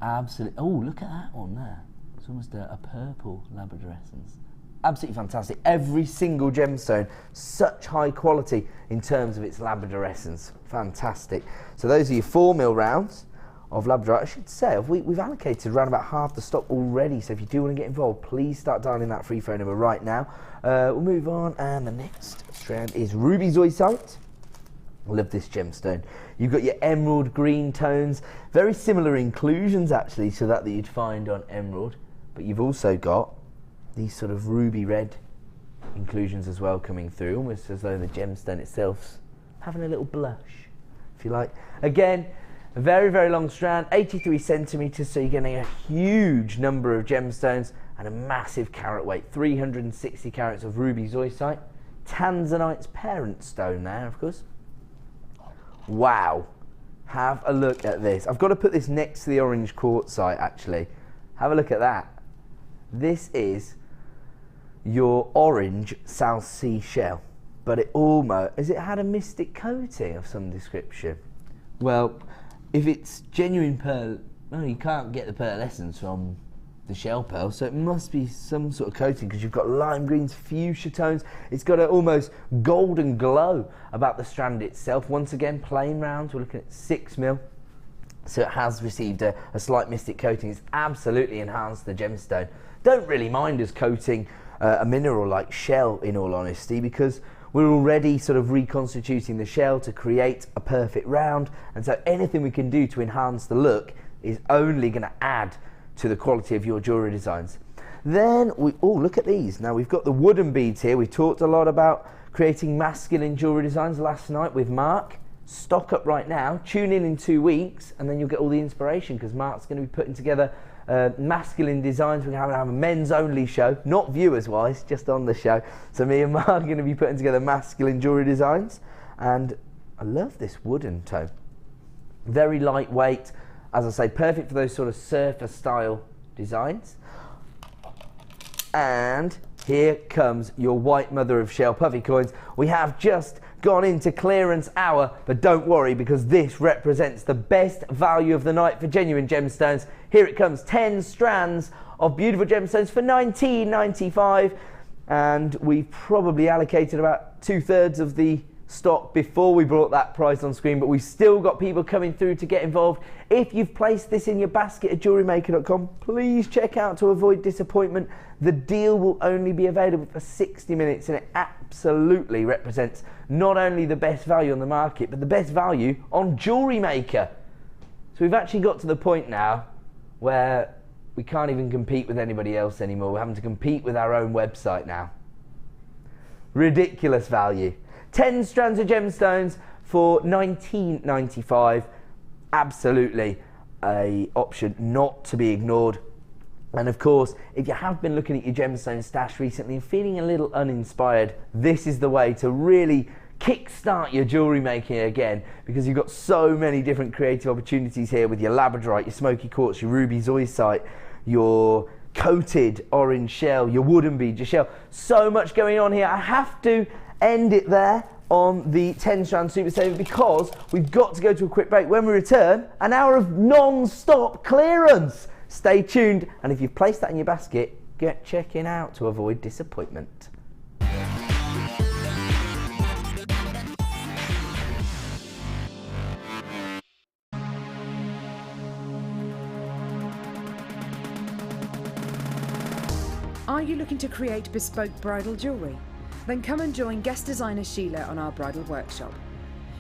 absolutely. Oh, look at that one there. It's almost a purple Labradorescence. Absolutely fantastic. Every single gemstone, such high quality in terms of its Labradorescence. Fantastic. So those are your 4mm rounds of Labradorite. I should say, we've allocated around about half the stock already, so if you do want to get involved, please start dialing that free phone number right now. We'll move on, and the next strand is Ruby Zoisite. I love this gemstone. You've got your emerald green tones, very similar inclusions actually to that you'd find on emerald, but you've also got these sort of ruby red inclusions as well coming through, almost as though the gemstone itself's having a little blush, if you like. Again, a very, very long strand, 83 centimetres, so you're getting a huge number of gemstones and a massive carat weight, 360 carats of ruby zoisite. Tanzanite's parent stone there, of course. Wow, Have a look at this. I've got to put this next to the orange quartzite actually. Have a look at that. This is your orange South Sea shell, but it almost, has it had a mystic coating of some description? Well, if it's genuine pearl, no, you can't get the pearlescence from the shell pearl, so it must be some sort of coating because you've got lime greens, fuchsia tones. It's got an almost golden glow about the strand itself. Once again, plain rounds, we're looking at 6mm. So it has received a slight mystic coating. It's absolutely enhanced the gemstone. Don't really mind us coating a mineral like shell, in all honesty, because we're already sort of reconstituting the shell to create a perfect round, and so anything we can do to enhance the look is only going to add to the quality of your jewellery designs. Then look at these. Now we've got the wooden beads here. We talked a lot about creating masculine jewellery designs last night with Mark. Stock up right now, tune in 2 weeks, and then you'll get all the inspiration because Mark's going to be putting together masculine designs. We're going to have a men's only show, not viewers wise, just on the show. So me and Mark are going to be putting together masculine jewellery designs, and I love this wooden tone. Very lightweight, as I say, perfect for those sort of surfer style designs. And here comes your white mother of shell puffy coins. We have just gone into clearance hour, but don't worry because this represents the best value of the night for genuine gemstones. Here it comes, 10 strands of beautiful gemstones for $19.95, and we probably allocated about 2/3 of the stock before we brought that price on screen, but we've still got people coming through to get involved. If you've placed this in your basket at jewellerymaker.com, please check out to avoid disappointment. The deal will only be available for 60 minutes, and it absolutely represents not only the best value on the market, but the best value on Jewellery Maker. So we've actually got to the point now where we can't even compete with anybody else anymore. We're having to compete with our own website now. Ridiculous value. 10 strands of gemstones for $19.95. Absolutely an option not to be ignored. And of course, if you have been looking at your gemstone stash recently and feeling a little uninspired, this is the way to really kickstart your jewellery making again, because you've got so many different creative opportunities here with your labradorite, your smoky quartz, your ruby zoisite, your coated orange shell, your wooden bead, your shell. So much going on here. I have to end it there on the 10 strand super saver because we've got to go to a quick break. When we return, an hour of non-stop clearance. Stay tuned, and if you've placed that in your basket, get checking out to avoid disappointment. Are you looking to create bespoke bridal jewellery? Then come and join guest designer Sheila on our bridal workshop.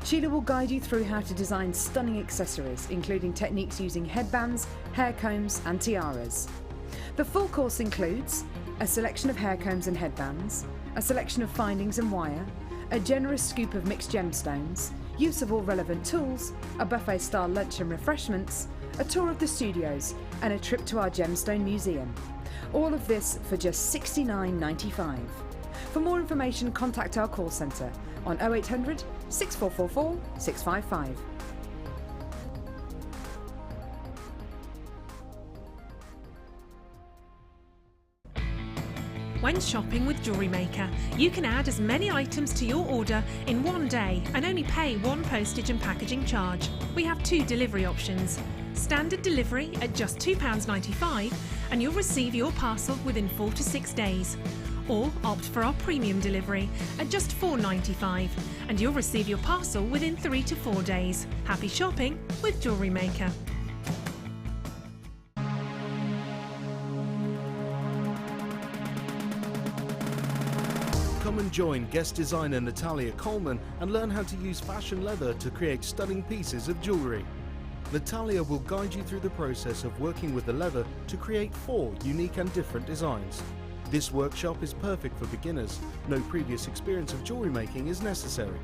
Sheila will guide you through how to design stunning accessories, including techniques using headbands, hair combs and tiaras. The full course includes a selection of hair combs and headbands, a selection of findings and wire, a generous scoop of mixed gemstones, use of all relevant tools, a buffet-style lunch and refreshments, a tour of the studios and a trip to our gemstone museum. All of this for just $69.95. For more information, contact our call centre on 0800 6444 655. When shopping with Jewellery Maker, you can add as many items to your order in one day and only pay one postage and packaging charge. We have 2 delivery options. Standard delivery at just £2.95 and you'll receive your parcel within 4 to 6 days. Or opt for our premium delivery at just £4.95 and you'll receive your parcel within 3 to 4 days. Happy shopping with Jewellery Maker. Come and join guest designer Natalia Coleman and learn how to use fashion leather to create stunning pieces of jewellery. Natalia will guide you through the process of working with the leather to create 4 unique and different designs. This workshop is perfect for beginners. No previous experience of jewellery making is necessary.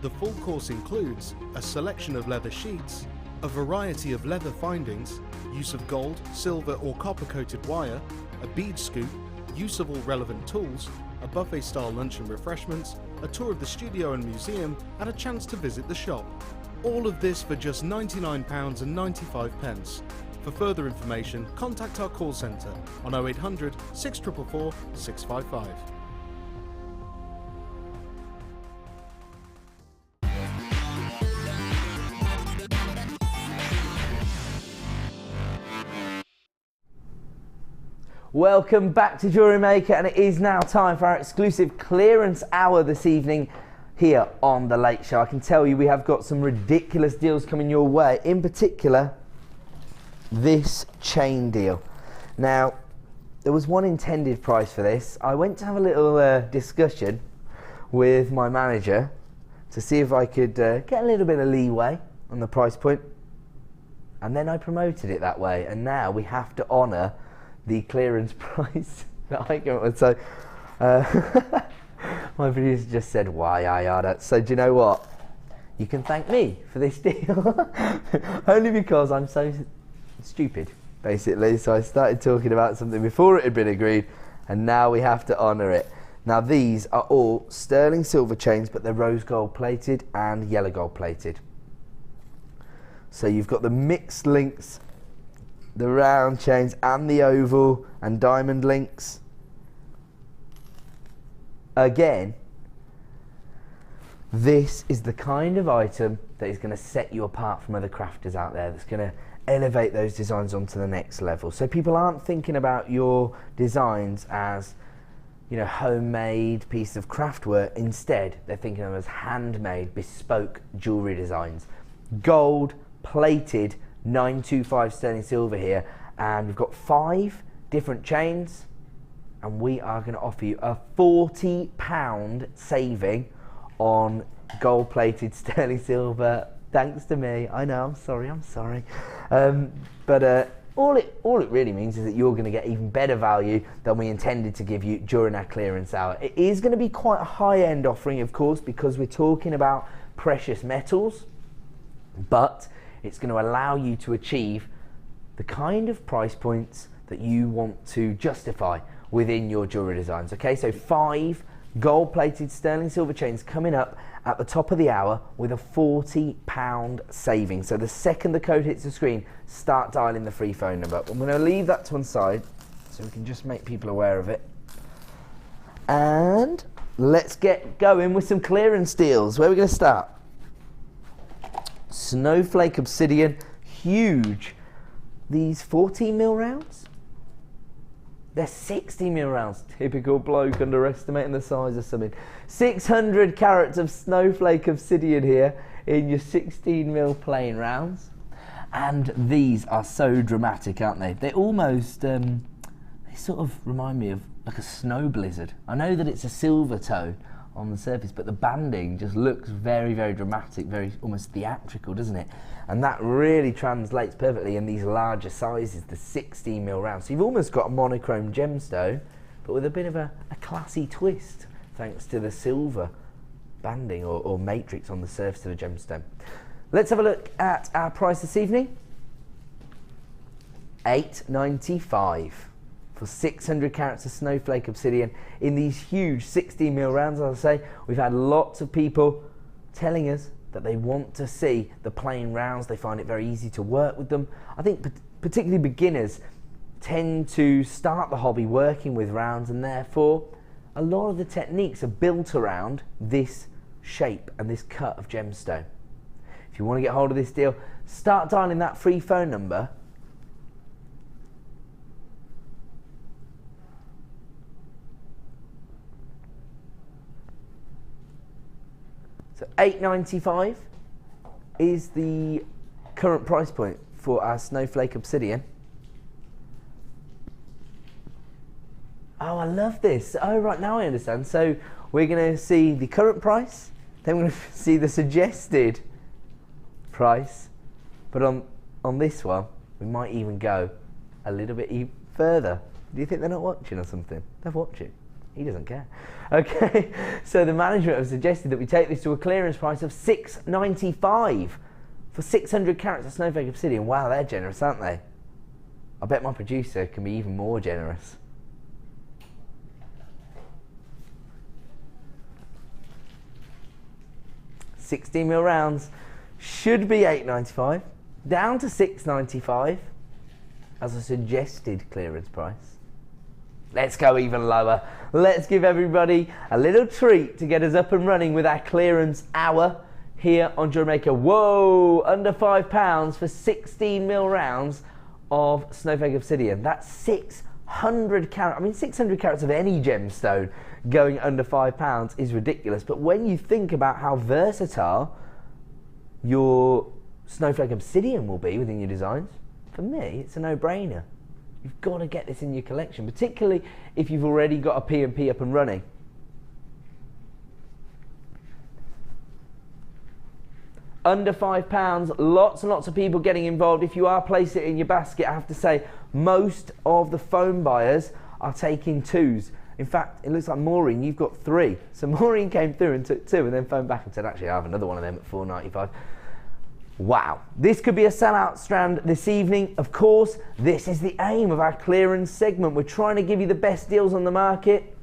The full course includes a selection of leather sheets, a variety of leather findings, use of gold, silver or copper coated wire, a bead scoop, use of all relevant tools, a buffet style lunch and refreshments, a tour of the studio and museum and a chance to visit the shop. All of this for just £99.95. For further information, contact our call centre on 0800 644 655. Welcome back to Jewellery Maker, and it is now time for our exclusive clearance hour this evening here on The Late Show. I can tell you we have got some ridiculous deals coming your way, in particular this chain deal. Now, there was one intended price for this. I went to have a little discussion with my manager to see if I could get a little bit of leeway on the price point, and then I promoted it that way, and now we have to honour the clearance price that I came up with. So my producer just said, why I are that? So do you know what? You can thank me for this deal. Only because I'm so stupid, basically. So I started talking about something before it had been agreed, and now we have to honour it. Now these are all sterling silver chains, but they're rose gold plated and yellow gold plated. So you've got the mixed links, the round chains and the oval and diamond links. Again, this is the kind of item that is going to set you apart from other crafters out there, that's going to elevate those designs onto the next level. So people aren't thinking about your designs as, you know, homemade piece of craft work. Instead, they're thinking of them as handmade, bespoke jewellery designs. Gold plated 925 sterling silver here, and we've got 5 different chains, and we are going to offer you a £40 saving on gold plated sterling silver, thanks to me. I know, I'm sorry. But all it really means is that you're going to get even better value than we intended to give you during our clearance hour. It is going to be quite a high-end offering, of course, because we're talking about precious metals, but it's going to allow you to achieve the kind of price points that you want to justify within your jewellery designs. Okay, so 5 gold-plated sterling silver chains coming up at the top of the hour with a £40 saving. So the second the code hits the screen, start dialing the free phone number. I'm going to leave that to one side so we can just make people aware of it. And let's get going with some clearance deals. Where are we going to start? Snowflake obsidian, huge. These 14mm rounds? They're 60mm rounds. Typical bloke underestimating the size of something. 600 carats of snowflake obsidian here in your 16mm plain rounds. And these are so dramatic, aren't they? They almost, they sort of remind me of like a snow blizzard. I know that it's a silver tone on the surface, but the banding just looks very, very dramatic, very almost theatrical, doesn't it? And that really translates perfectly in these larger sizes, the 16mm round. So you've almost got a monochrome gemstone, but with a bit of a classy twist, thanks to the silver banding or matrix on the surface of the gemstone. Let's have a look at our price this evening. $8.95. For 600 carats of snowflake obsidian in these huge 16mm rounds. As I say, we've had lots of people telling us that they want to see the plain rounds. They find it very easy to work with them. I think particularly beginners tend to start the hobby working with rounds, and therefore a lot of the techniques are built around this shape and this cut of gemstone. If you want to get hold of this deal, start dialing that free phone number. So $8.95 is the current price point for our snowflake obsidian. Oh, I love this. Oh, right, now I understand. So we're going to see the current price, then we're going to see the suggested price, but on this one, we might even go a little bit further. Do you think they're not watching or something? They're watching. He doesn't care. Okay, so the management have suggested that we take this to a clearance price of $6.95 for 600 carats of snowflake obsidian. Wow, they're generous, aren't they? I bet my producer can be even more generous. $16mm rounds, should be $8.95, down to $6.95 as a suggested clearance price. Let's go even lower. Let's give everybody a little treat to get us up and running with our clearance hour here on Jewellery Maker. Whoa, under £5 for 16mm rounds of Snowflake Obsidian. That's 600 carat. I mean, 600 carats of any gemstone going under £5 is ridiculous. But when you think about how versatile your Snowflake Obsidian will be within your designs, for me, it's a no-brainer. You've got to get this in your collection, particularly if you've already got a P&P up and running. Under £5, lots and lots of people getting involved. If you are placing it in your basket, I have to say, most of the phone buyers are taking 2s. In fact, it looks like Maureen, you've got 3. So Maureen came through and took 2 and then phoned back and said, actually, I have another one of them at $4.95. Wow, this could be a sellout strand this evening. Of course, this is the aim of our clearance segment. We're trying to give you the best deals on the market,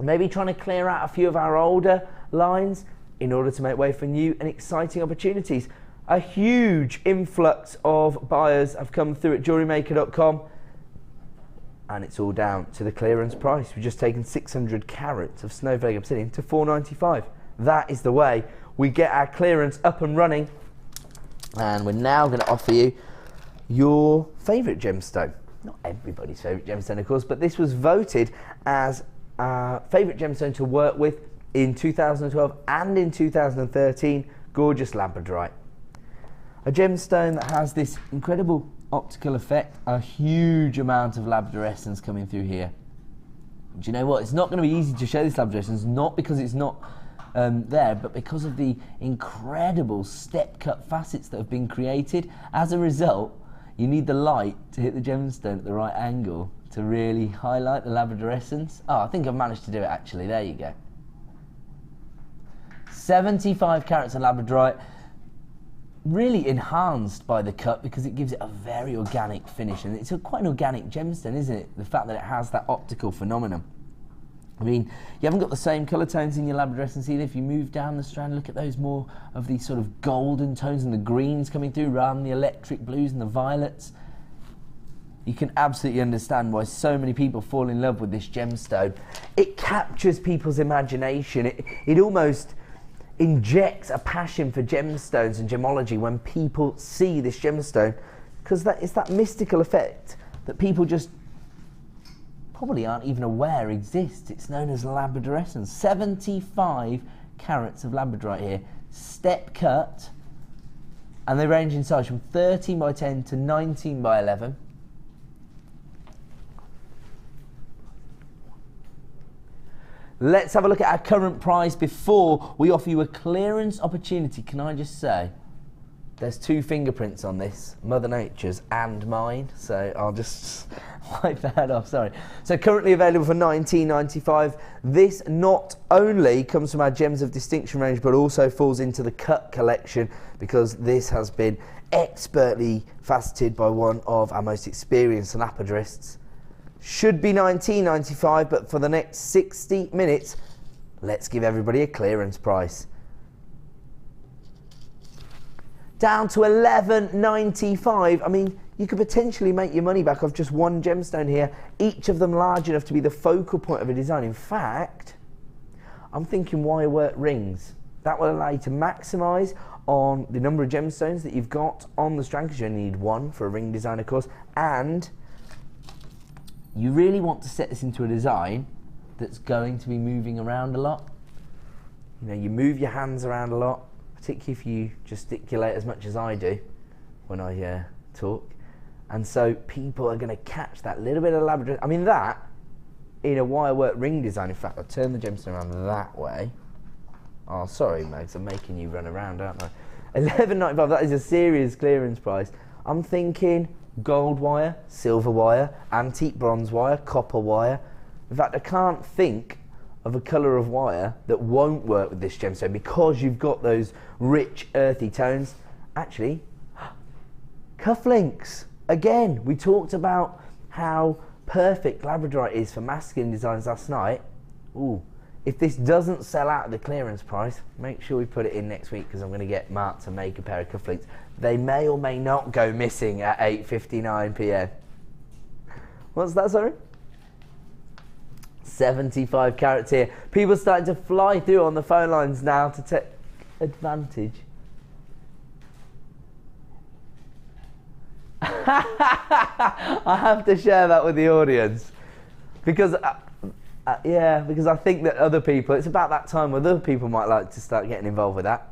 maybe trying to clear out a few of our older lines in order to make way for new and exciting opportunities. A huge influx of buyers have come through at JewelleryMaker.com, and it's all down to the clearance price. We've just taken 600 carats of Snowflake Obsidian to $4.95. That is the way we get our clearance up and running. And we're now going to offer you your favourite gemstone. Not everybody's favourite gemstone, of course, but this was voted as our favourite gemstone to work with in 2012 and in 2013, gorgeous Labradorite. A gemstone that has this incredible optical effect, a huge amount of labradorescence coming through here. Do you know what? It's not going to be easy to show this labradorescence, not because it's not there, but because of the incredible step-cut facets that have been created. As a result, you need the light to hit the gemstone at the right angle to really highlight the labradorescence. Oh, I think I've managed to do it actually. There you go. 75 carats of labradorite, really enhanced by the cut because it gives it a very organic finish, and it's quite an organic gemstone, isn't it? The fact that it has that optical phenomenon. I mean, you haven't got the same colour tones in your labradorescence either. If you move down the strand, look at those more of these sort of golden tones and the greens coming through rather than the electric blues and the violets. You can absolutely understand why so many people fall in love with this gemstone. It captures people's imagination. It almost injects a passion for gemstones and gemology when people see this gemstone, because it's that mystical effect that people just probably aren't even aware exists. It's known as labradorescence. 75 carats of labradorite here, step cut, and they range in size from 13 by 10 to 19 by 11. Let's have a look at our current price before we offer you a clearance opportunity. Can I just say, there's 2 fingerprints on this, Mother Nature's and mine, so I'll just wipe that off, sorry. So currently available for $19.95. This not only comes from our Gems of Distinction range, but also falls into the cut collection, because this has been expertly faceted by one of our most experienced lapidarists. Should be $19.95, but for the next 60 minutes, let's give everybody a clearance price. Down to $11.95. I mean, you could potentially make your money back off just one gemstone here, each of them large enough to be the focal point of a design. In fact, I'm thinking wire work rings. That will allow you to maximise on the number of gemstones that you've got on the strand, because you only need one for a ring design, of course, and you really want to set this into a design that's going to be moving around a lot. You know, you move your hands around a lot, particularly if you gesticulate as much as I do when I talk. And so people are going to catch that little bit of labrador. I mean, that in a wire work ring design, in fact, I'll turn the gemstone around that way. Oh, sorry, Mags, I'm making you run around, aren't I? $11.95, that is a serious clearance price. I'm thinking gold wire, silver wire, antique bronze wire, copper wire. In fact, I can't think of a colour of wire that won't work with this gemstone, because you've got those rich earthy tones. Actually, cufflinks. Again, we talked about how perfect labradorite is for masculine designs last night. Ooh, if this doesn't sell out at the clearance price, make sure we put it in next week, because I'm going to get Mark to make a pair of cufflinks. They may or may not go missing at 8:59 p.m. What's that, sorry? 75 carats here. People starting to fly through on the phone lines now to take advantage. I have to share that with the audience, because yeah, because I think that other people, it's about that time where other people might like to start getting involved with that.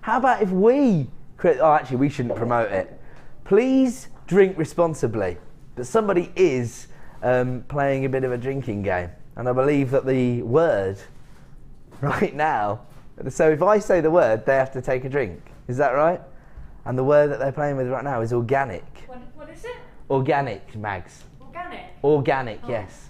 How about if we create, oh actually we shouldn't promote it. Please drink responsibly. But somebody is playing a bit of a drinking game, and I believe that the word right now, so if I say the word, they have to take a drink. Is that right? And the word that they're playing with right now is organic. What is it? Organic, Mags. Organic? Organic, yes.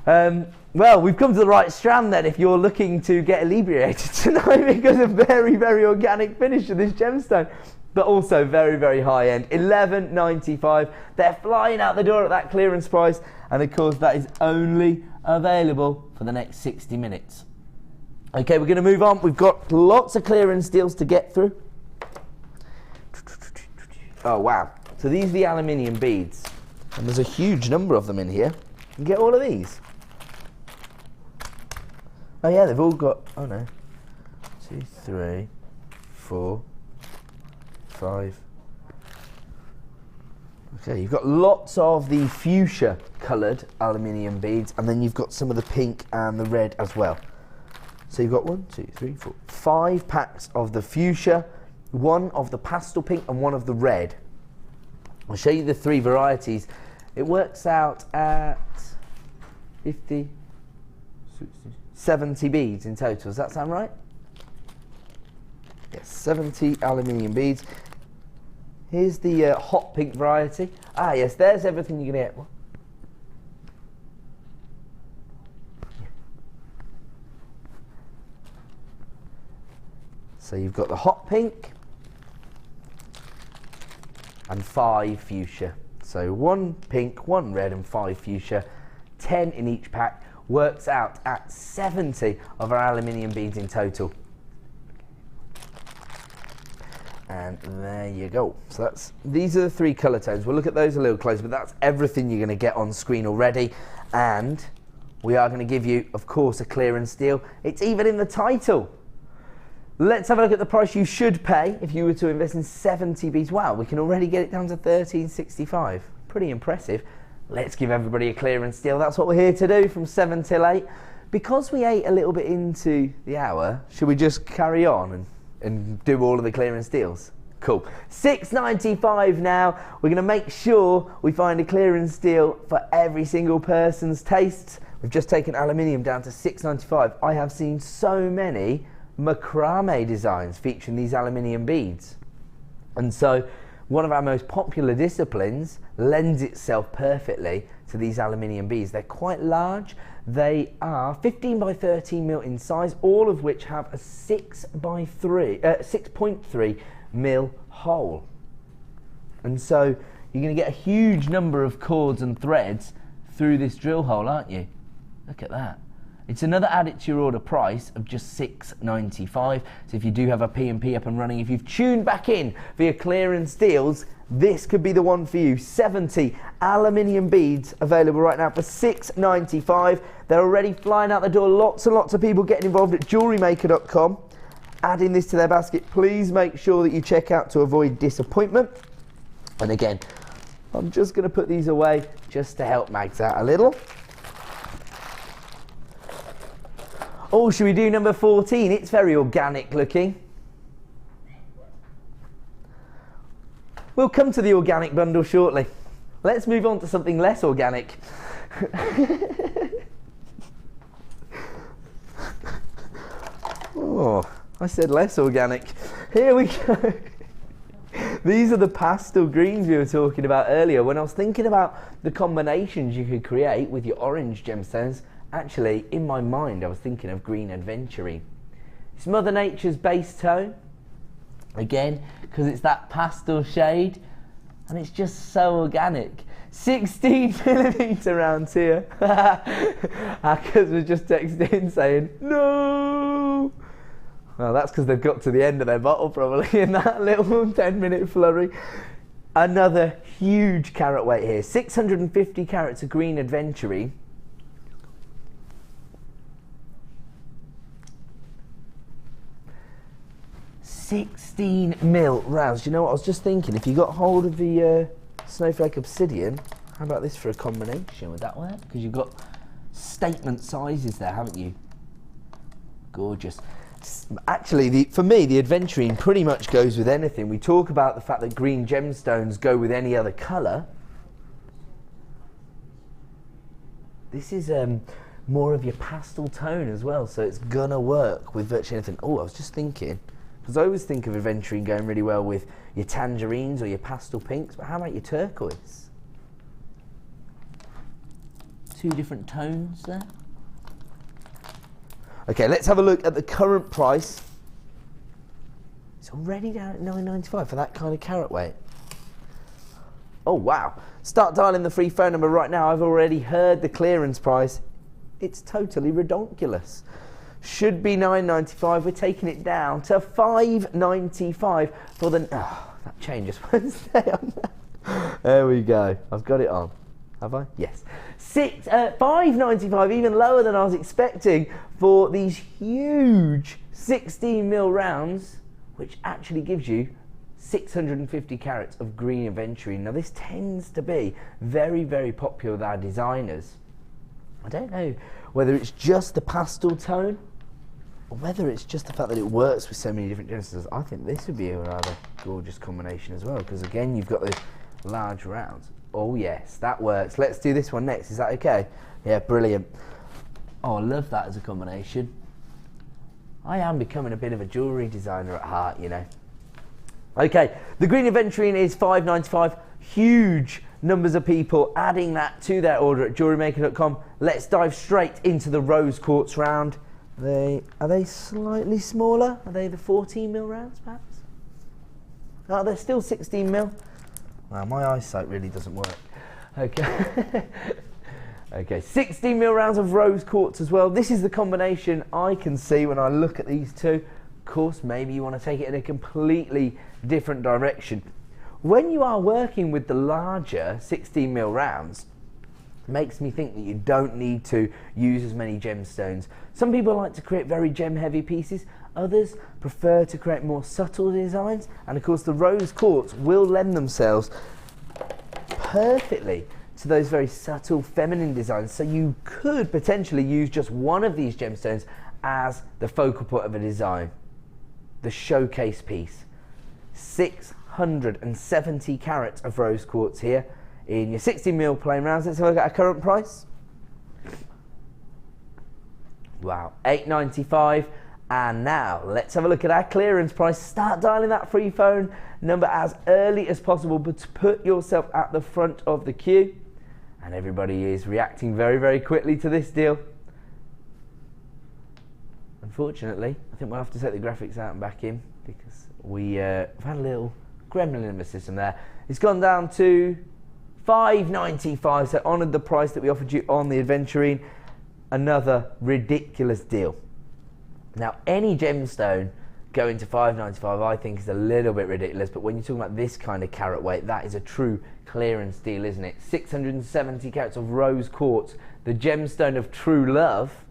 Well, we've come to the right strand then if you're looking to get inebriated tonight, because a very, very organic finish to this gemstone. But also very, very high end. $11.95. They're flying out the door at that clearance price. And of course, that is only available for the next 60 minutes. Okay, we're going to move on. We've got lots of clearance deals to get through. Oh, wow. So these are the aluminium beads. And there's a huge number of them in here. You can get all of these. Oh, yeah, they've all got, oh no, 2, 3, 4, 5. Okay, you've got lots of the fuchsia coloured aluminium beads, and then you've got some of the pink and the red as well. So you've got 1, 2, 3, 4, 5 packs of the fuchsia, 1 of the pastel pink and 1 of the red. I'll show you the 3 varieties. It works out at 50, 60, 70 beads in total. Does that sound right? Yes, 70 aluminium beads. Here's the hot pink variety. Ah, yes, there's everything you're going to get. So you've got the hot pink and 5 fuchsia. So 1 pink, 1 red and 5 fuchsia. 10 in each pack. Works out at 70 of our aluminium beads in total. And there you go. So these are the 3 colour tones. We'll look at those a little closer, but that's everything you're going to get on screen already. And we are going to give you, of course, a clearance deal. It's even in the title. Let's have a look at the price you should pay if you were to invest in 70 beads. Wow, we can already get it down to $13.65. Pretty impressive. Let's give everybody a clearance deal. That's what we're here to do from 7 till 8. Because we ate a little bit into the hour, should we just carry on and do all of the clearance deals? Cool. $6.95 now. We're going to make sure we find a clearance deal for every single person's tastes. We've just taken aluminium down to $6.95. I have seen so many macrame designs featuring these aluminium beads. And so one of our most popular disciplines lends itself perfectly to these aluminium beads. They're quite large. They are 15 by 13 mil in size, all of which have a 6.3 mil hole. And so you're going to get a huge number of cords and threads through this drill hole, aren't you? Look at that. It's another added to your order price of just $6.95. So if you do have a P&P up and running, if you've tuned back in for your clearance deals, this could be the one for you. 70 aluminium beads available right now for $6.95. They're already flying out the door. Lots and lots of people getting involved at JewelleryMaker.com, adding this to their basket. Please make sure that you check out to avoid disappointment. And again, I'm just going to put these away just to help Mags out a little. Oh, should we do number 14? It's very organic looking. We'll come to the organic bundle shortly. Let's move on to something less organic. Oh, I said less organic. Here we go. These are the pastel greens we were talking about earlier. When I was thinking about the combinations you could create with your orange gemstones, actually, in my mind, I was thinking of green aventurine. It's Mother Nature's base tone. Again, because it's that pastel shade, and it's just so organic. 16mm rounds here. Hackers were just texting saying, no! Well, that's because they've got to the end of their bottle probably in that little 10-minute flurry. Another huge carat weight here. 650 carats of green adventurine. $16mm rounds. Do you know what I was just thinking? If you got hold of the Snowflake Obsidian, how about this for a combination? Would that work? Because you've got statement sizes there, haven't you? Gorgeous. Actually, for me, the adventurine pretty much goes with anything. We talk about the fact that green gemstones go with any other colour. This is more of your pastel tone as well, so it's gonna work with virtually anything. Oh, I was just thinking, because I always think of adventurine going really well with your tangerines or your pastel pinks, but how about your turquoise? Two different tones there. Okay, let's have a look at the current price. It's already down at $9.95 for that kind of carat weight. Oh wow, start dialing the free phone number right now. I've already heard the clearance price. It's totally redonkulous. Should be $9.95, we're taking it down to $5.95 for the, oh, that changes Wednesday on that. There we go, I've got it on. Have I? Yes. $5.95, even lower than I was expecting for these huge 16mm rounds, which actually gives you 650 carats of green adventurine. Now this tends to be very, very popular with our designers. I don't know whether it's just the pastel tone or whether it's just the fact that it works with so many different gemstones. I think this would be a rather gorgeous combination as well, because again, you've got those large rounds. Oh yes, that works. Let's do this one next. Is that okay? Yeah, brilliant. Oh, I love that as a combination. I am becoming a bit of a jewellery designer at heart, you know. Okay, the green adventurine is $5.95. Huge numbers of people adding that to their order at jewellerymaker.com. Let's dive straight into the rose quartz round. Are they slightly smaller? Are they the 14mm rounds, perhaps? Oh, they're still 16mm. Wow, my eyesight really doesn't work. Okay. Okay, 16mm rounds of rose quartz as well. This is the combination I can see when I look at these two. Of course, maybe you want to take it in a completely different direction. When you are working with the larger 16mm rounds, it makes me think that you don't need to use as many gemstones. Some people like to create very gem-heavy pieces. Others prefer to create more subtle designs, and of course the rose quartz will lend themselves perfectly to those very subtle feminine designs, so you could potentially use just one of these gemstones as the focal point of a design, the showcase piece. 670 carats of rose quartz here in your 16mm plain rounds. Let's have a look at our current price. Wow, $8.95. And now, let's have a look at our clearance price. Start dialing that free phone number as early as possible, but to put yourself at the front of the queue. And everybody is reacting very, very quickly to this deal. Unfortunately, I think we'll have to take the graphics out and back in, because we've had a little gremlin in the system there. It's gone down to $5.95, so honoured the price that we offered you on the adventurine. Another ridiculous deal. Now, any gemstone going to $5.95 I think is a little bit ridiculous, but when you're talking about this kind of carat weight, that is a true clearance deal, isn't it? 670 carats of rose quartz, the gemstone of true love,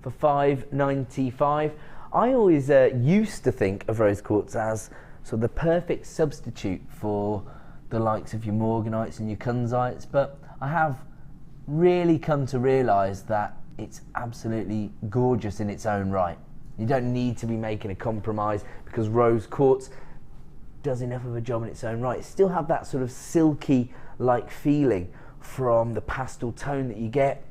for $5.95. I always used to think of rose quartz as sort of the perfect substitute for the likes of your morganites and your kunzites, but I have really come to realise that it's absolutely gorgeous in its own right. You don't need to be making a compromise, because rose quartz does enough of a job in its own right. It still have that sort of silky like feeling from the pastel tone that you get,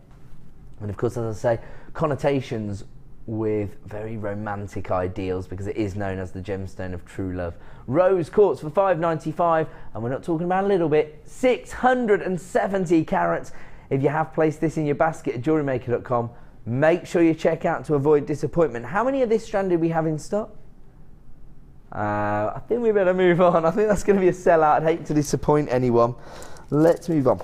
and of course, as I say, connotations with very romantic ideals, because it is known as the gemstone of true love. Rose quartz for $5.95, and we're not talking about a little bit, 670 carats. If you have placed this in your basket at jewellerymaker.com, make sure you check out to avoid disappointment. How many of this strand did we have in stock? I think we better move on. I think that's going to be a sellout. I'd hate to disappoint anyone. let's move on.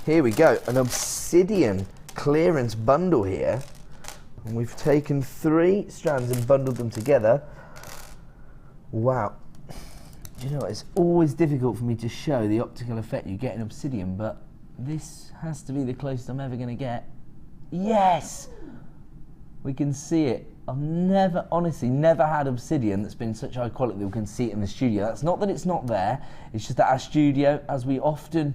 Here we go, an obsidian clearance bundle here. And we've taken 3 strands and bundled them together. Wow. Do you know what? It's always difficult for me to show the optical effect you get in obsidian, but this has to be the closest I'm ever going to get. Yes! We can see it. I've never, honestly, never had obsidian that's been such high quality that we can see it in the studio. That's not that it's not there, it's just that our studio, as we often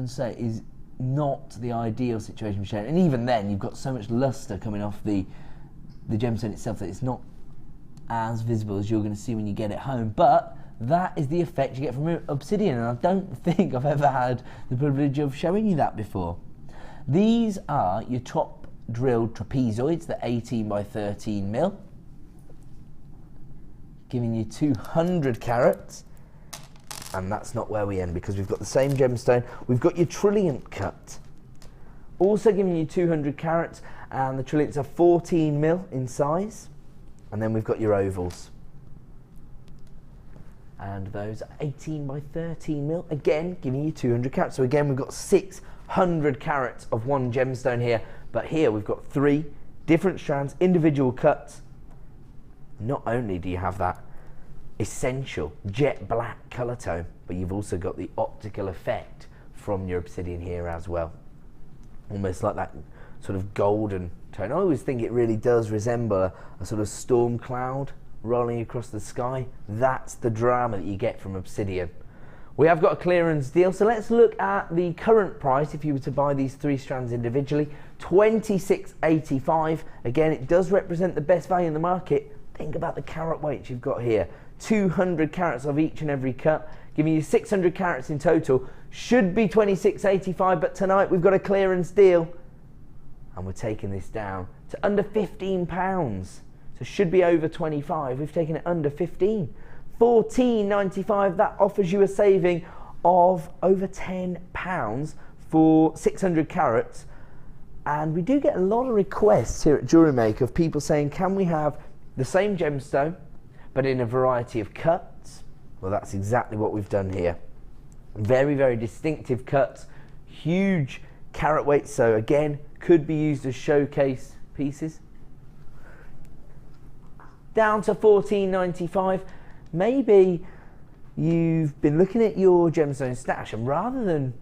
say, is not the ideal situation for sharing. And even then, you've got so much luster coming off the gemstone itself that it's not as visible as you're going to see when you get it home. But that is the effect you get from obsidian, and I don't think I've ever had the privilege of showing you that before. These are your top drilled trapezoids, the 18 by 13 mil, giving you 200 carats. And that's not where we end, because we've got the same gemstone. We've got your trilliant cut, also giving you 200 carats, and the trilliants are 14 mil in size. And then we've got your ovals, and those are 18 by 13 mil, again giving you 200 carats. So again, we've got 600 carats of one gemstone here, but here we've got 3 different strands, individual cuts. Not only do you have that essential jet black colour tone, but you've also got the optical effect from your obsidian here as well, almost like that sort of golden tone. I always think it really does resemble a sort of storm cloud rolling across the sky. That's the drama that you get from obsidian. We have got a clearance deal, so let's look at the current price if you were to buy these 3 strands individually. $26.85. Again, it does represent the best value in the market. Think about the carat weights you've got here. 200 carats of each and every cut, giving you 600 carats in total. Should be $26.85, but tonight we've got a clearance deal, and we're taking this down to under £15. So should be over 25. We've taken it under 15. $14.95. That offers you a saving of over £10 for 600 carats. And we do get a lot of requests here at Jewellery Maker of people saying, can we have the same gemstone but in a variety of cuts? Well, that's exactly what we've done here. Very, very distinctive cuts, huge carat weight, so again, could be used as showcase pieces. Down to $14.95. Maybe you've been looking at your gemstone stash, and rather than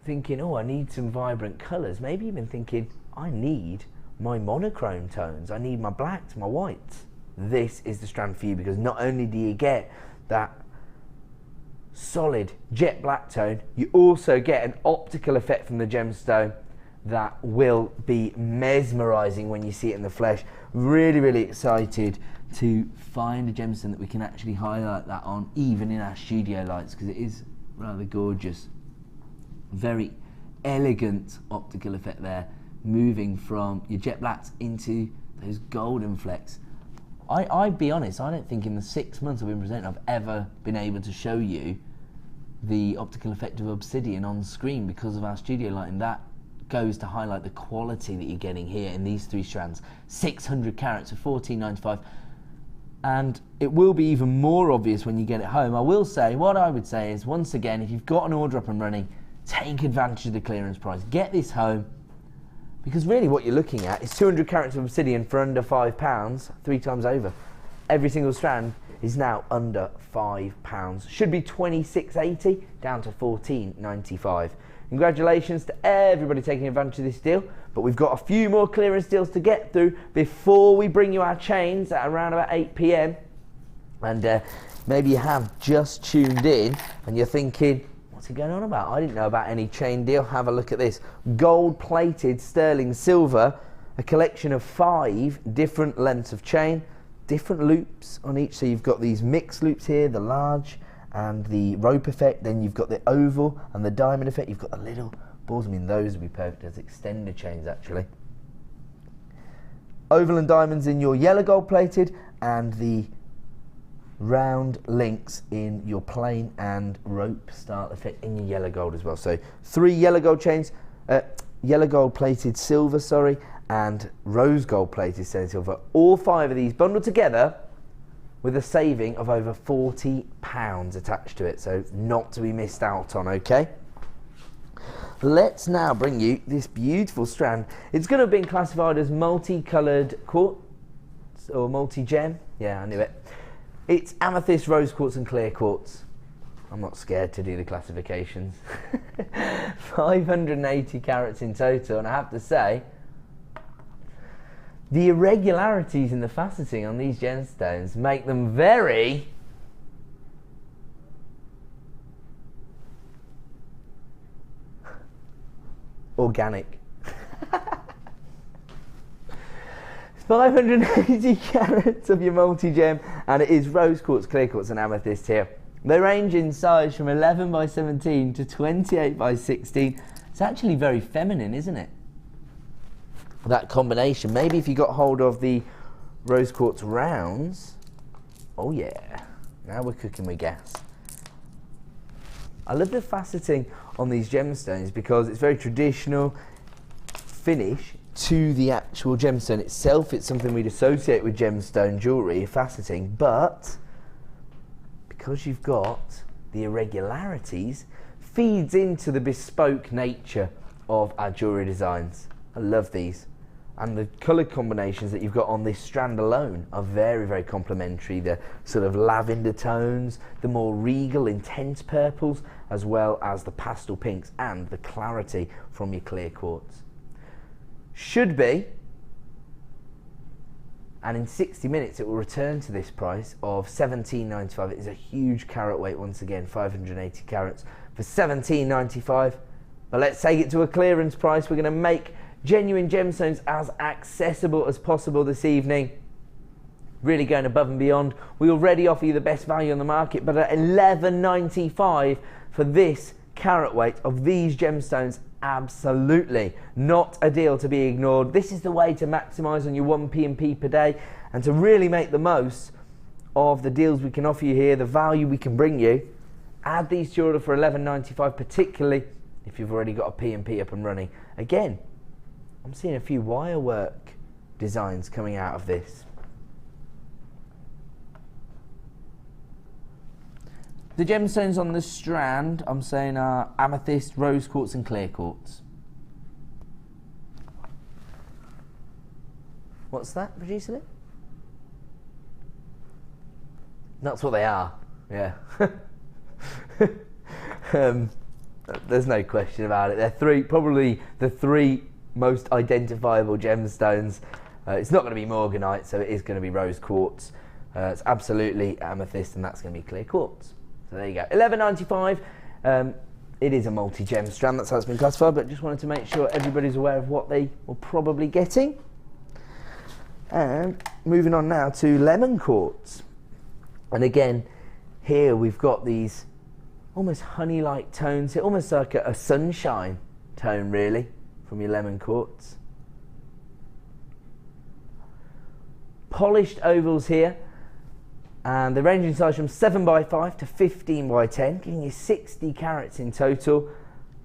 thinking, oh, I need some vibrant colours, maybe you've been thinking, I need my monochrome tones, I need my blacks, my whites. This is the strand for you, because not only do you get that solid jet black tone, you also get an optical effect from the gemstone that will be mesmerizing when you see it in the flesh. Really, really excited to find a gemstone that we can actually highlight that on, even in our studio lights, because it is rather gorgeous. Very elegant optical effect there, moving from your jet blacks into those golden flecks. I'd be honest, I don't think in the 6 months I've been presenting I've ever been able to show you the optical effect of obsidian on screen because of our studio lighting. That goes to highlight the quality that you're getting here in these 3 strands. 600 carats for $14.95. And it will be even more obvious when you get it home. I will say, what I would say is, once again, if you've got an order up and running, take advantage of the clearance price. Get this home, because really what you're looking at is 200 carats of obsidian for under £5, 3 times over. Every single strand is now under £5. Should be $26.80, down to $14.95. Congratulations to everybody taking advantage of this deal, but we've got a few more clearance deals to get through before we bring you our chains at around about 8 PM. And maybe you have just tuned in and you're thinking, what's he going on about? I didn't know about any chain deal. Have a look at this. Gold plated sterling silver, a collection of 5 different lengths of chain, different loops on each. So you've got these mixed loops here, the large and the rope effect, then you've got the oval and the diamond effect, you've got the little balls. I mean, those would be perfect as extender chains actually. Oval and diamonds in your yellow gold plated, and the round links in your plain and rope style effect in your yellow gold as well. So 3 yellow gold chains, yellow gold plated silver, sorry, and rose gold plated sterling silver. All 5 of these bundled together with a saving of over £40 attached to it, so not to be missed out on, okay? Let's now bring you this beautiful strand. It's going to have been classified as multicoloured quartz or multi-gem. Yeah, I knew it. It's amethyst, rose quartz and clear quartz. I'm not scared to do the classifications. 580 carats in total, and I have to say, the irregularities in the faceting on these gemstones make them very organic. 580 carats of your multi-gem, and it is rose quartz, clear quartz and amethyst here. They range in size from 11 by 17 to 28 by 16. It's actually very feminine, isn't it? That combination. Maybe if you got hold of the rose quartz rounds. Oh yeah, now we're cooking with gas. I love the faceting on these gemstones because it's very traditional finish to the actual gemstone itself. It's something we'd associate with gemstone jewellery, faceting, but because you've got the irregularities, feeds into the bespoke nature of our jewellery designs. I love these. And the colour combinations that you've got on this strand alone are very, very complementary. The sort of lavender tones, the more regal, intense purples, as well as the pastel pinks and the clarity from your clear quartz. Should be, and in 60 minutes it will return to this price of £17.95. It is a huge carat weight once again, 580 carats for £17.95. But let's take it to a clearance price. We're going to make genuine gemstones as accessible as possible this evening. Really going above and beyond. We already offer you the best value on the market, but at £11.95 for this carat weight of these gemstones, absolutely not a deal to be ignored. This is the way to maximise on your 1 P&P per day and to really make the most of the deals we can offer you here, the value we can bring you. Add these to your order for £11.95, particularly if you've already got a P&P up and running. Again, I'm seeing a few wire work designs coming out of this. The gemstones on the strand, I'm saying, are amethyst, rose quartz and clear quartz. What's that, producer Lee? That's what they are, yeah. There's no question about it. They're probably the 3 most identifiable gemstones. It's not going to be morganite, so it is going to be rose quartz. It's absolutely amethyst, and that's going to be clear quartz. So there you go, £11.95. It is a multi-gem strand, that's how it's been classified, but just wanted to make sure everybody's aware of what they were probably getting. And moving on now to lemon quartz. And again, here we've got these almost honey-like tones here, almost like a sunshine tone really, from your lemon quartz. Polished ovals here, and they range in size from 7 by 5 to 15 by 10, giving you 60 carats in total.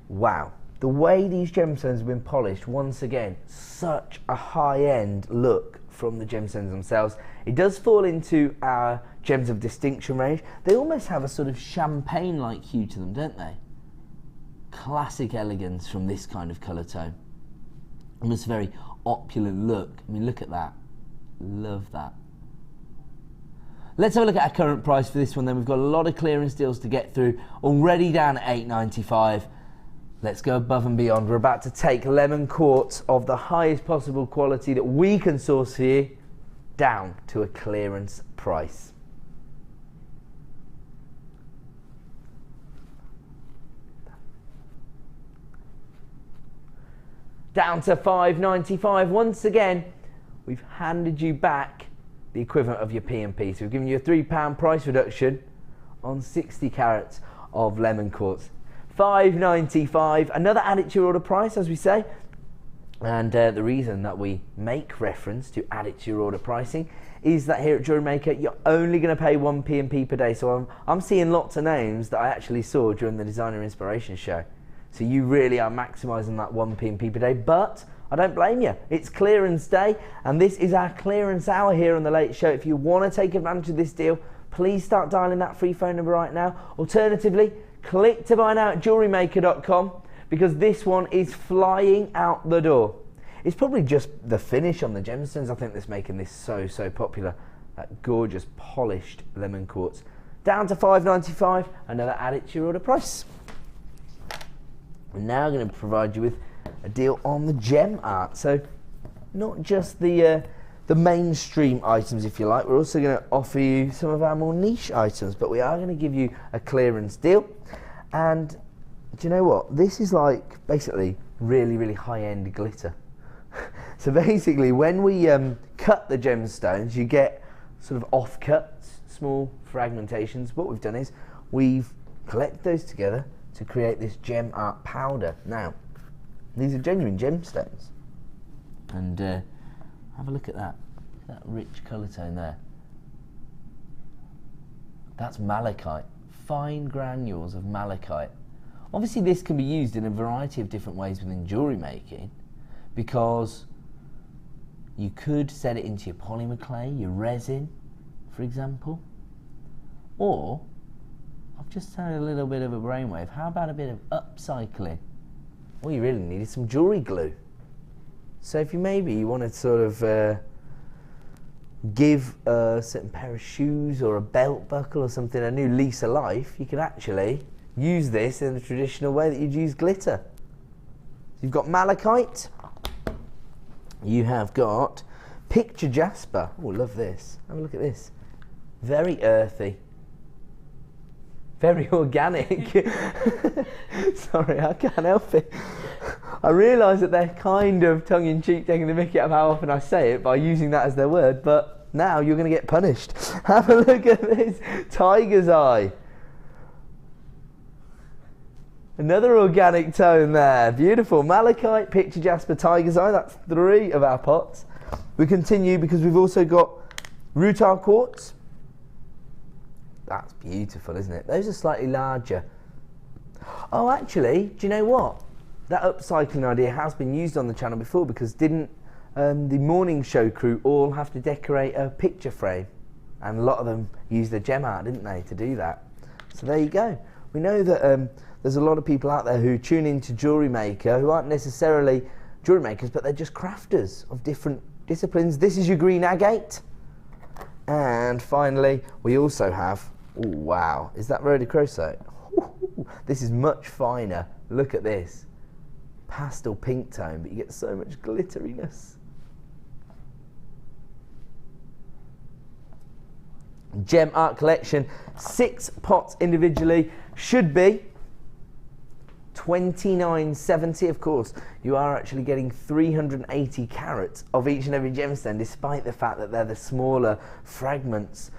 Wow, the way these gemstones have been polished, once again, such a high-end look from the gemstones themselves. It does fall into our gems of distinction range. They almost have a sort of champagne-like hue to them, don't they? Classic elegance from this kind of colour tone. Almost a very opulent look. I mean, look at that. Love that. Let's have a look at our current price for this one then. We've got a lot of clearance deals to get through, already down at £8.95. Let's go above and beyond. We're about to take lemon quartz of the highest possible quality that we can source for you down to a clearance price. Down to £5.95. Once again, we've handed you back the equivalent of your P&P. So we've given you a £3 price reduction on 60 carats of lemon quartz. £5.95. Another add it to your order price, as we say. And the reason that we make reference to add it to your order pricing is that here at Jewellery Maker, you're only going to pay 1 P&P per day. So I'm seeing lots of names that I actually saw during the Designer Inspiration Show. So you really are maximising that 1 P&P per day. But I don't blame you. It's clearance day, and this is our clearance hour here on The Late Show. If you want to take advantage of this deal, please start dialing that free phone number right now. Alternatively, click to buy now at JewelleryMaker.com, because this one is flying out the door. It's probably just the finish on the gemstones, I think, that's making this so popular. That gorgeous polished lemon quartz. Down to $5.95, another added to your order price. We're now going to provide you with a deal on the gem art. So not just the mainstream items, if you like, we're also going to offer you some of our more niche items, but we are going to give you a clearance deal. And do you know what? This is like basically really high-end glitter. So basically, when we cut the gemstones, you get sort of offcuts, small fragmentations. What we've done is we've collected those together to create this gem art powder. Now, these are genuine gemstones. And have a look at that rich colour tone there. That's malachite, fine granules of malachite. Obviously, this can be used in a variety of different ways within jewellery making, because you could set it into your polymer clay, your resin, for example. Or, I've just had a little bit of a brainwave, how about a bit of upcycling? All you really need is some jewellery glue. So if you want to sort of give a certain pair of shoes or a belt buckle or something a new lease of life, you can actually use this in the traditional way that you'd use glitter. You've got malachite, you have got picture jasper. Oh, love this. Have a look at this. Very earthy. Very organic. Sorry, I can't help it. I realise that they're kind of tongue-in-cheek, taking the mickey out of how often I say it by using that as their word, but now you're going to get punished. Have a look at this. Tiger's eye. Another organic tone there. Beautiful. Malachite, picture jasper, tiger's eye. That's 3 of our pots. We continue because we've also got rutile quartz. That's beautiful, isn't it? Those are slightly larger. Oh, actually, do you know what? That upcycling idea has been used on the channel before, because didn't the morning show crew all have to decorate a picture frame? And a lot of them used the gem art, didn't they, to do that? So there you go. We know that there's a lot of people out there who tune into Jewellery Maker who aren't necessarily jewellery makers, but they're just crafters of different disciplines. This is your green agate. And finally, we also have, oh wow, is that rhodochrosite? This is much finer. Look at this. Pastel pink tone, but you get so much glitteriness. Gem art collection, 6 pots individually, should be $29.70. Of course, you are actually getting 380 carats of each and every gemstone, despite the fact that they're the smaller fragments.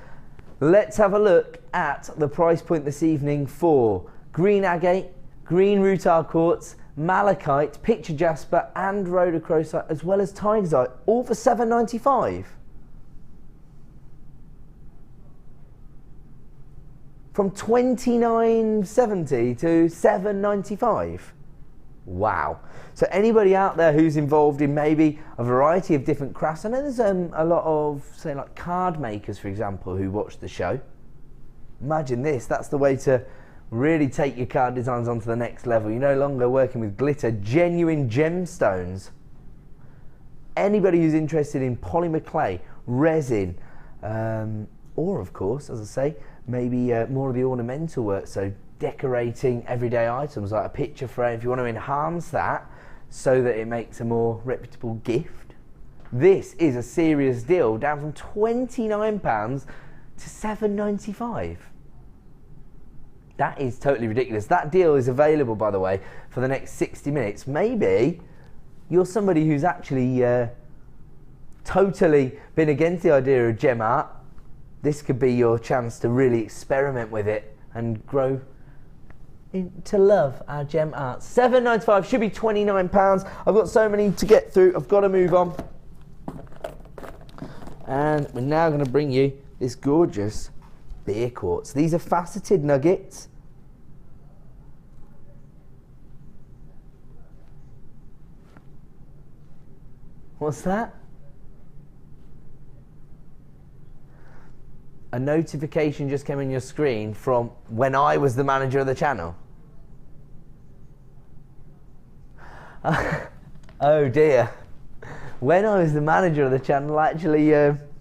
Let's have a look at the price point this evening for green agate, green rutile quartz, malachite, picture jasper and rhodochrosite, as well as tiger's eye, all for $7.95. From $29.70 to $7.95. Wow. So anybody out there who's involved in maybe a variety of different crafts, I know there's a lot of, say, like card makers, for example, who watch the show. Imagine this, that's the way to really take your card designs onto the next level. You're no longer working with glitter, genuine gemstones. Anybody who's interested in polymer clay, resin, or of course, as I say, maybe more of the ornamental work, so decorating everyday items like a picture frame, if you want to enhance that so that it makes a more reputable gift. This is a serious deal, down from £29 to $7.95. That is totally ridiculous. That deal is available, by the way, for the next 60 minutes. Maybe you're somebody who's actually totally been against the idea of gem art. This could be your chance to really experiment with it and grow to love our gem art. $7.95, should be £29. I've got so many to get through, I've got to move on. And we're now going to bring you this gorgeous beer quartz. These are faceted nuggets. What's that? A notification just came on your screen from when I was the manager of the channel. Oh dear. When I was the manager of the channel, I actually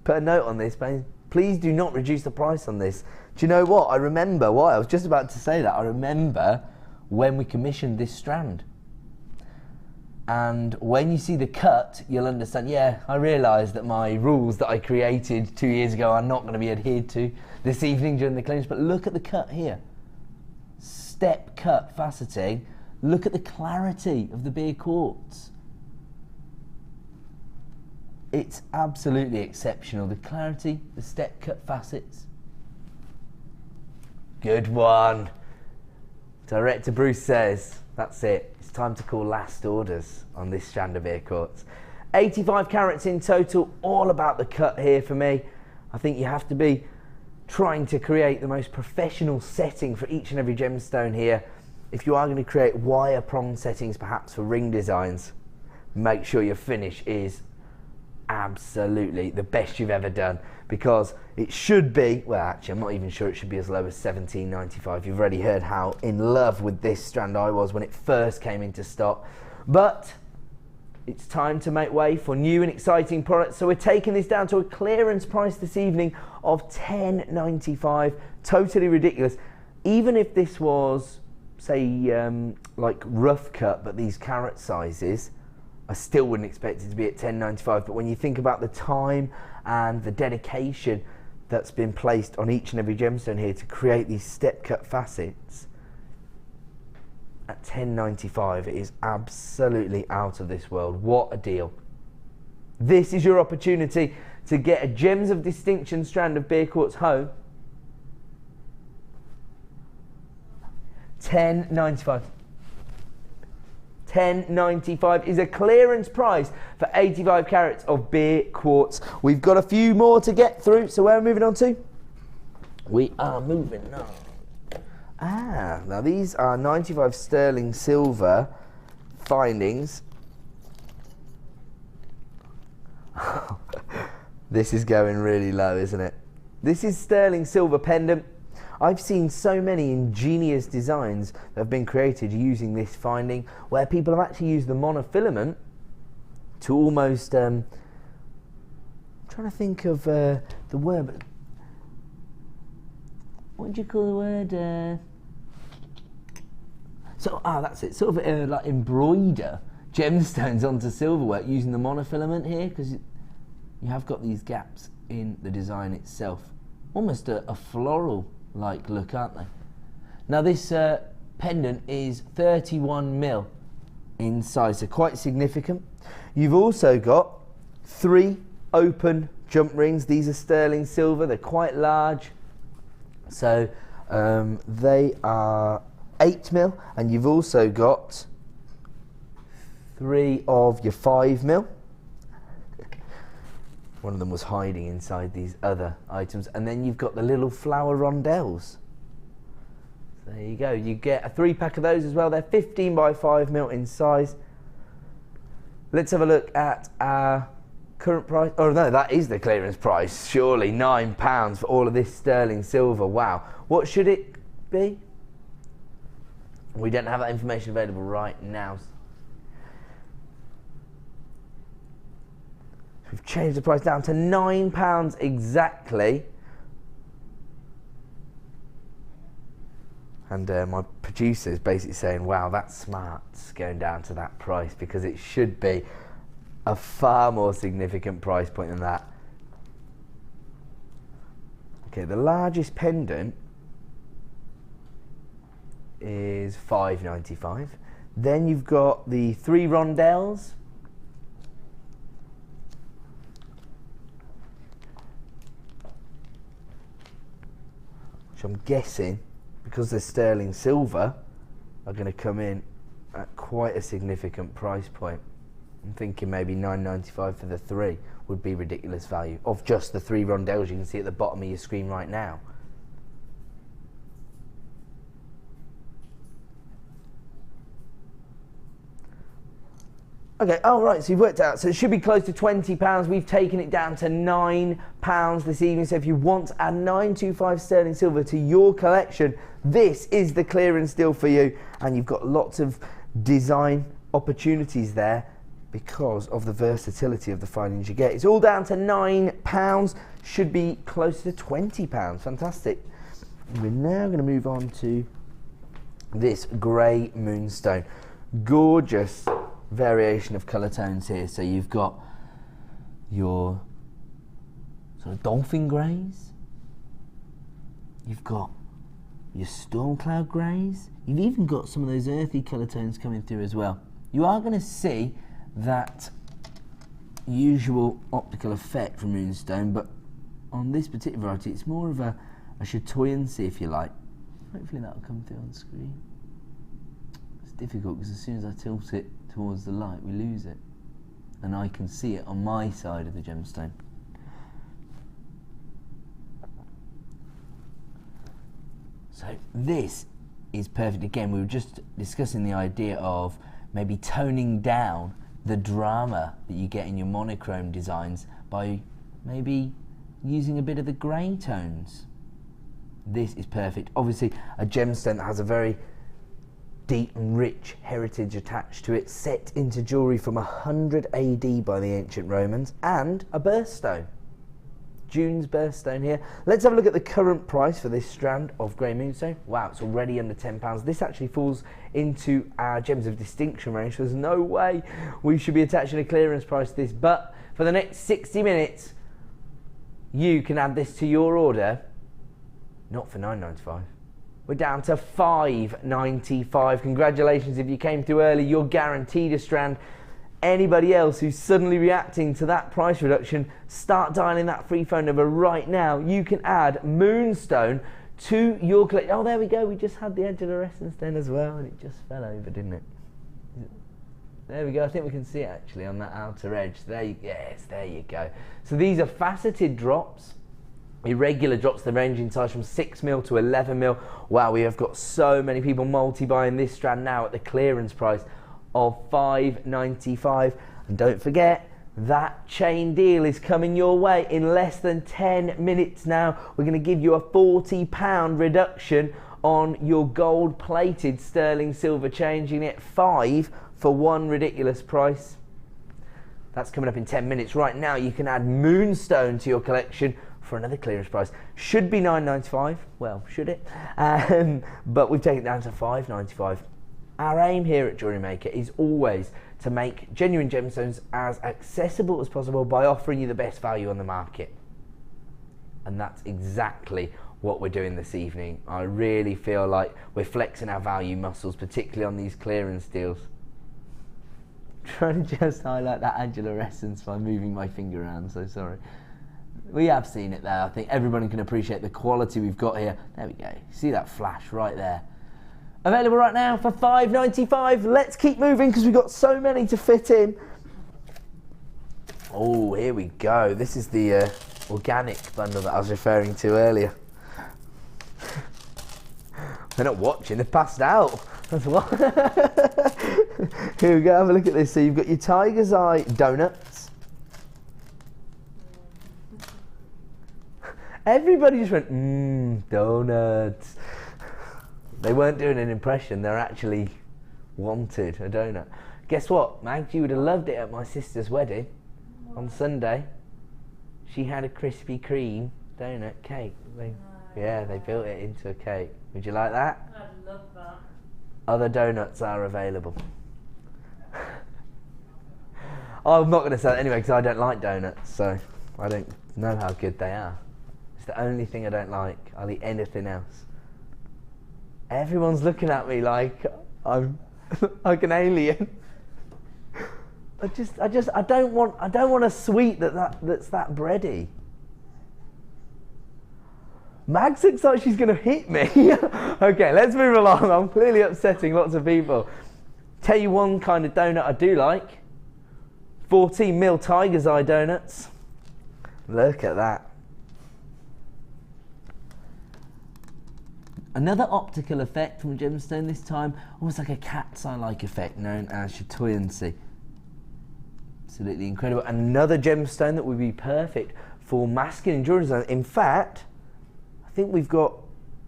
put a note on this, but please do not reduce the price on this. Do you know what? I remember why. I was just about to say that. I remember when we commissioned this strand. And when you see the cut, you'll understand, yeah, I realise that my rules that I created 2 years ago are not going to be adhered to this evening during the cleanse, but look at the cut here. Step cut faceting. Look at the clarity of the beer quartz. It's absolutely exceptional. The clarity, the step cut facets. Good one. Director Bruce says, that's it. It's time to call last orders on this strand of beer quartz. 85 carats in total, all about the cut here for me. I think you have to be trying to create the most professional setting for each and every gemstone here. If you are going to create wire prong settings, perhaps for ring designs, make sure your finish is absolutely the best you've ever done, because it should be, well actually I'm not even sure it should be as low as $17.95. You've already heard how in love with this strand I was when it first came into stock, but it's time to make way for new and exciting products, so we're taking this down to a clearance price this evening of $10.95. Totally ridiculous. Even if this was, say, like rough cut, but these carat sizes, I still wouldn't expect it to be at $10.95, but when you think about the time and the dedication that's been placed on each and every gemstone here to create these step cut facets, at $10.95 it is absolutely out of this world. What a deal. This is your opportunity to get a Gems of Distinction strand of beer quartz home. $10.95. $10.95 is a clearance price for 85 carats of beer quartz. We've got a few more to get through, so where are we moving on to? We are moving on. Now these are 95 sterling silver findings. This is going really low, isn't it? This is sterling silver pendant. I've seen so many ingenious designs that have been created using this finding, where people have actually used the monofilament to almost, I'm trying to think of the word, but what do you call the word? That's it, sort of like embroider gemstones onto silverwork using the monofilament here, because you have got these gaps in the design itself. Almost a floral like look, aren't they? Now this pendant is 31 mil in size, so quite significant. You've also got 3 open jump rings. These are sterling silver, they're quite large, so they are 8 mil, and you've also got 3 of your 5 mil. One of them was hiding inside these other items, and then you've got the little flower rondelles. So there you go, you get a 3-pack of those as well. They're 15 by 5 mil in size. Let's have a look at our current price. Oh no, that is the clearance price, surely. £9 for all of this sterling silver. Wow. What should it be? We don't have that information available right now. We've changed the price down to £9 exactly. And my producer is basically saying, wow, that's smart, going down to that price, because it should be a far more significant price point than that. Okay, the largest pendant is $5.95. Then you've got the 3 rondelles. Which I'm guessing, because they're sterling silver, are going to come in at quite a significant price point. I'm thinking maybe $9.95 for the 3 would be ridiculous value, of just the 3 rondelles you can see at the bottom of your screen right now. Okay, oh right, so you've worked out. So it should be close to £20. We've taken it down to £9 this evening. So if you want to add 925 sterling silver to your collection, this is the clearance deal for you. And you've got lots of design opportunities there because of the versatility of the findings you get. It's all down to £9, should be close to £20. Fantastic. We're now going to move on to this grey moonstone. Gorgeous variation of colour tones here. So you've got your sort of dolphin greys, you've got your storm cloud greys, you've even got some of those earthy colour tones coming through as well. You are going to see that usual optical effect from moonstone, but on this particular variety it's more of a chatoyancy, if you like. Hopefully that will come through on screen. It's difficult because as soon as I tilt it towards the light we lose it, and I can see it on my side of the gemstone. So this is perfect. Again, we were just discussing the idea of maybe toning down the drama that you get in your monochrome designs by maybe using a bit of the grey tones. This is perfect. Obviously a gemstone that has a very deep and rich heritage attached to it, set into jewellery from 100 AD by the ancient Romans, and a birthstone. June's birthstone here. Let's have a look at the current price for this strand of grey moonstone. Wow, it's already under £10. This actually falls into our gems of distinction range, so there's no way we should be attaching a clearance price to this, but for the next 60 minutes you can add this to your order, not for £9.95. We're down to £5.95. Congratulations if you came through early, you're guaranteed a strand. Anybody else who's suddenly reacting to that price reduction, start dialing that free phone number right now. You can add moonstone to your collection. Oh, there we go, we just had the edge of the essence then as well, and it just fell over, didn't it? There we go, I think we can see it actually on that outer edge. Yes, there you go. So these are faceted drops. Irregular drops, they range in size from 6mm to 11mm. Wow, we have got so many people multi-buying this strand now at the clearance price of £5.95. And don't forget, that chain deal is coming your way in less than 10 minutes now. We're going to give you a £40 reduction on your gold-plated sterling silver, changing it 5 for one ridiculous price. That's coming up in 10 minutes. Right now, you can add moonstone to your collection for another clearance price. Should be £9.95. Well, should it? But we've taken it down to £5.95. Our aim here at Jewellery Maker is always to make genuine gemstones as accessible as possible by offering you the best value on the market. And that's exactly what we're doing this evening. I really feel like we're flexing our value muscles, particularly on these clearance deals. Trying to just highlight that angular essence by moving my finger around, so sorry. We have seen it there. I think everybody can appreciate the quality we've got here. There we go. See that flash right there. Available right now for £5.95. Let's keep moving because we've got so many to fit in. Oh, here we go. This is the organic bundle that I was referring to earlier. They're not watching, they've passed out. That's what. Here we go, have a look at this. So you've got your tiger's eye donuts. Everybody just went, donuts. They weren't doing an impression, they're actually wanted a donut. Guess what, Mag? You would have loved it at my sister's wedding on Sunday. She had a Krispy Kreme donut cake. Yeah, they built it into a cake. Would you like that? I'd love that. Other donuts are available. I'm not going to say that anyway because I don't like donuts, so I don't know how good they are. It's the only thing I don't like. I'll eat anything else. Everyone's looking at me like I'm like an alien. I don't want a sweet that's that bready. Mags looks like she's going to hit me. Okay, let's move along. I'm clearly upsetting lots of people. Tell you one kind of donut I do like. 14mm tiger's eye donuts. Look at that. Another optical effect from gemstone this time, almost like a cat's eye-like effect known as chatoyancy. Absolutely incredible. Another gemstone that would be perfect for masculine jewelry design. In fact, I think we've got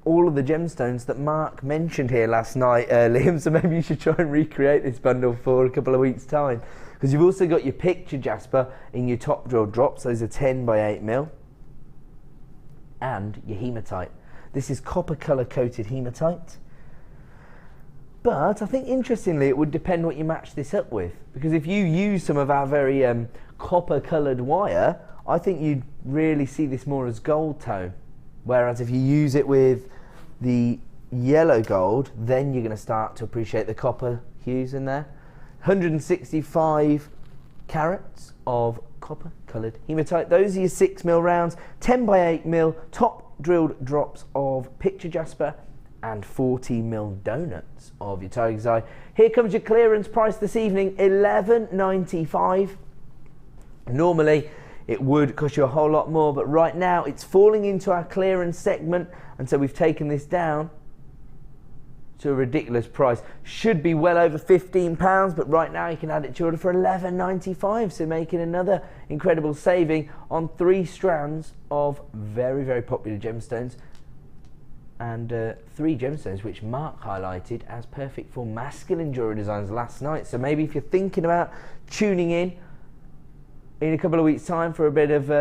all of the gemstones that Mark mentioned here last night, Liam, so maybe you should try and recreate this bundle for a couple of weeks' time. Because you've also got your picture jasper in your top drill drops. Those are 10 by 8 mil. And your hematite. This is copper colour coated hematite. But I think interestingly it would depend what you match this up with. Because if you use some of our very copper coloured wire, I think you'd really see this more as gold tone. Whereas if you use it with the yellow gold, then you're going to start to appreciate the copper hues in there. 165 carats of copper coloured hematite. Those are your 6 mil rounds, 10 by 8 mil, top drilled drops of picture jasper, and 40 mil donuts of your tiger's eye. Here comes your clearance price this evening, $11.95. Normally it would cost you a whole lot more, but right now it's falling into our clearance segment, and so we've taken this down to a ridiculous price. Should be well over £15, but right now you can add it to order for $11.95, so making another incredible saving on 3 strands of very, very popular gemstones, and 3 gemstones which Mark highlighted as perfect for masculine jewelry designs last night. So maybe if you're thinking about tuning in a couple of weeks' time for a bit of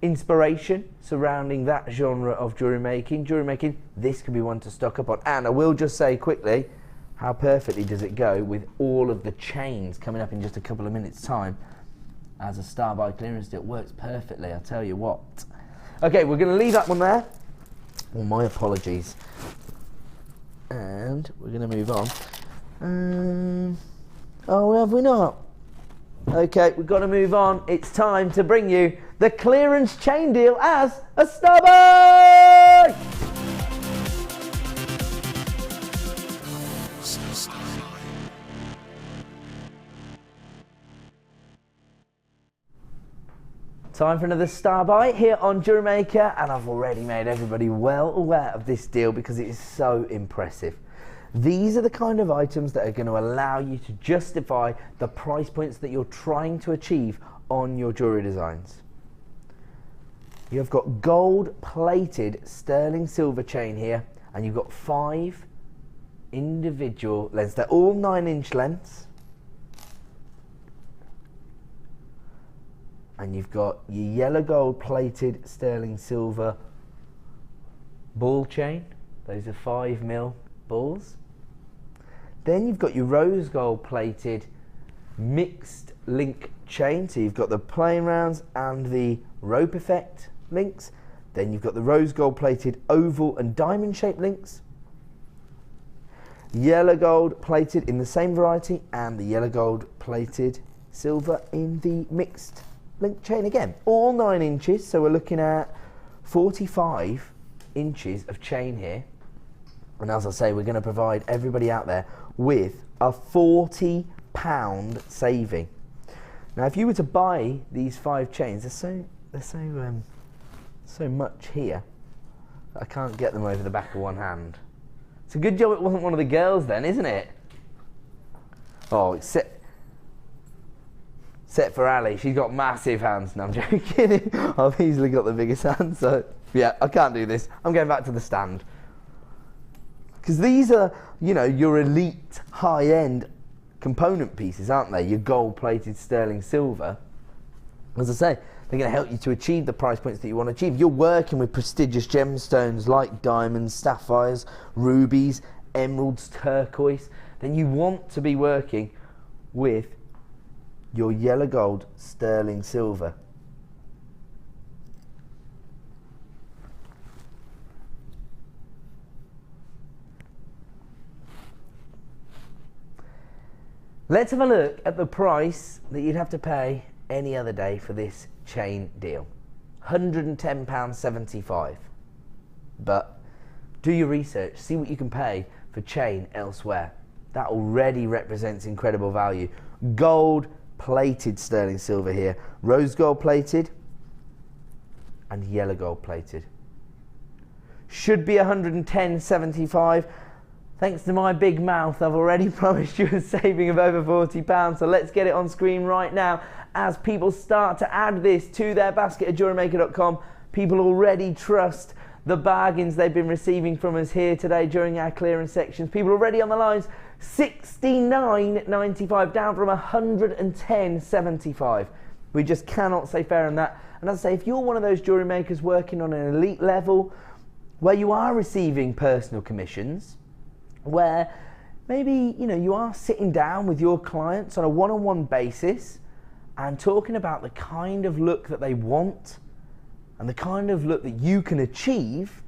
inspiration surrounding that genre of jewellery making, this could be one to stock up on. And I will just say quickly, how perfectly does it go with all of the chains coming up in just a couple of minutes' time as a star by clearance deal. It works perfectly, I'll tell you what. Okay, we're going to leave that one there. Well, my apologies. And we're going to move on. Oh, have we not? Okay, we've got to move on. It's time to bring you the clearance chain deal as a star by! Time for another star buy here on Jewellery Maker, and I've already made everybody well aware of this deal because it is so impressive. These are the kind of items that are going to allow you to justify the price points that you're trying to achieve on your jewellery designs. You have got gold plated sterling silver chain here, and you've got 5 individual lengths. They're all 9-inch lengths. And you've got your yellow gold plated sterling silver ball chain. Those are 5 mil balls. Then you've got your rose gold plated mixed link chain. So you've got the plain rounds and the rope effect links. Then you've got the rose gold plated oval and diamond shaped links. Yellow gold plated in the same variety, and the yellow gold plated silver in the mixed link chain again. All 9 inches, so we're looking at 45 inches of chain here. And as I say, we're going to provide everybody out there with a £40 saving. Now, if you were to buy these 5 chains, they're so much here that I can't get them over the back of one hand. It's a good job it wasn't one of the girls then, isn't it? Oh, it's set for Ali. She's got massive hands. No, I'm joking. I've easily got the biggest hands, so yeah, I can't do this. I'm going back to the stand. Because these are, you know, your elite high-end component pieces, aren't they? Your gold-plated sterling silver. As I say, they're going to help you to achieve the price points that you want to achieve. You're working with prestigious gemstones like diamonds, sapphires, rubies, emeralds, turquoise. Then you want to be working with your yellow gold sterling silver. Let's have a look at the price that you'd have to pay any other day for this chain deal. £110.75. But do your research, see what you can pay for chain elsewhere. That already represents incredible value. Gold plated sterling silver here, rose gold plated and yellow gold plated. Should be £110.75. Thanks to my big mouth, I've already promised you a saving of over £40, so let's get it on screen right now as people start to add this to their basket at JewelleryMaker.com. People already trust the bargains they've been receiving from us here today during our clearance sections. People already on the lines, $69.95, down from $110.75. We just cannot say fair on that. And as I say, if you're one of those jewellery makers working on an elite level where you are receiving personal commissions, where maybe you are sitting down with your clients on a one-on-one basis and talking about the kind of look that they want and the kind of look that you can achieve,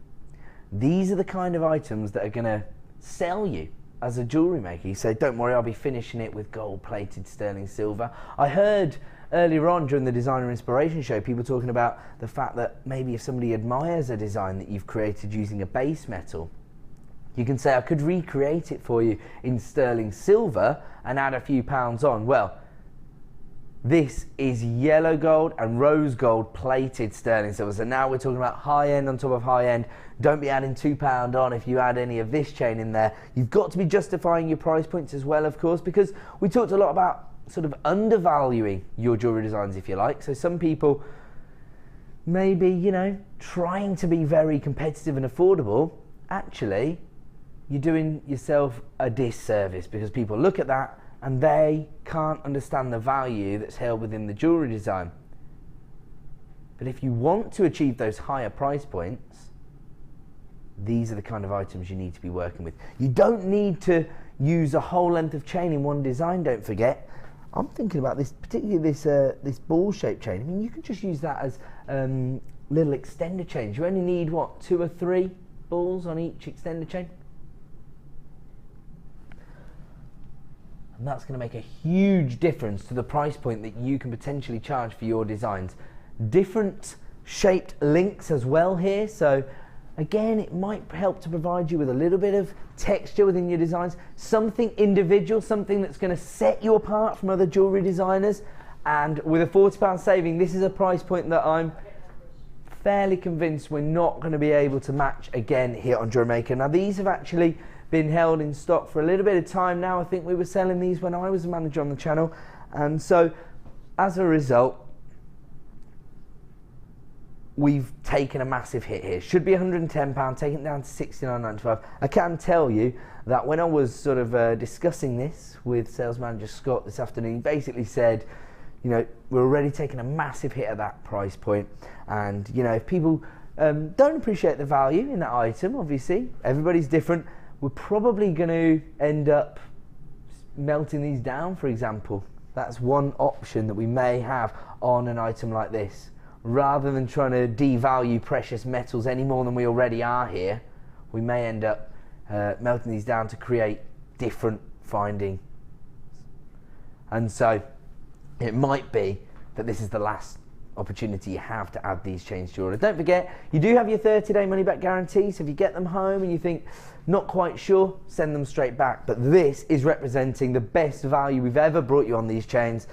these are the kind of items that are going to sell you as a jewellery maker. You say, don't worry, I'll be finishing it with gold-plated sterling silver. I heard earlier on during the Designer Inspiration Show people talking about the fact that maybe if somebody admires a design that you've created using a base metal, you can say, I could recreate it for you in sterling silver and add a few pounds on. Well, this is yellow gold and rose gold plated sterling silver. So now we're talking about high end on top of high end. Don't be adding £2 on if you add any of this chain in there. You've got to be justifying your price points as well, of course, because we talked a lot about sort of undervaluing your jewellery designs, if you like. So some people maybe, trying to be very competitive and affordable, actually, you're doing yourself a disservice because people look at that and they can't understand the value that's held within the jewellery design. But if you want to achieve those higher price points, these are the kind of items you need to be working with. You don't need to use a whole length of chain in one design, don't forget. I'm thinking about this, particularly this ball-shaped chain. I mean, you could just use that as little extender chains. You only need, what, 2 or 3 balls on each extender chain? And that's going to make a huge difference to the price point that you can potentially charge for your designs. Different shaped links as well here, so again, it might help to provide you with a little bit of texture within your designs, something individual, something that's going to set you apart from other jewellery designers. And with a £40 saving, this is a price point that I'm fairly convinced we're not going to be able to match again here on Jewellery Maker. Now, these have actually been held in stock for a little bit of time now. I think we were selling these when I was a manager on the channel, and so as a result we've taken a massive hit here. Should be £110, taken it down to £69.95. I can tell you that when I was sort of discussing this with sales manager Scott this afternoon, he basically said, we're already taking a massive hit at that price point, and if people don't appreciate the value in that item, obviously everybody's different, we're probably going to end up melting these down, for example. That's one option that we may have on an item like this. Rather than trying to devalue precious metals any more than we already are here, we may end up melting these down to create different findings. And so it might be that this is the last opportunity you have to add these chains to your order. Don't forget, you do have your 30-day money-back guarantee, so if you get them home and you think, not quite sure, send them straight back. But this is representing the best value we've ever brought you on these chains,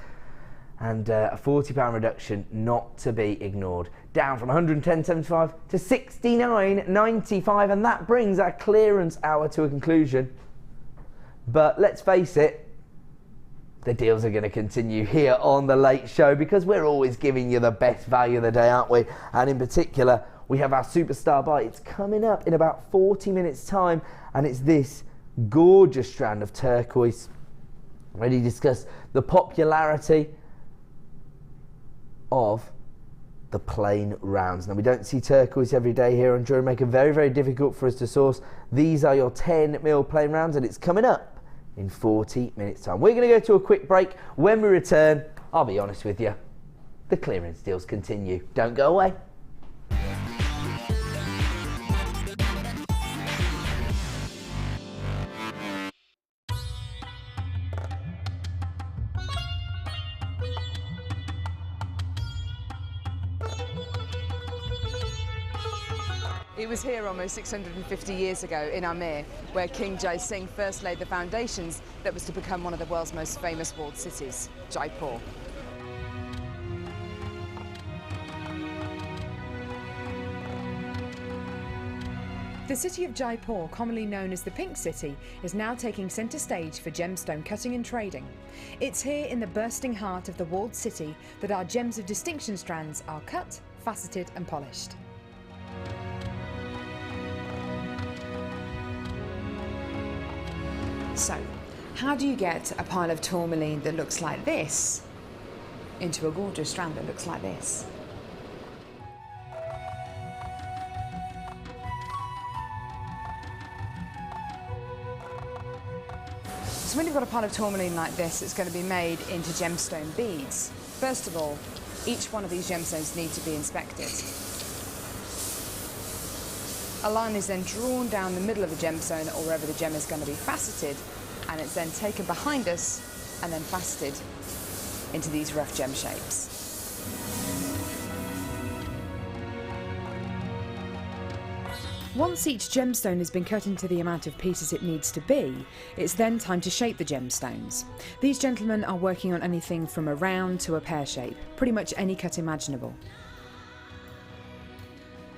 and a £40 reduction not to be ignored. Down from $110.75 to $69.95, and that brings our clearance hour to a conclusion. But let's face it, the deals are going to continue here on The Late Show because we're always giving you the best value of the day, aren't we? And in particular, we have our Superstar Buy. It's coming up in about 40 minutes time, and it's this gorgeous strand of turquoise. Already discussed the popularity of the plain rounds. Now, we don't see turquoise every day here on Jewellery Maker. Very, very difficult for us to source. These are your 10mm plain rounds, and it's coming up in 40 minutes time. We're going to go to a quick break. When we return, I'll be honest with you, the clearance deals continue. Don't go away. It was here almost 650 years ago in Amir where King Jai Singh first laid the foundations that was to become one of the world's most famous walled cities, Jaipur. The city of Jaipur, commonly known as the Pink City, is now taking centre stage for gemstone cutting and trading. It's here in the bursting heart of the walled city that our gems of distinction strands are cut, faceted and polished. So, how do you get a pile of tourmaline that looks like this into a gorgeous strand that looks like this? So when you've got a pile of tourmaline like this, it's going to be made into gemstone beads. First of all, each one of these gemstones need to be inspected. A line is then drawn down the middle of the gemstone or wherever the gem is going to be faceted, and it's then taken behind us and then faceted into these rough gem shapes. Once each gemstone has been cut into the amount of pieces it needs to be, it's then time to shape the gemstones. These gentlemen are working on anything from a round to a pear shape, pretty much any cut imaginable.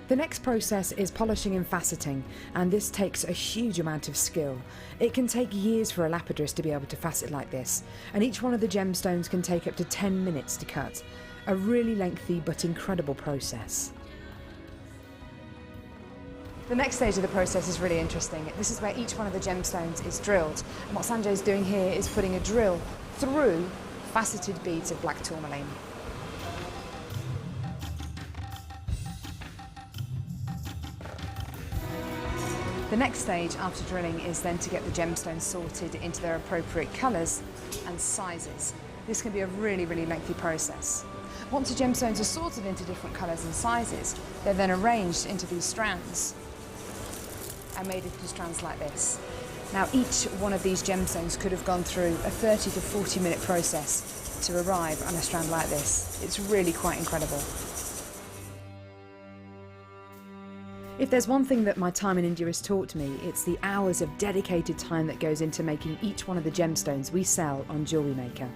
The next process is polishing and faceting, and this takes a huge amount of skill. It can take years for a lapidurist to be able to facet like this, and each one of the gemstones can take up to 10 minutes to cut. A really lengthy but incredible process. The next stage of the process is really interesting. This is where each one of the gemstones is drilled. And what Sanjay is doing here is putting a drill through faceted beads of black tourmaline. The next stage after drilling is then to get the gemstones sorted into their appropriate colours and sizes. This can be a really, really lengthy process. Once the gemstones are sorted into different colours and sizes, they're then arranged into these strands and made into strands like this. Now each one of these gemstones could have gone through a 30 to 40 minute process to arrive on a strand like this. It's really quite incredible. If there's one thing that my time in India has taught me, it's the hours of dedicated time that goes into making each one of the gemstones we sell on Jewellery Maker.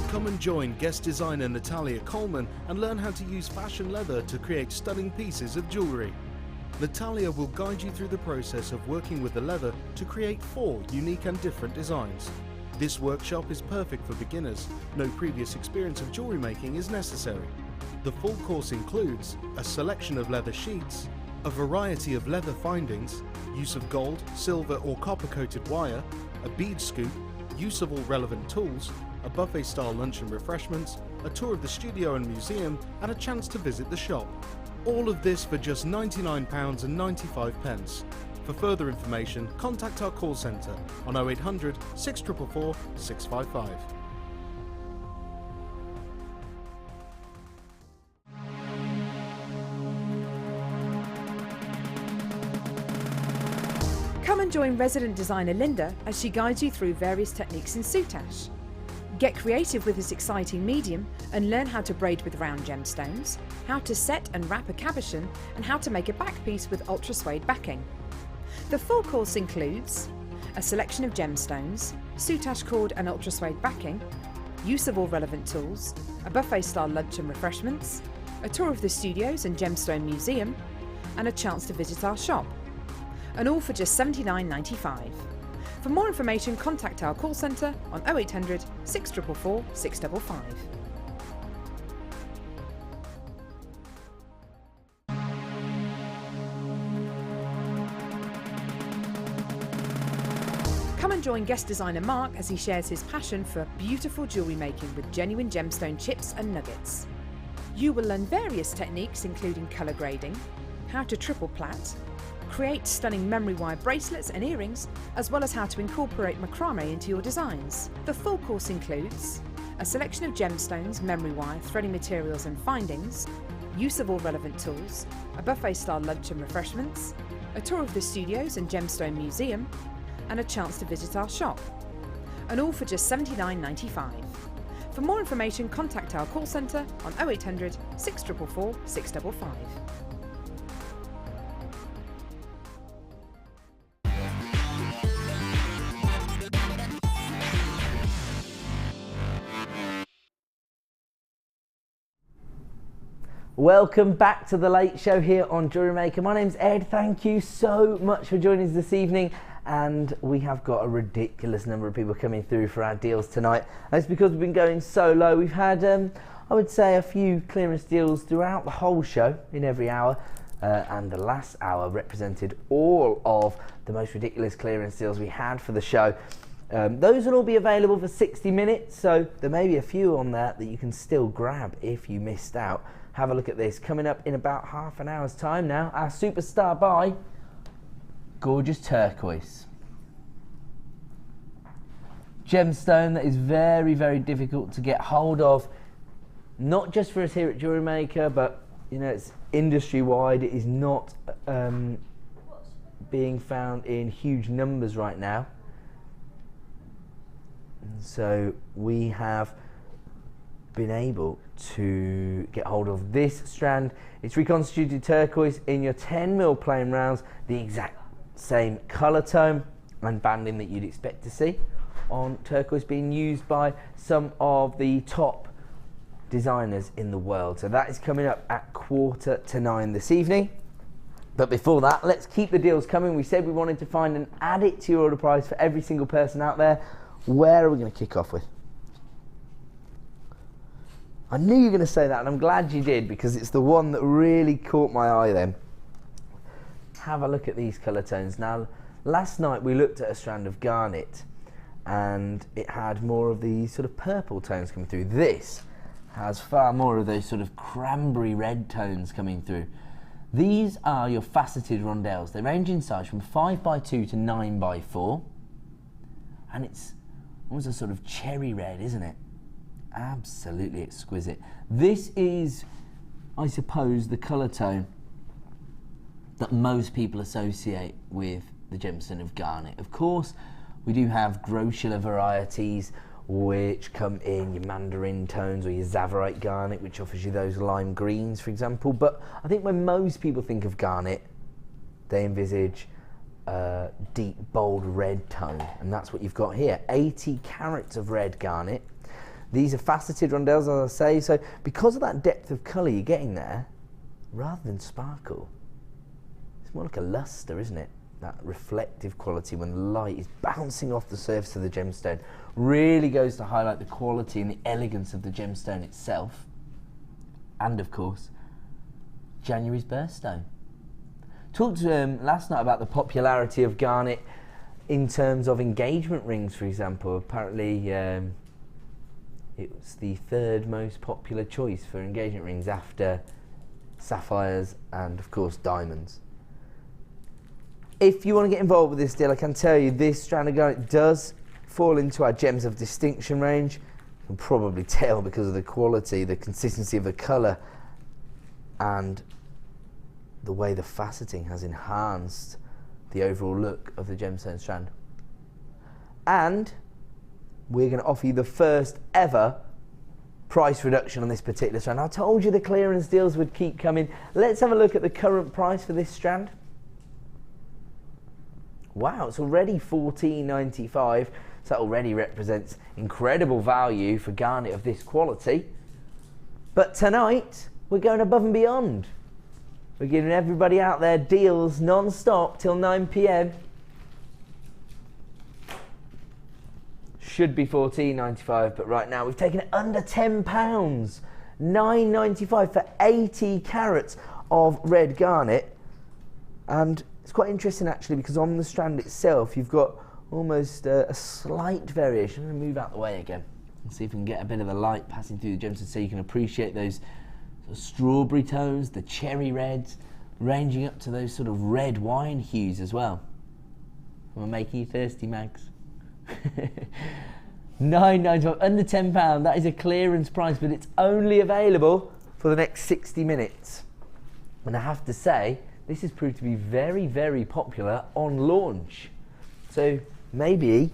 Come and join guest designer Natalia Coleman and learn how to use fashion leather to create stunning pieces of jewellery. Natalia will guide you through the process of working with the leather to create 4 unique and different designs. This workshop is perfect for beginners. No previous experience of jewellery making is necessary. The full course includes a selection of leather sheets, a variety of leather findings, use of gold, silver or copper coated wire, a bead scoop, use of all relevant tools, a buffet-style lunch and refreshments, a tour of the studio and museum, and a chance to visit the shop. All of this for just £99.95. For further information, contact our call centre on 0800 644 655. Come and join resident designer Linda as she guides you through various techniques in soutache. Get creative with this exciting medium and learn how to braid with round gemstones, how to set and wrap a cabochon, and how to make a back piece with ultra suede backing. The full course includes a selection of gemstones, soutache cord and ultra suede backing, use of all relevant tools, a buffet style lunch and refreshments, a tour of the studios and Gemstone Museum, and a chance to visit our shop. And all for just $79.95. For more information, contact our call centre on 0800 644 655. Come and join guest designer Mark as he shares his passion for beautiful jewellery making with genuine gemstone chips and nuggets. You will learn various techniques including colour grading, how to triple plait, create stunning memory wire bracelets and earrings, as well as how to incorporate macrame into your designs. The full course includes a selection of gemstones, memory wire, threading materials and findings, use of all relevant tools, a buffet-style lunch and refreshments, a tour of the studios and Gemstone Museum, and a chance to visit our shop. And all for just $79.95. For more information, contact our call centre on 0800 644 655. Welcome back to the late show here on Jewellery Maker. My name's Ed. Thank you so much for joining us this evening. And we have got a ridiculous number of people coming through for our deals tonight. And it's because we've been going so low. We've had, I would say, a few clearance deals throughout the whole show in every hour. And the last hour represented all of the most ridiculous clearance deals we had for the show. Those will all be available for 60 minutes. So there may be a few on there that you can still grab if you missed out. Have a look at this. Coming up in about half an hour's time now, our superstar buy, gorgeous turquoise. Gemstone that is very, very difficult to get hold of, not just for us here at Jewellery Maker, but you know, it's industry-wide. It is not being found in huge numbers right now. And so we have been able to get hold of this strand. It's reconstituted turquoise in your 10mm plain rounds, the exact same colour tone and banding that you'd expect to see on turquoise being used by some of the top designers in the world. So that is coming up at 8:45 this evening. But before that, let's keep the deals coming. We said we wanted to find and add it to your order price for every single person out there. Where are we going to kick off with? I knew you were going to say that, and I'm glad you did, because it's the one that really caught my eye then. Have a look at these colour tones. Now, last night we looked at a strand of garnet, and it had more of the sort of purple tones coming through. This has far more of those sort of cranberry red tones coming through. These are your faceted rondelles. They range in size from 5x2 to 9x4, and it's almost a sort of cherry red, isn't it? Absolutely exquisite. This is, I suppose, the colour tone that most people associate with the gemstone of garnet. Of course, we do have grossular varieties which come in your mandarin tones or your Zavarite garnet, which offers you those lime greens, for example. But I think when most people think of garnet, they envisage a deep, bold red tone, and that's what you've got here. 80 carats of red garnet. These are faceted rondelles, as I say, so because of that depth of colour you're getting there, rather than sparkle, it's more like a lustre, isn't it? That reflective quality when the light is bouncing off the surface of the gemstone really goes to highlight the quality and the elegance of the gemstone itself. And of course, January's birthstone. Talked to him last night about the popularity of garnet in terms of engagement rings, for example. Apparently, it was the third most popular choice for engagement rings after sapphires and, of course, diamonds. If you want to get involved with this deal, I can tell you this strand of garnet does fall into our Gems of Distinction range. You can probably tell because of the quality, the consistency of the colour, and the way the faceting has enhanced the overall look of the gemstone strand. And we're going to offer you the first ever price reduction on this particular strand. I told you the clearance deals would keep coming. Let's have a look at the current price for this strand. Wow, it's already $14.95, so that already represents incredible value for garnet of this quality. But tonight, we're going above and beyond. We're giving everybody out there deals non-stop till 9 PM. Should be $14.95, but right now we've taken it under £10. $9.95 for 80 carats of red garnet. And it's quite interesting actually, because on the strand itself you've got almost a slight variation. I'm going to move out the way again and see if we can get a bit of the light passing through the gemstone so you can appreciate those sort of strawberry tones, the cherry reds, ranging up to those sort of red wine hues as well. We're making you thirsty, Mags. $9.95, under £10. That is a clearance price, but it's only available for the next 60 minutes. And I have to say, this has proved to be very, very popular on launch. So maybe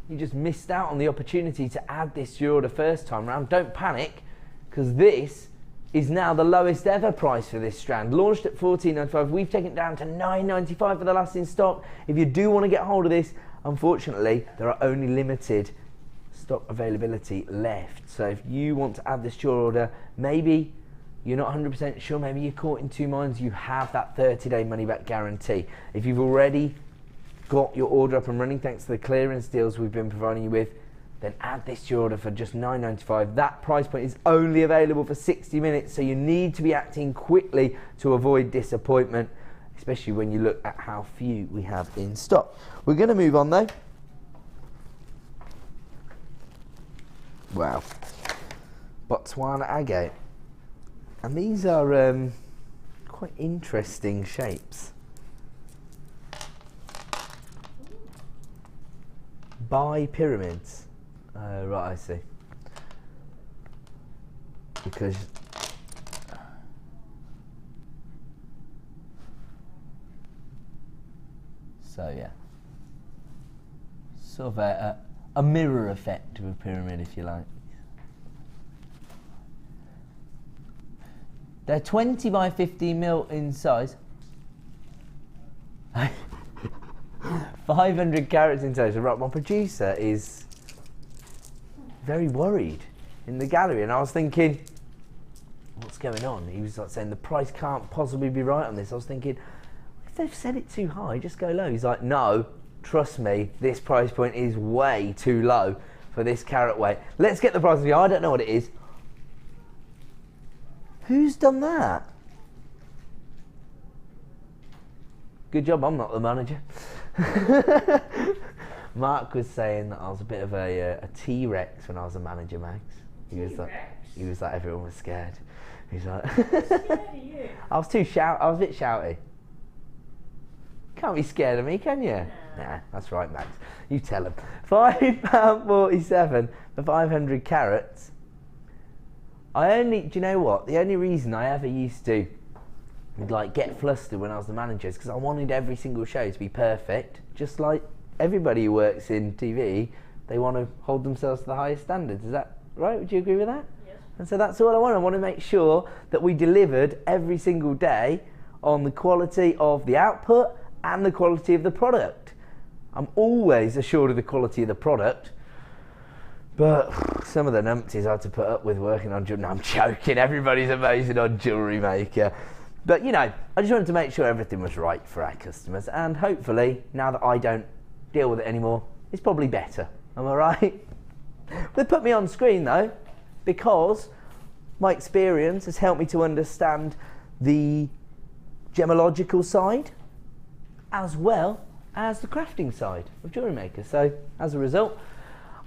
you just missed out on the opportunity to add this to your order first time round. Don't panic, because this is now the lowest ever price for this strand. Launched at $14.95, we've taken it down to $9.95 for the last in stock. If you do want to get hold of this, unfortunately, there are only limited stock availability left. So if you want to add this to your order, maybe you're not 100% sure, maybe you're caught in two minds, you have that 30-day money-back guarantee. If you've already got your order up and running thanks to the clearance deals we've been providing you with, then add this to your order for just $9.95. That price point is only available for 60 minutes, so you need to be acting quickly to avoid disappointment, especially when you look at how few we have in stock. We're going to move on though. Wow. Botswana agate. And these are quite interesting shapes. Bi-pyramids. Right, I see. Because so yeah, sort of a mirror effect of a pyramid, if you like. They're 20 by 15 mil in size. 500 carats in total. Right, my producer is very worried in the gallery, and I was thinking, what's going on? He was like saying the price can't possibly be right on this. I was thinking, if they've set it too high, just go low. He's like, no, trust me, this price point is way too low for this carat weight. Let's get the price of it. I don't know what it is. Who's done that? Good job, I'm not the manager. Mark was saying that I was a bit of a T-Rex when I was a manager, Max. He was like, everyone was scared. He's like, Scared of you? I was a bit shouty. Can't be scared of me, can you? Nah, that's right, Max. You tell him. £5.47 for 500 carats. Do you know what? The only reason I ever used to like get flustered when I was the manager is because I wanted every single show to be perfect. Just like everybody who works in TV, they want to hold themselves to the highest standards. Is that right? Would you agree with that? Yes. And so that's all I want. I want to make sure that we delivered every single day on the quality of the output and the quality of the product. I'm always assured of the quality of the product, but some of the numpties I had to put up with working on jewellery. No, I'm joking. Everybody's amazing on Jewellery Maker. But, you know, I just wanted to make sure everything was right for our customers. And hopefully, now that I don't deal with it anymore, it's probably better. Am I right? They put me on screen, though, because my experience has helped me to understand the gemological side as well as the crafting side of Jewellery Maker. So, as a result,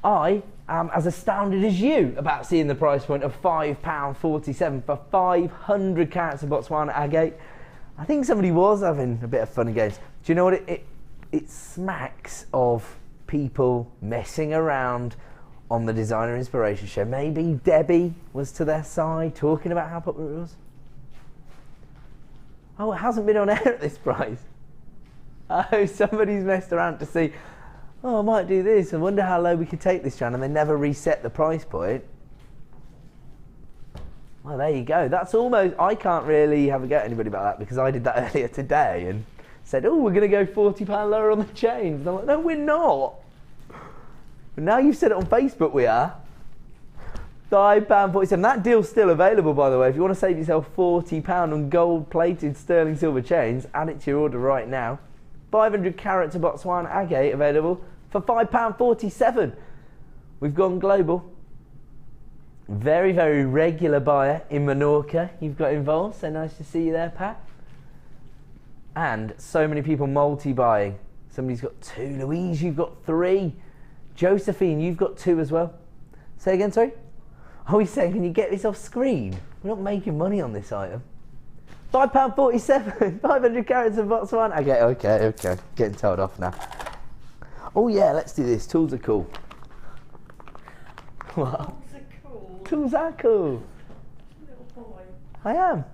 I am as astounded as you about seeing the price point of £5.47 for 500 carats of Botswana agate. I think somebody was having a bit of fun and games. Do you know what it smacks of people messing around on the Designer Inspiration Show? Maybe Debbie was to their side talking about how popular it was. Oh, it hasn't been on air at this price. Oh, somebody's messed around to see, oh, I might do this. I wonder how low we could take this strand, and they never reset the price point. Well, there you go. That's almost, I can't really have a go at anybody about that because I did that earlier today and said, oh, we're going to go £40 lower on the chains. And I'm like, no, we're not. But now you've said it on Facebook, we are. £5.47. That deal's still available, by the way. If you want to save yourself £40 on gold-plated sterling silver chains, add it to your order right now. 500 carats of Botswana agate available for £5.47. We've gone global. Very, very regular buyer in Menorca you've got involved. So nice to see you there, Pat. And so many people multi-buying. Somebody's got 2. Louise, you've got 3. Josephine, you've got 2 as well. Say again, sorry? Oh, he's saying, can you get this off screen? We're not making money on this item. £5.47, 500 carats of Botswana. Okay. Getting told off now. Oh yeah, let's do this. Tools are cool. What? Tools are cool. Tools are cool. Little boy. I am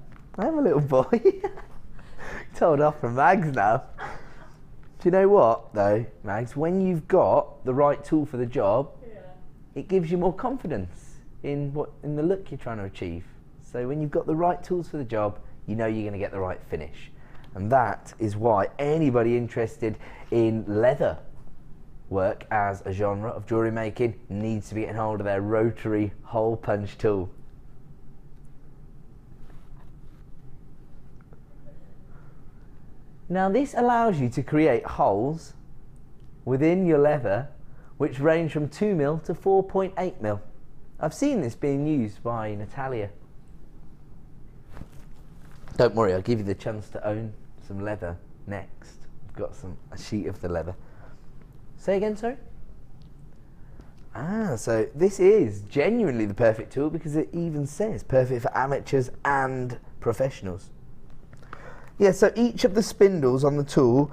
a little boy. Told off from Mags now. Do you know what though, Mags? When you've got the right tool for the job, it gives you more confidence in the look you're trying to achieve. So when you've got the right tools for the job, you know you're going to get the right finish. And that is why anybody interested in leather work as a genre of jewellery making needs to be getting hold of their rotary hole punch tool. Now this allows you to create holes within your leather which range from 2mm to 4.8mm. I've seen this being used by Natalia. Don't worry, I'll give you the chance to own some leather next. I've got a sheet of the leather. Say again, sorry? So this is genuinely the perfect tool because it even says perfect for amateurs and professionals. Yeah, so each of the spindles on the tool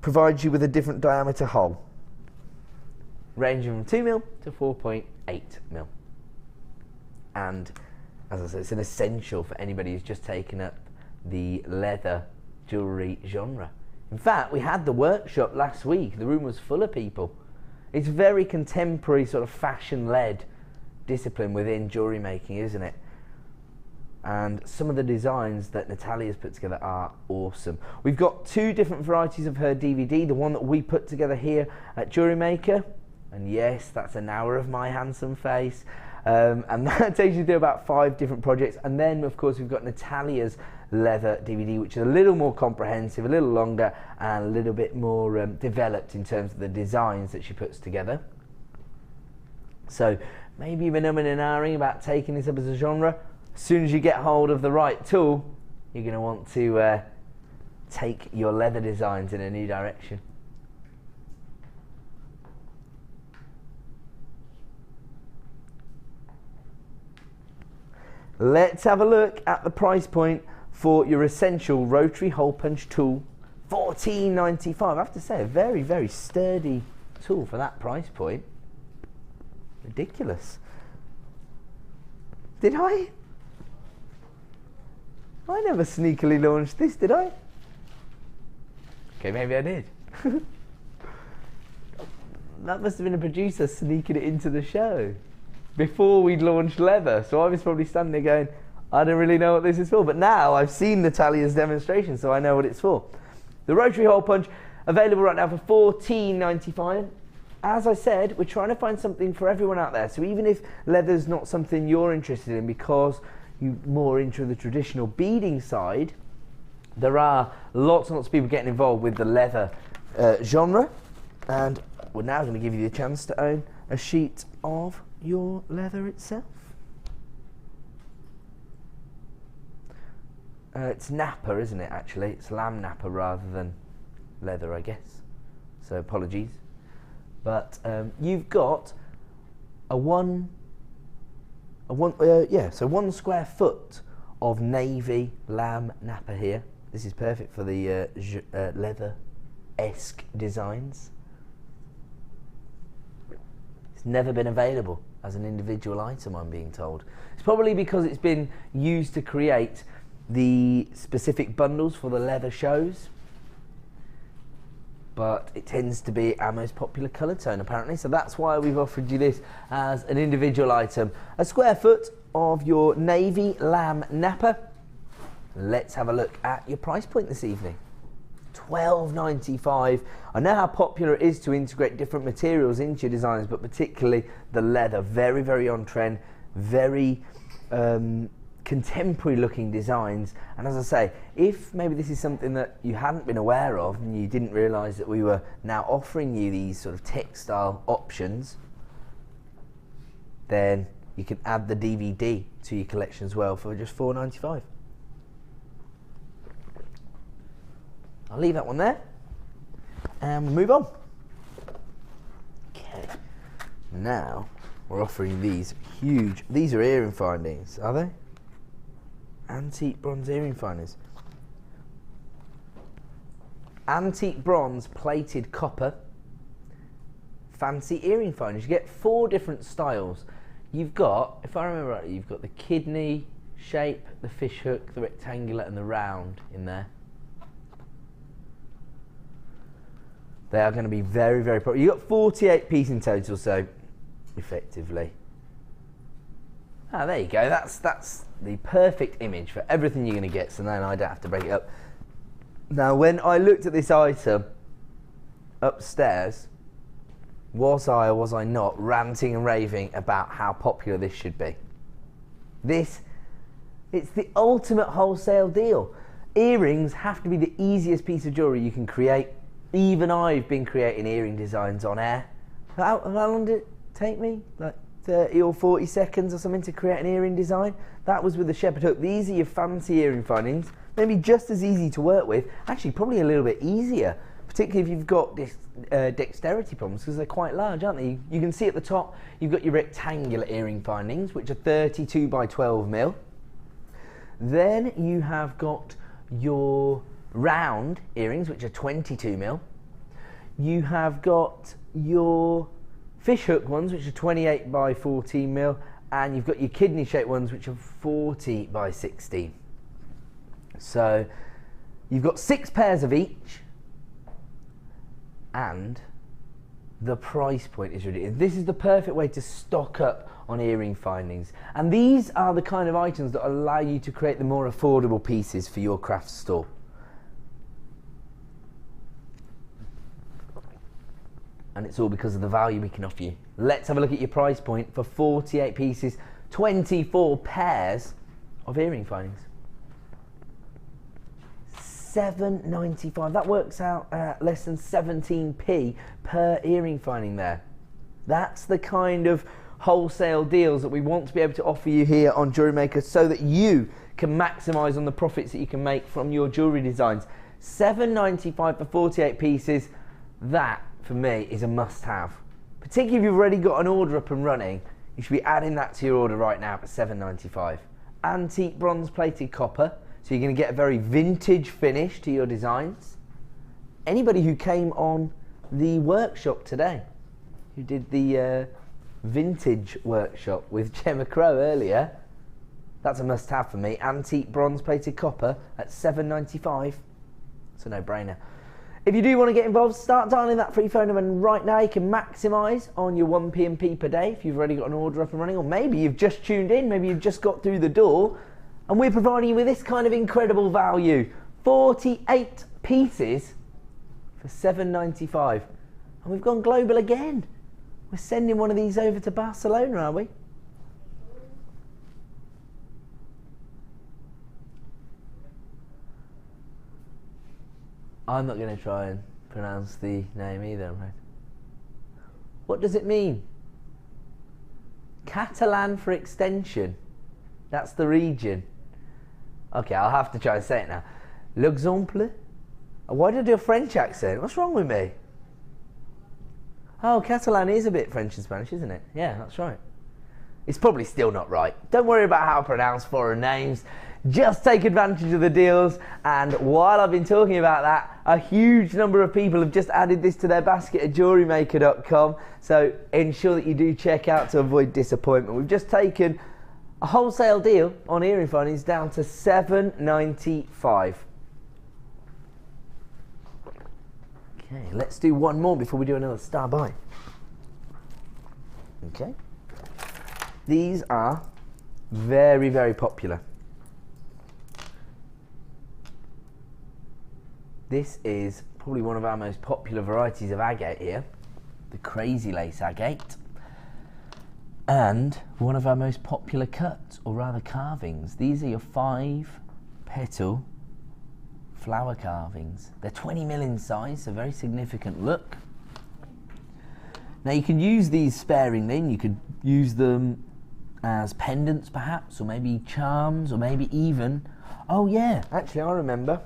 provides you with a different diameter hole, ranging from 2mm to 4.8mm. And as I said, it's an essential for anybody who's just taken up the leather jewellery genre. In fact, we had the workshop last week. The room was full of people. It's very contemporary, sort of fashion-led discipline within jewellery making, isn't it? And some of the designs that Natalia's put together are awesome. We've got 2 different varieties of her DVD, the one that we put together here at Jewellery Maker, and yes, that's an hour of my handsome face, and that takes you through about 5 different projects. And then of course we've got Natalia's leather DVD, which is a little more comprehensive, a little longer, and a little bit more developed in terms of the designs that she puts together. So maybe you've been umming and ahhing about taking this up as a genre. As soon as you get hold of the right tool, you're going to want to take your leather designs in a new direction. Let's have a look at the price point for your essential rotary hole punch tool. $14.95. I have to say, a very, very sturdy tool for that price point. Ridiculous. Did I? I never sneakily launched this, did I? Okay, maybe I did. That must have been a producer sneaking it into the show before we'd launched leather. So I was probably standing there going, I don't really know what this is for. But now I've seen Natalia's demonstration, so I know what it's for. The rotary hole punch, available right now for $14.95. As I said, we're trying to find something for everyone out there. So even if leather's not something you're interested in because you're more into the traditional beading side, there are lots and lots of people getting involved with the leather genre. And we're now going to give you the chance to own a sheet of your leather itself. It's nappa, isn't it, actually? It's lamb nappa rather than leather, I guess. So apologies. But you've got a 1 square foot of navy lamb nappa here. This is perfect for the leather-esque designs. It's never been available as an individual item, I'm being told. It's probably because it's been used to create the specific bundles for the leather shows, but it tends to be our most popular colour tone apparently, so that's why we've offered you this as an individual item. A square foot of your navy lamb nappa. Let's have a look at your price point this evening. $12.95. I know how popular it is to integrate different materials into your designs, but particularly the leather. Very, very on trend, very contemporary looking designs. And as I say, if maybe this is something that you hadn't been aware of and you didn't realise that we were now offering you these sort of textile options, then you can add the DVD to your collection as well for just $4.95. I'll leave that one there and we'll move on. Okay, now we're offering these huge, these are earring findings, are they? Antique bronze earring finders. Antique bronze plated copper fancy earring finders. You get 4 different styles. You've got, if I remember right, you've got the kidney shape, the fish hook, the rectangular and the round in there. They are going to be very, very popular. You've got 48 pieces in total, so effectively. Ah, there you go. That's the perfect image for everything you're going to get, so then I don't have to break it up. Now, when I looked at this item upstairs, was I or was I not ranting and raving about how popular this should be? It's the ultimate wholesale deal. Earrings have to be the easiest piece of jewellery you can create. Even I've been creating earring designs on air. How long did it take me? Like 30 or 40 seconds or something to create an earring design? That was with the shepherd hook. These are your fancy earring findings. Maybe just as easy to work with. Actually, probably a little bit easier, particularly if you've got this dexterity problems, because they're quite large, aren't they? You can see at the top, you've got your rectangular earring findings, which are 32 by 12 mil. Then you have got your round earrings, which are 22 mil. You have got your fish hook ones, which are 28 by 14 mil, and you've got your kidney shaped ones, which are 40 by 16. So you've got 6 pairs of each, and the price point is ridiculous. This is the perfect way to stock up on earring findings, and these are the kind of items that allow you to create the more affordable pieces for your craft store. And it's all because of the value we can offer you. Let's have a look at your price point for 48 pieces, 24 pairs of earring findings. $7.95. That works out at less than 17p per earring finding there. That's the kind of wholesale deals that we want to be able to offer you here on Jewellery Maker, so that you can maximise on the profits that you can make from your jewellery designs. $7.95 for 48 pieces. That, for me, is a must-have. Particularly if you've already got an order up and running, you should be adding that to your order right now at $7.95. Antique bronze plated copper. So you're going to get a very vintage finish to your designs. Anybody who came on the workshop today, who did the vintage workshop with Gemma Crow earlier, that's a must-have for me. Antique bronze plated copper at $7.95. It's a no-brainer. If you do want to get involved, start dialing that free phone number, and right now you can maximise on your 1p&p per day if you've already got an order up and running, or maybe you've just tuned in, maybe you've just got through the door, and we're providing you with this kind of incredible value. 48 pieces for $7.95. And we've gone global again. We're sending one of these over to Barcelona, are we? I'm not going to try and pronounce the name either, right? What does it mean? Catalan for extension. That's the region. Okay, I'll have to try and say it now. L'exemple? Why did I do a French accent? What's wrong with me? Oh, Catalan is a bit French and Spanish, isn't it? Yeah, that's right. It's probably still not right. Don't worry about how to pronounce foreign names. Just take advantage of the deals. And while I've been talking about that, a huge number of people have just added this to their basket at JewelleryMaker.com. So ensure that you do check out to avoid disappointment. We've just taken a wholesale deal on earring findings down to $7.95. Okay, let's do one more before we do another star buy. Okay. These are very, very popular. This is probably one of our most popular varieties of agate here, the Crazy Lace Agate. And one of our most popular cuts, or rather carvings. These are your 5-petal flower carvings. They're 20 mil in size, so very significant look. Now you can use these sparingly, and you could use them as pendants perhaps, or maybe charms, or maybe even, oh yeah, actually I remember,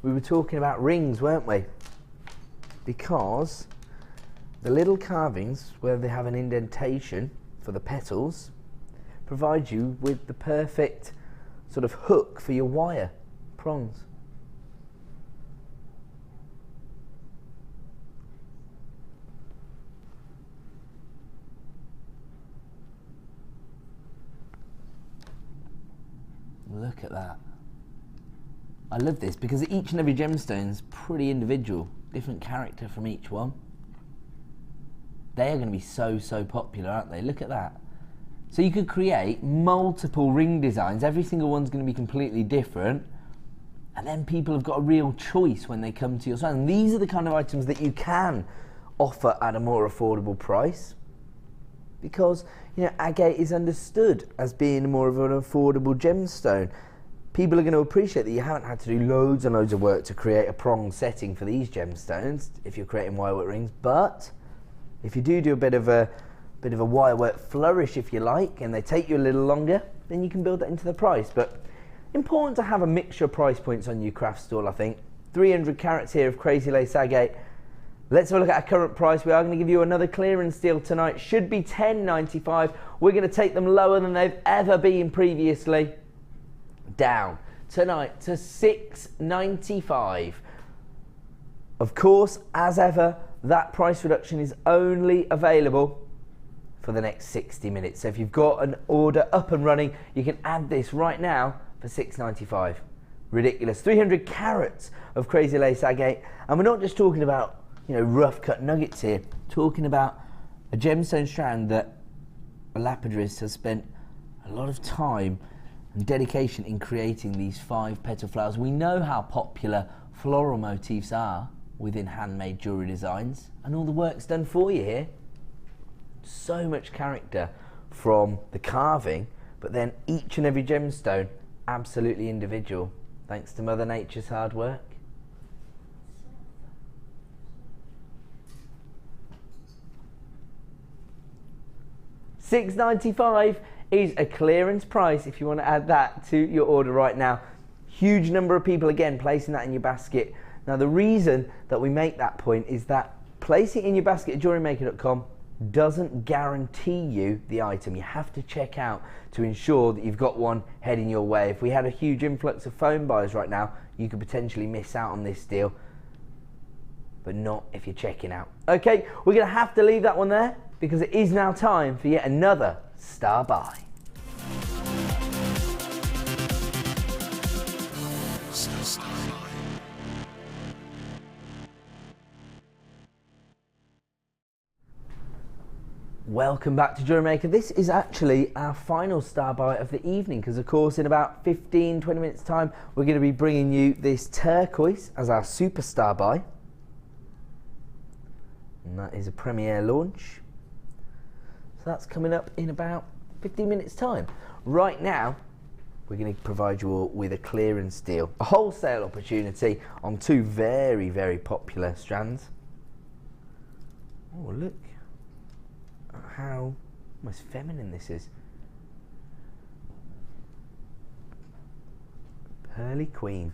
we were talking about rings, weren't we? Because the little carvings, where they have an indentation for the petals, provide you with the perfect sort of hook for your wire prongs. Look at that. I love this because each and every gemstone is pretty individual, different character from each one. They are going to be so, so popular, aren't they? Look at that. So you could create multiple ring designs. Every single one's going to be completely different. And then people have got a real choice when they come to your site. And these are the kind of items that you can offer at a more affordable price. Because, you know, agate is understood as being more of an affordable gemstone. people are going to appreciate that you haven't had to do loads and loads of work to create a prong setting for these gemstones if you're creating wirework rings. But if you do a bit of a wirework flourish, if you like, and they take you a little longer, then you can build that into the price. But important to have a mixture of price points on your craft stall, I think. 300 carats here of crazy lace agate. Let's have a look at our current price. We are going to give you another clearance deal tonight. Should be $10.95. We're going to take them lower than they've ever been previously. Down tonight to $6.95. Of course, as ever, that price reduction is only available for the next 60 minutes. So if you've got an order up and running, you can add this right now for $6.95. Ridiculous. 300 carats of crazy lace agate. And we're not just talking about, you know, rough cut nuggets here. Talking about a gemstone strand that a lapidurist has spent a lot of time and dedication in creating these 5 petal flowers. We know how popular floral motifs are within handmade jewellery designs, and all the work's done for you here. So much character from the carving, but then each and every gemstone absolutely individual, thanks to Mother Nature's hard work. $6.95 is a clearance price if you want to add that to your order right now. Huge number of people again placing that in your basket. Now the reason that we make that point is that placing it in your basket at jewellerymaker.com doesn't guarantee you the item. You have to check out to ensure that you've got one heading your way. If we had a huge influx of phone buyers right now, you could potentially miss out on this deal, but not if you're checking out. Okay, we're going to have to leave that one there because it is now time for yet another star buy. Welcome back to Jewellery Maker. This is actually our final star buy of the evening because, of course, in about 15-20 minutes time we're going to be bringing you this turquoise as our super star buy, and that is a premiere launch. So that's coming up in about 15 minutes time. Right now we're going to provide you all with a clearance deal, a wholesale opportunity on 2 very, very popular strands. Oh, look how almost feminine this is. Pearly Queen,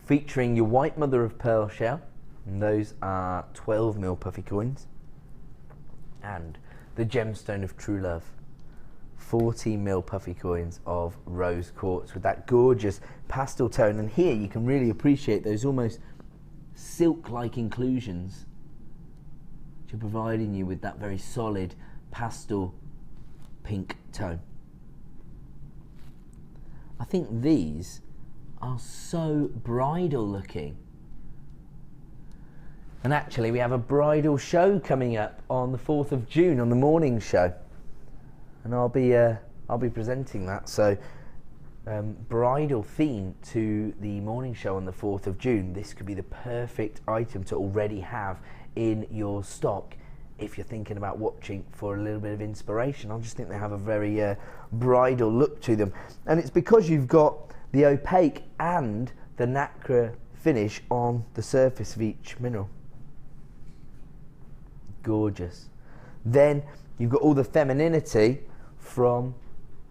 featuring your white mother of pearl shell, and those are 12mm puffy coins, and the gemstone of true love, 14mm puffy coins of rose quartz with that gorgeous pastel tone. And here you can really appreciate those almost silk-like inclusions, which are providing you with that very solid pastel pink tone. I think these are so bridal looking. And actually we have a bridal show coming up on the 4th of June on the morning show, and I'll be presenting that. So bridal theme to the morning show on the 4th of June. This could be the perfect item to already have in your stock if you're thinking about watching for a little bit of inspiration. I just think they have a very bridal look to them, and it's because you've got the opaque and the nacre finish on the surface of each mineral. Gorgeous. Then you've got all the femininity from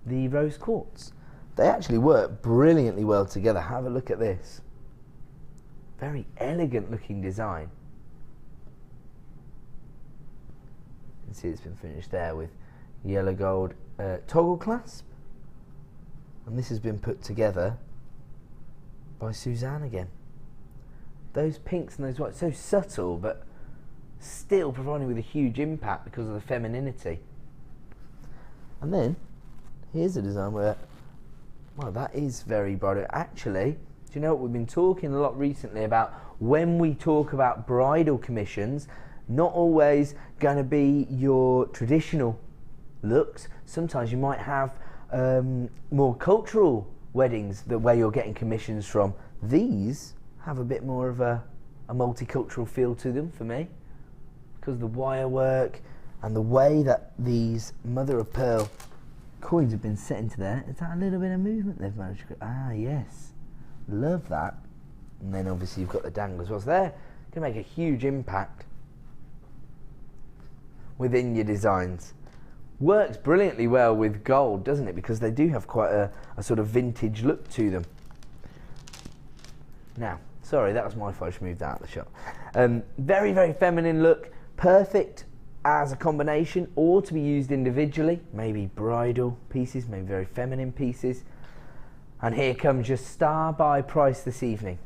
the rose quartz. They actually work brilliantly well together. Have a look at this. Very elegant looking design. You can see it's been finished there with yellow gold toggle clasp, and this has been put together by Suzanne again. Those pinks and those whites, so subtle but still providing with a huge impact because of the femininity. And then here's a design where, well, that is very bridal. Actually, do you know what, we've been talking a lot recently about when we talk about bridal commissions, not always going to be your traditional looks. Sometimes you might have more cultural weddings where you're getting commissions from. These have a bit more of a multicultural feel to them for me, because of the wire work and the way that these mother of pearl coins have been set into there. Is that a little bit of movement they've managed to... Ah, yes. Love that. And then obviously you've got the dangle as well. So they're going to make a huge impact within your designs. Works brilliantly well with gold, doesn't it? Because they do have quite a sort of vintage look to them. Now, sorry, that was my fault. I just moved out of the shot. Very, very feminine look. Perfect as a combination or to be used individually. Maybe bridal pieces, maybe very feminine pieces. And here comes your star buy price this evening.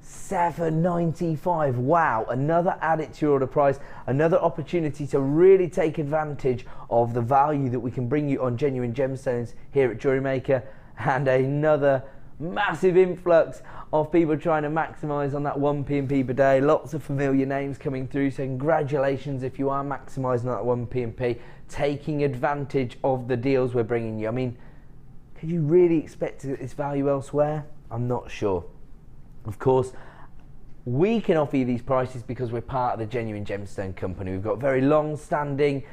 $7.95. Wow, another added to your order price, another opportunity to really take advantage of the value that we can bring you on genuine gemstones here at Jewellery Maker, and another massive influx of people trying to maximise on that 1 P&P per day. Lots of familiar names coming through, so congratulations if you are maximising that 1 P&P, taking advantage of the deals we're bringing you. I mean, could you really expect to get this value elsewhere? I'm not sure. Of course, we can offer you these prices because we're part of the Genuine Gemstone Company. We've got very long-standing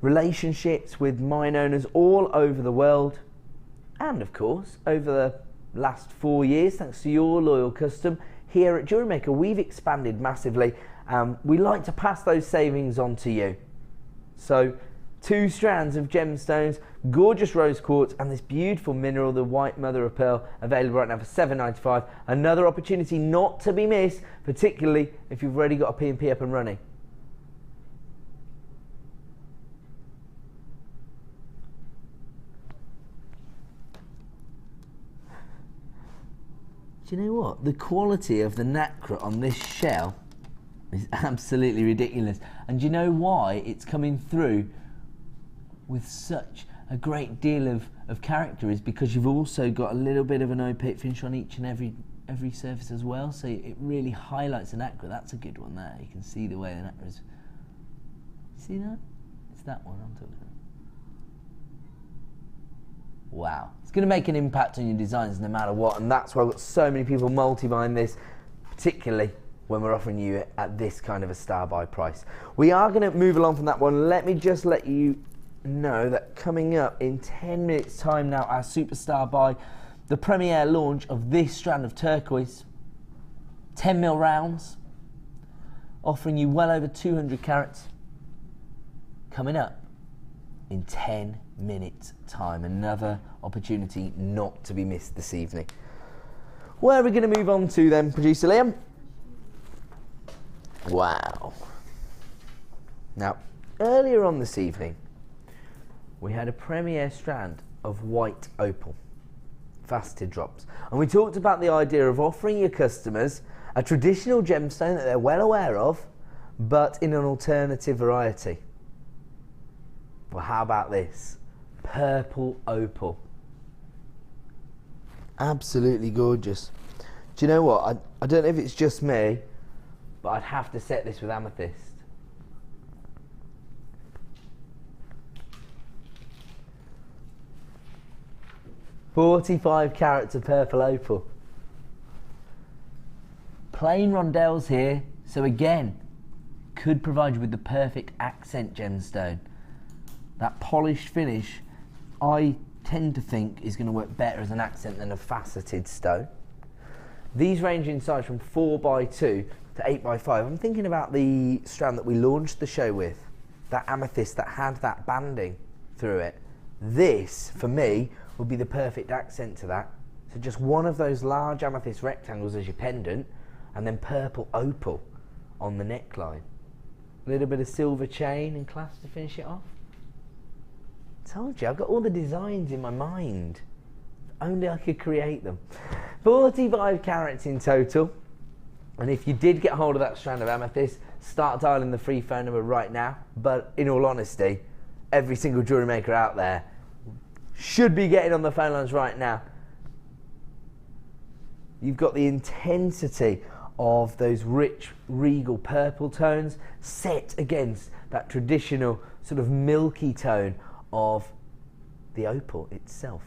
relationships with mine owners all over the world. And of course, over the last 4 years, thanks to your loyal custom, here at Jewellery Maker, we've expanded massively. We like to pass those savings on to you. So, 2 strands of gemstones, gorgeous rose quartz, and this beautiful mineral, the white mother of pearl, available right now for $7.95. Another opportunity not to be missed, particularly if you've already got a P&P up and running. Do you know what? The quality of the nacre on this shell is absolutely ridiculous. And do you know why it's coming through with such a great deal of character? Is because you've also got a little bit of an opaque finish on each and every surface as well, so it really highlights the nacre. That's a good one there. You can see the way the nacre is. See that? It's that one I'm talking about. Wow. It's going to make an impact on your designs no matter what, and that's why I've got so many people multi-buying this, particularly when we're offering you it at this kind of a star buy price. We are going to move along from that one. Let me just let you know that coming up in 10 minutes time now, our superstar buy, the premiere launch of this strand of turquoise, 10mm rounds, offering you well over 200 carats, coming up in 10 minutes time. Another opportunity not to be missed this evening. Where are we going to move on to then, producer Liam? Wow. Now, earlier on this evening, we had a premiere strand of white opal, faceted drops. And we talked about the idea of offering your customers a traditional gemstone that they're well aware of, but in an alternative variety. Well, how about this? Purple opal. Absolutely gorgeous. Do you know what? I don't know if it's just me, but I'd have to set this with amethyst. $45 carats of purple opal. Plain rondelles here, so again, could provide you with the perfect accent gemstone. That polished finish, I tend to think, is going to work better as an accent than a faceted stone. These range in size from 4x2 to 8x5. I'm thinking about the strand that we launched the show with, that amethyst that had that banding through it. This, for me, would be the perfect accent to that. So just one of those large amethyst rectangles as your pendant, and then purple opal on the neckline. A little bit of silver chain and clasp to finish it off. Told you, I've got all the designs in my mind. If only I could create them. 45 carats in total. And if you did get hold of that strand of amethyst, start dialing the free phone number right now. But in all honesty, every single jewellery maker out there should be getting on the phone lines right now. You've got the intensity of those rich, regal purple tones set against that traditional sort of milky tone of the opal itself.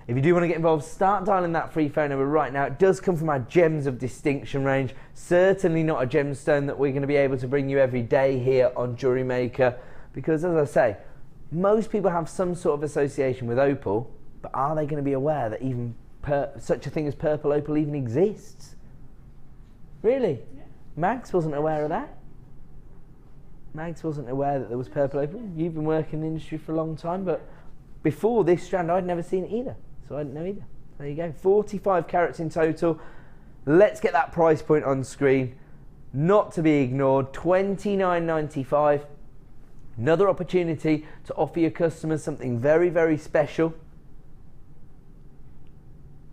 If you do want to get involved, start dialing that free phone number right now. It does come from our Gems of Distinction range. Certainly not a gemstone that we're going to be able to bring you every day here on Jewellery Maker, because as I say, Most people have some sort of association with opal, but are they going to be aware that even such a thing as purple opal even exists? Really? Yeah. Mags wasn't aware of that. Mags wasn't aware that there was purple opal. You've been working in the industry for a long time, but before this strand I'd never seen it either, so I didn't know either. There you go, 45 carats in total. Let's get that price point on screen, not to be ignored, $29.95. Another opportunity to offer your customers something very, very special.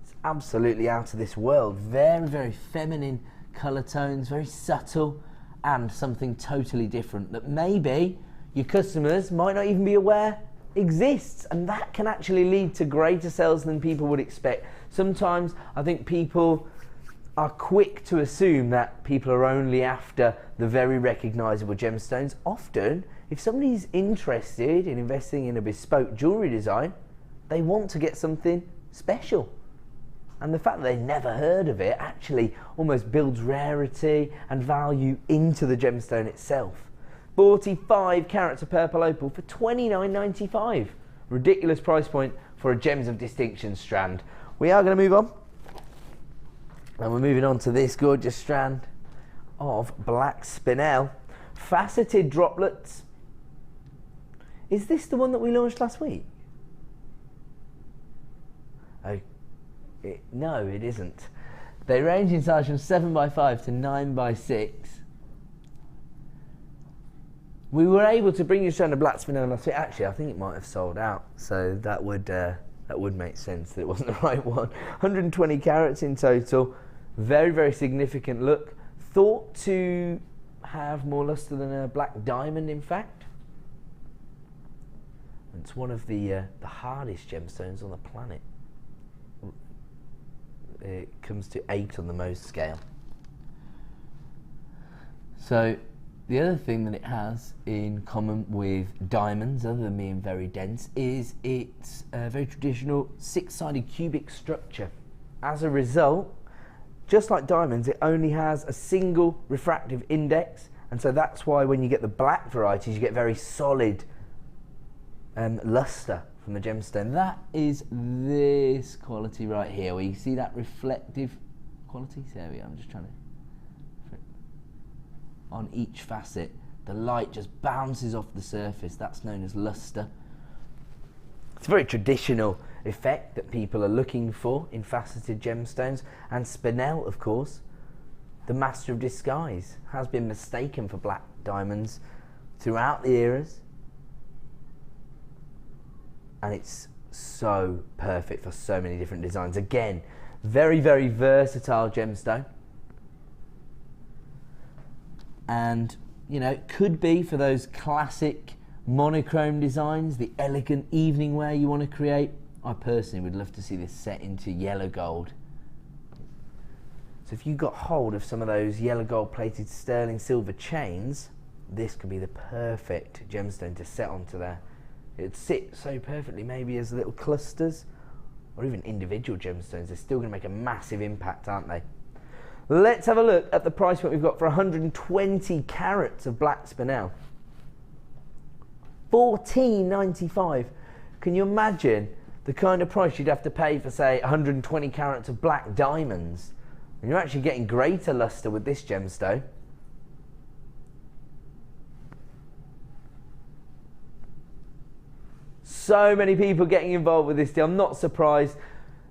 It's absolutely out of this world. Very, very feminine colour tones, very subtle, and something totally different that maybe your customers might not even be aware exists, and that can actually lead to greater sales than people would expect. Sometimes I think people are quick to assume that people are only after the very recognisable gemstones. Often, if somebody's interested in investing in a bespoke jewellery design, they want to get something special. And the fact that they've never heard of it actually almost builds rarity and value into the gemstone itself. 45 carats of purple opal for $29.95. Ridiculous price point for a Gems of Distinction strand. We are going to move on. And we're moving on to this gorgeous strand of black spinel. Faceted droplets. Is this the one that we launched last week? Oh, no, it isn't. They range in size from 7x5 to 9x6. We were able to bring you a strand of black spinel last week. Actually, I think it might have sold out, so that would make sense that it wasn't the right one. 120 carats in total. Very, very significant look. Thought to have more luster than a black diamond, in fact. It's one of the hardest gemstones on the planet. It comes to 8 on the Mohs scale. So the other thing that it has in common with diamonds, other than being very dense, is it's a very traditional 6-sided cubic structure. As a result, just like diamonds, it only has a single refractive index, and so that's why when you get the black varieties, you get very solid luster from the gemstone. That is this quality right here, where you see that reflective quality. So there we are, I'm just trying to... On each facet, the light just bounces off the surface. That's known as luster. It's a very traditional effect that people are looking for in faceted gemstones. And spinel, of course, the master of disguise, has been mistaken for black diamonds throughout the eras. And it's so perfect for so many different designs. Again, very, very versatile gemstone. And, you know, it could be for those classic monochrome designs, the elegant evening wear you want to create. I personally would love to see this set into yellow gold. So if you got hold of some of those yellow gold plated sterling silver chains, this could be the perfect gemstone to set onto there. It'd sit so perfectly, maybe as little clusters or even individual gemstones. They're still going to make a massive impact, aren't they? Let's have a look at the price point we've got for 120 carats of black spinel. $14.95. Can you imagine the kind of price you'd have to pay for, say, 120 carats of black diamonds? And you're actually getting greater luster with this gemstone. So many people getting involved with this deal. I'm not surprised.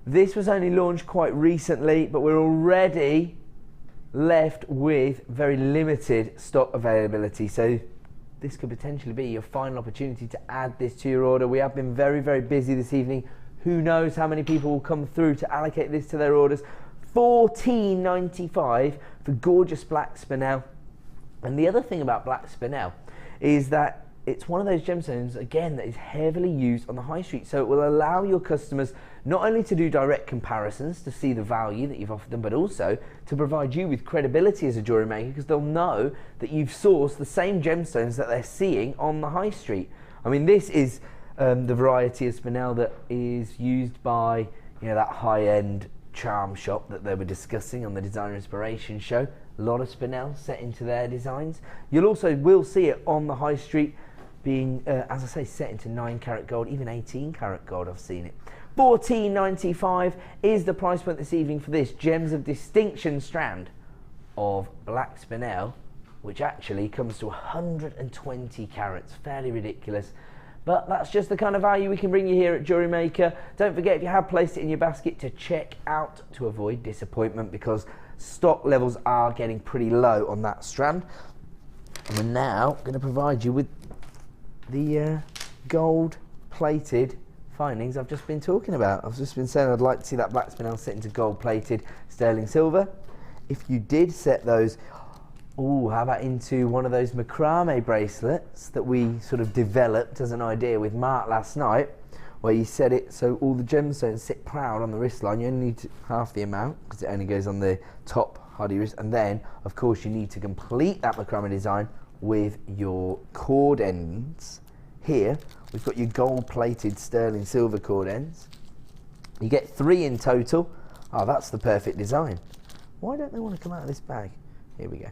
This was only launched quite recently, but we're already left with very limited stock availability. So this could potentially be your final opportunity to add this to your order. We have been very, very busy this evening. Who knows how many people will come through to allocate this to their orders. $14.95 for gorgeous black spinel. And the other thing about black spinel is that it's one of those gemstones, again, that is heavily used on the high street. So it will allow your customers not only to do direct comparisons to see the value that you've offered them, but also to provide you with credibility as a jewellery maker, because they'll know that you've sourced the same gemstones that they're seeing on the high street. I mean, this is the variety of spinel that is used by, you know, that high-end charm shop that they were discussing on the Designer Inspiration show. A lot of spinel set into their designs. You'll also will see it on the high street being, as I say, set into 9 carat gold, even 18 carat gold, I've seen it. $14.95 is the price point this evening for this Gems of Distinction strand of black spinel, which actually comes to 120 carats, fairly ridiculous. But that's just the kind of value we can bring you here at Jewellery Maker. Don't forget, if you have placed it in your basket, to check out to avoid disappointment, because stock levels are getting pretty low on that strand. And we're now going to provide you with the gold plated findings I've just been talking about. I've just been saying I'd like to see that black spinel set into gold plated sterling silver. If you did set those, oh, how about into one of those macrame bracelets that we sort of developed as an idea with Mark last night, where you set it so all the gemstones sit proud on the wrist line. You only need half the amount because it only goes on the top hardy wrist, and then of course you need to complete that macrame design with your cord ends. Here we've got your gold plated sterling silver cord ends. You get 3 in total. Oh, that's the perfect design. Why don't they want to come out of this bag? Here we go.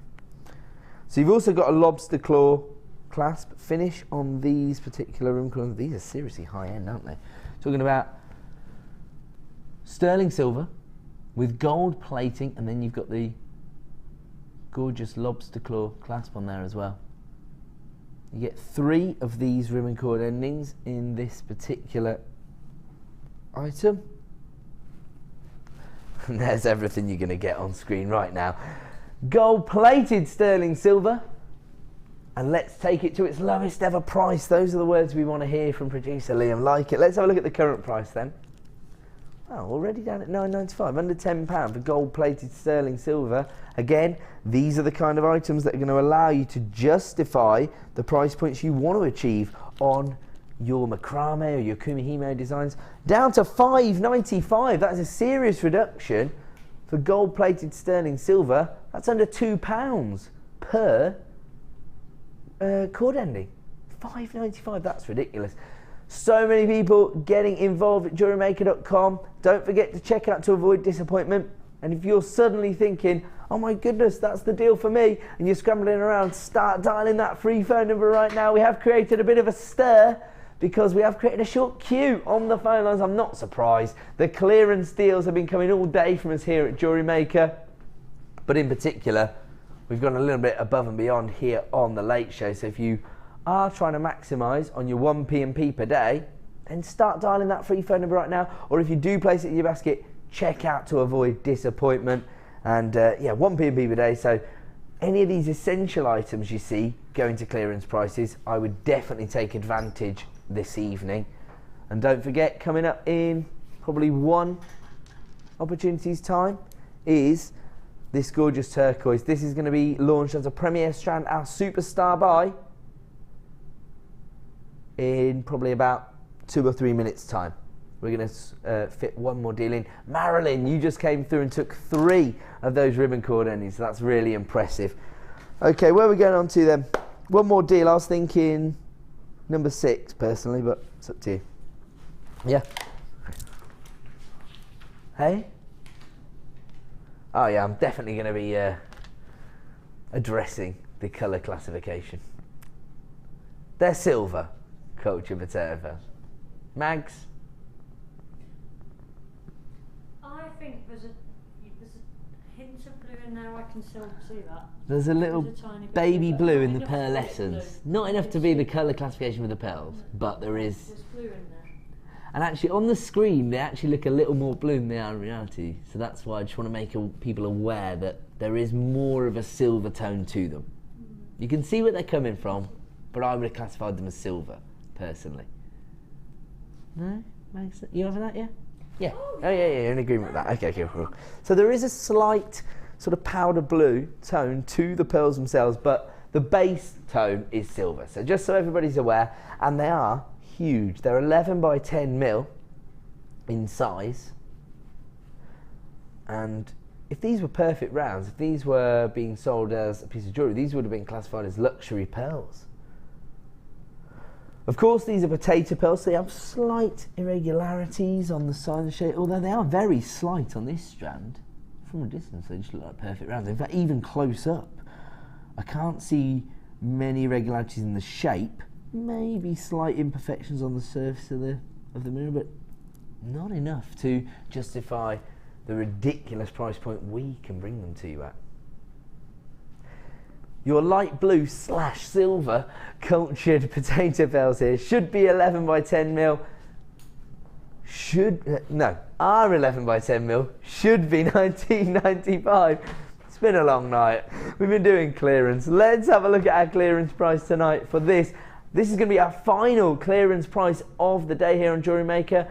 So you've also got a lobster claw clasp finish on these particular room corners. These are seriously high end, aren't they? Talking about sterling silver with gold plating, and then you've got the gorgeous lobster claw clasp on there as well. You get 3 of these ribbon cord endings in this particular item. And there's everything you're going to get on screen right now. Gold plated sterling silver. And let's take it to its lowest ever price. Those are the words we want to hear from producer Liam. Like it. Let's have a look at the current price then. Oh, already down at £9.95, under £10 for gold plated sterling silver. Again, these are the kind of items that are going to allow you to justify the price points you want to achieve on your macrame or your Kumihimo designs. Down to £5.95, that's a serious reduction for gold plated sterling silver. That's under £2 per cord ending. £5.95, that's ridiculous. So many people getting involved at jewellerymaker.com. Don't forget to check out to avoid disappointment. And if you're suddenly thinking, oh my goodness, that's the deal for me, and you're scrambling around, start dialing that free phone number right now. We have created a bit of a stir because we have created a short queue on the phone lines. I'm not surprised. The clearance deals have been coming all day from us here at Jewellery Maker. But in particular, we've gone a little bit above and beyond here on the Late Show. So if you are trying to maximise on your 1p&p per day, then start dialing that free phone number right now. Or if you do place it in your basket, check out to avoid disappointment. And yeah, 1p&p per day. So any of these essential items you see going to clearance prices, I would definitely take advantage this evening. And don't forget, coming up in probably 1 opportunity's time is this gorgeous turquoise. This is going to be launched as a premier strand, our superstar buy, in probably about 2 or 3 minutes time. We're going to fit 1 more deal in. Marilyn, you just came through and took 3 of those ribbon cord endings, so that's really impressive. Okay, where are we going on to then? 1 more deal. I was thinking number 6 personally, but it's up to you. Yeah. Hey? Oh yeah, I'm definitely going to be addressing the colour classification. They're silver. Culture potato fans. Mags? I think there's a hint of blue in there. I can still see that. There's a little There's a tiny bit baby of blue in the enough pearlescence. blue. Not enough to be the colour classification with the pearls, but there is. There's blue in there. And actually on the screen they actually look a little more blue than they are in reality. So that's why I just want to make people aware that there is more of a silver tone to them. You can see where they're coming from, but I would have classified them as silver, personally. No? You having that, yeah? Yeah. Oh, yeah, you're in agreement with that. Okay, cool. So there is a slight sort of powder blue tone to the pearls themselves, but the base tone is silver. So just so everybody's aware, and they are huge. They're 11 by 10 mil in size. And if these were perfect rounds, if these were being sold as a piece of jewellery, these would have been classified as luxury pearls. Of course, these are potato pearls, so they have slight irregularities on the side of the shape, although they are very slight on this strand. From a distance, they just look like perfect rounds. In fact, even close up, I can't see many irregularities in the shape. maybe slight imperfections on the surface of the mirror, but not enough to justify the ridiculous price point we can bring them to you at. Your light blue / silver cultured potato pearls here should be 11 by 10 mil. Are 11 by 10 mil, should be $19.95. It's been a long night. We've been doing clearance. Let's have a look at our clearance price tonight for this. This is going to be our final clearance price of the day here on Jewellery Maker.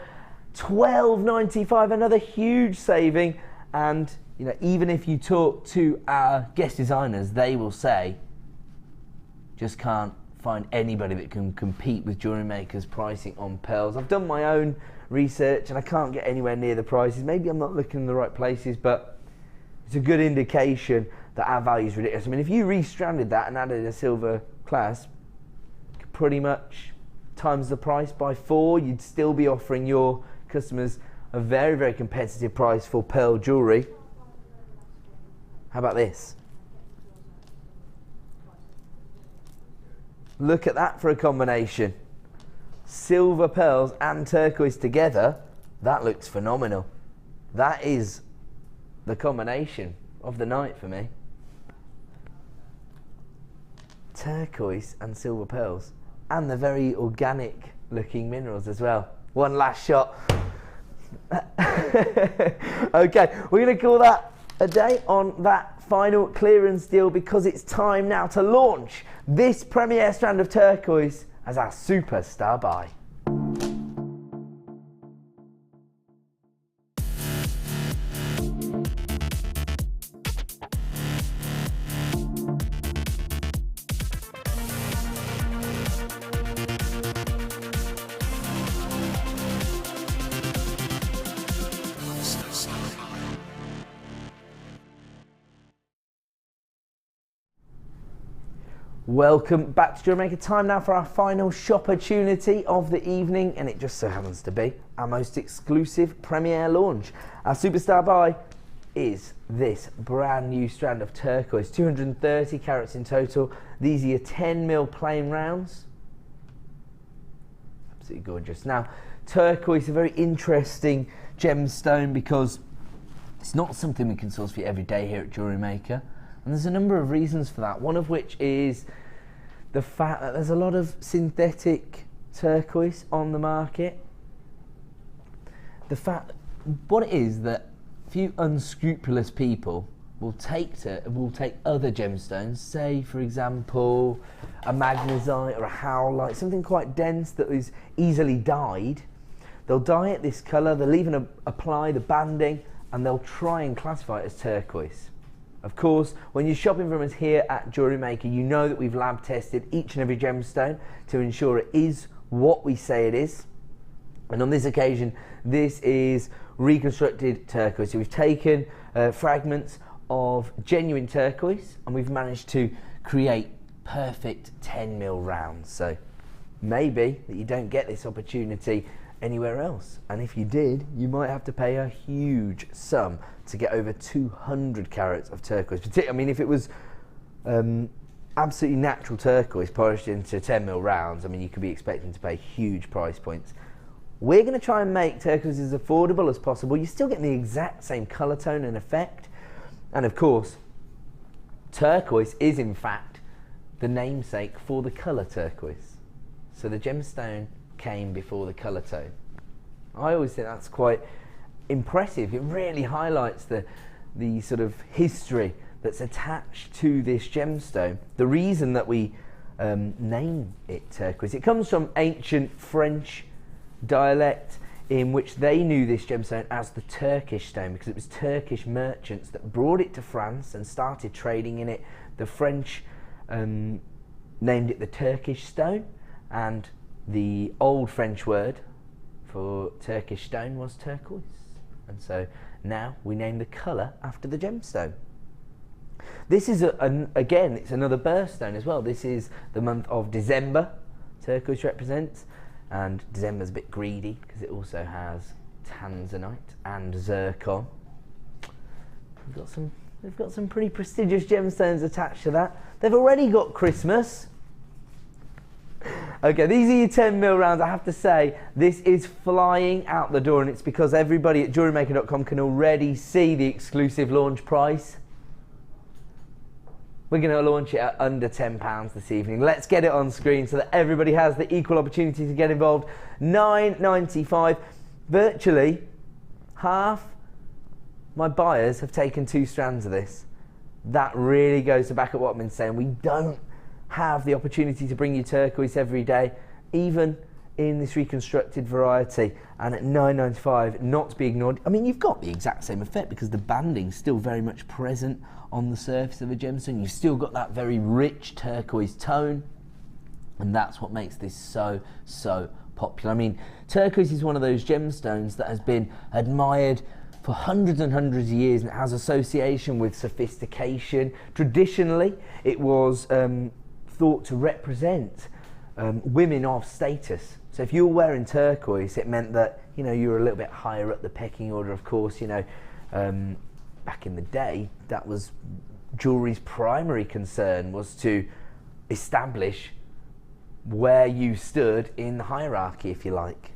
$12.95, another huge saving. And you know, even if you talk to our guest designers, they will say, just can't find anybody that can compete with Jewellery Maker's pricing on pearls. I've done my own research and I can't get anywhere near the prices. Maybe I'm not looking in the right places, but it's a good indication that our value is ridiculous. I mean, if you restranded that and added a silver clasp, pretty much times the price by 4, you'd still be offering your customers a very, very competitive price for pearl jewellery. How about this? Look at that for a combination. Silver pearls and turquoise together, that looks phenomenal. That is the combination of the night for me. Turquoise and silver pearls, and the very organic looking minerals as well. One last shot. Okay, we're going to call that a day on that final clearance deal, because it's time now to launch this premier strand of turquoise as our superstar buy. Welcome back to Jewellery Maker. Time now for our final shop-opportunity of the evening, and it just so happens to be our most exclusive premiere launch. Our superstar buy is this brand new strand of turquoise, 230 carats in total. These are your 10 mil plain rounds. Absolutely gorgeous. Now, turquoise, a very interesting gemstone because it's not something we can source for you every day here at Jewellery Maker. And there's a number of reasons for that, one of which is the fact that there's a lot of synthetic turquoise on the market. The fact, what it is that a few unscrupulous people will take other gemstones, say for example a magnesite or a howlite, something quite dense that is easily dyed. They'll dye it this colour, they'll even apply the banding, and they'll try and classify it as turquoise. Of course, when you're shopping from us here at Jewellery Maker, you know that we've lab tested each and every gemstone to ensure it is what we say it is. And on this occasion, this is reconstructed turquoise. So we've taken fragments of genuine turquoise and we've managed to create perfect 10 mil rounds. So maybe that you don't get this opportunity anywhere else, and if you did, you might have to pay a huge sum to get over 200 carats of turquoise. I mean, if it was absolutely natural turquoise polished into 10 mil rounds, I mean, you could be expecting to pay huge price points. We're going to try and make turquoise as affordable as possible. You're still getting the exact same colour tone and effect, and of course, turquoise is in fact the namesake for the colour turquoise. So the gemstone came before the colour tone. I always think that's quite impressive. It really highlights the sort of history that's attached to this gemstone. The reason that we name it turquoise, it comes from ancient French dialect in which they knew this gemstone as the Turkish stone, because it was Turkish merchants that brought it to France and started trading in it. The French named it the Turkish stone, and the old French word for Turkish stone was turquoise, and so now we name the colour after the gemstone. This is again, it's another birthstone as well. This is the month of December, turquoise represents, and December's a bit greedy because it also has tanzanite and zircon. We've got some pretty prestigious gemstones attached to that. They've already got Christmas. Okay, these are your 10mm rounds. I have to say, this is flying out the door, and it's because everybody at JewelleryMaker.com can already see the exclusive launch price. We're going to launch it at under £10 this evening. Let's get it on screen so that everybody has the equal opportunity to get involved. £9.95. Virtually half my buyers have taken 2 strands of this. That really goes to back at what I've been saying. We don't have the opportunity to bring you turquoise every day, even in this reconstructed variety, and at £9.95, not to be ignored. I mean, you've got the exact same effect because the banding's still very much present on the surface of a gemstone. You've still got that very rich turquoise tone, and that's what makes this so popular. I mean, turquoise is one of those gemstones that has been admired for hundreds and hundreds of years, and it has association with sophistication. Traditionally, it was thought to represent women of status. So if you were wearing turquoise, it meant that, you know, you were a little bit higher up the pecking order. Of course, you know, back in the day, that was jewellery's primary concern, was to establish where you stood in the hierarchy, if you like.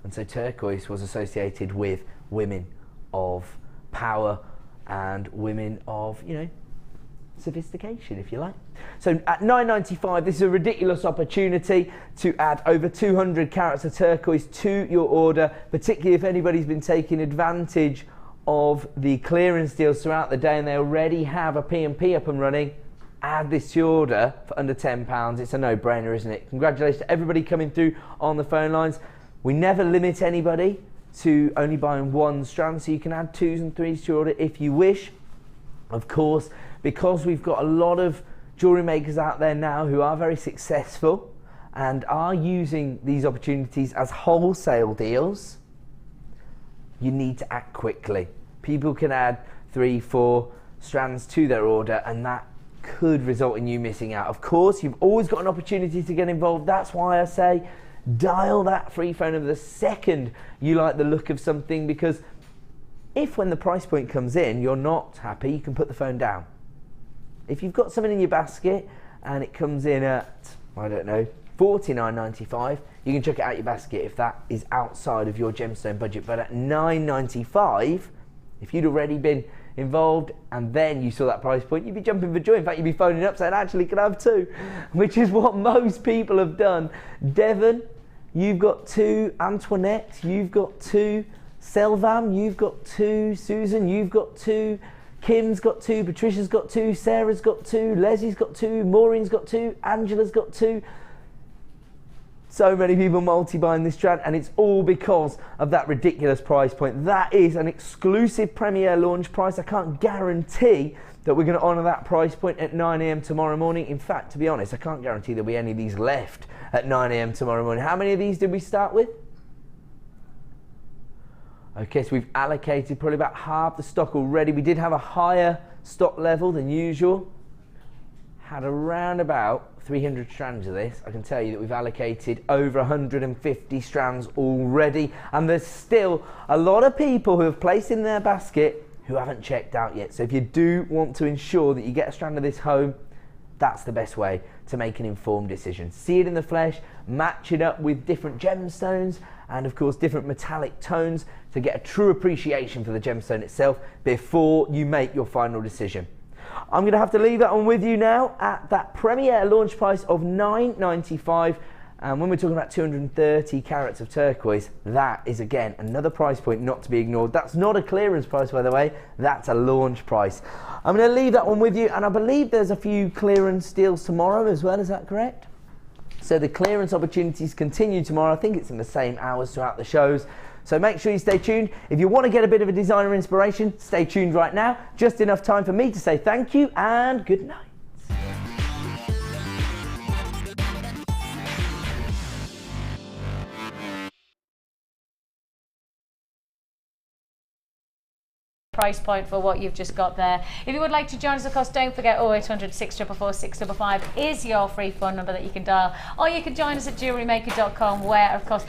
And so turquoise was associated with women of power and women of, you know, sophistication, if you like. So at £9.95, this is a ridiculous opportunity to add over 200 carats of turquoise to your order, particularly if anybody's been taking advantage of the clearance deals throughout the day and they already have a P&P up and running. Add this to your order for under £10. It's a no-brainer, isn't it? Congratulations to everybody coming through on the phone lines. We never limit anybody to only buying 1 strand, so you can add 2s and 3s to your order if you wish. Of course, because we've got a lot of jewellery makers out there now who are very successful and are using these opportunities as wholesale deals, you need to act quickly. People can add 3, 4 strands to their order, and that could result in you missing out. Of course, you've always got an opportunity to get involved. That's why I say dial that free phone number the second you like the look of something, because if when the price point comes in you're not happy, you can put the phone down. If you've got something in your basket and it comes in at, I don't know, $49.95, you can chuck it out your basket if that is outside of your gemstone budget. But at $9.95, if you'd already been involved and then you saw that price point, you'd be jumping for joy. In fact, you'd be phoning up saying, actually, can I have 2? Which is what most people have done. Devon, you've got 2. Antoinette, you've got 2. Selvam, you've got 2. Susan, you've got 2. Kim's got 2. Patricia's got 2. Sarah's got 2. Leslie's got 2. Maureen's got 2. Angela's got 2. So many people multi-buying this strand, and it's all because of that ridiculous price point. That is an exclusive premiere launch price. I can't guarantee that we're going to honour that price point at 9 AM tomorrow morning. In fact, to be honest, I can't guarantee there'll be any of these left at 9 AM tomorrow morning. How many of these did we start with? Okay, so we've allocated probably about half the stock already. We did have a higher stock level than usual. Had around about 300 strands of this. I can tell you that we've allocated over 150 strands already, and there's still a lot of people who have placed in their basket who haven't checked out yet. So if you do want to ensure that you get a strand of this home, that's the best way to make an informed decision. See it in the flesh, match it up with different gemstones and of course different metallic tones to get a true appreciation for the gemstone itself before you make your final decision. I'm going to have to leave that one with you now at that premiere launch price of $9.95. And when we're talking about 230 carats of turquoise, that is again another price point not to be ignored. That's not a clearance price, by the way, that's a launch price. I'm going to leave that one with you, and I believe there's a few clearance deals tomorrow as well, is that correct? So the clearance opportunities continue tomorrow. I think it's in the same hours throughout the shows. So make sure you stay tuned. If you want to get a bit of a designer inspiration, stay tuned right now. Just enough time for me to say thank you and good night. Price point for what you've just got there. If you would like to join us, of course, don't forget 0800 644 655 is your free phone number that you can dial, or you can join us at JewelleryMaker.com, where of course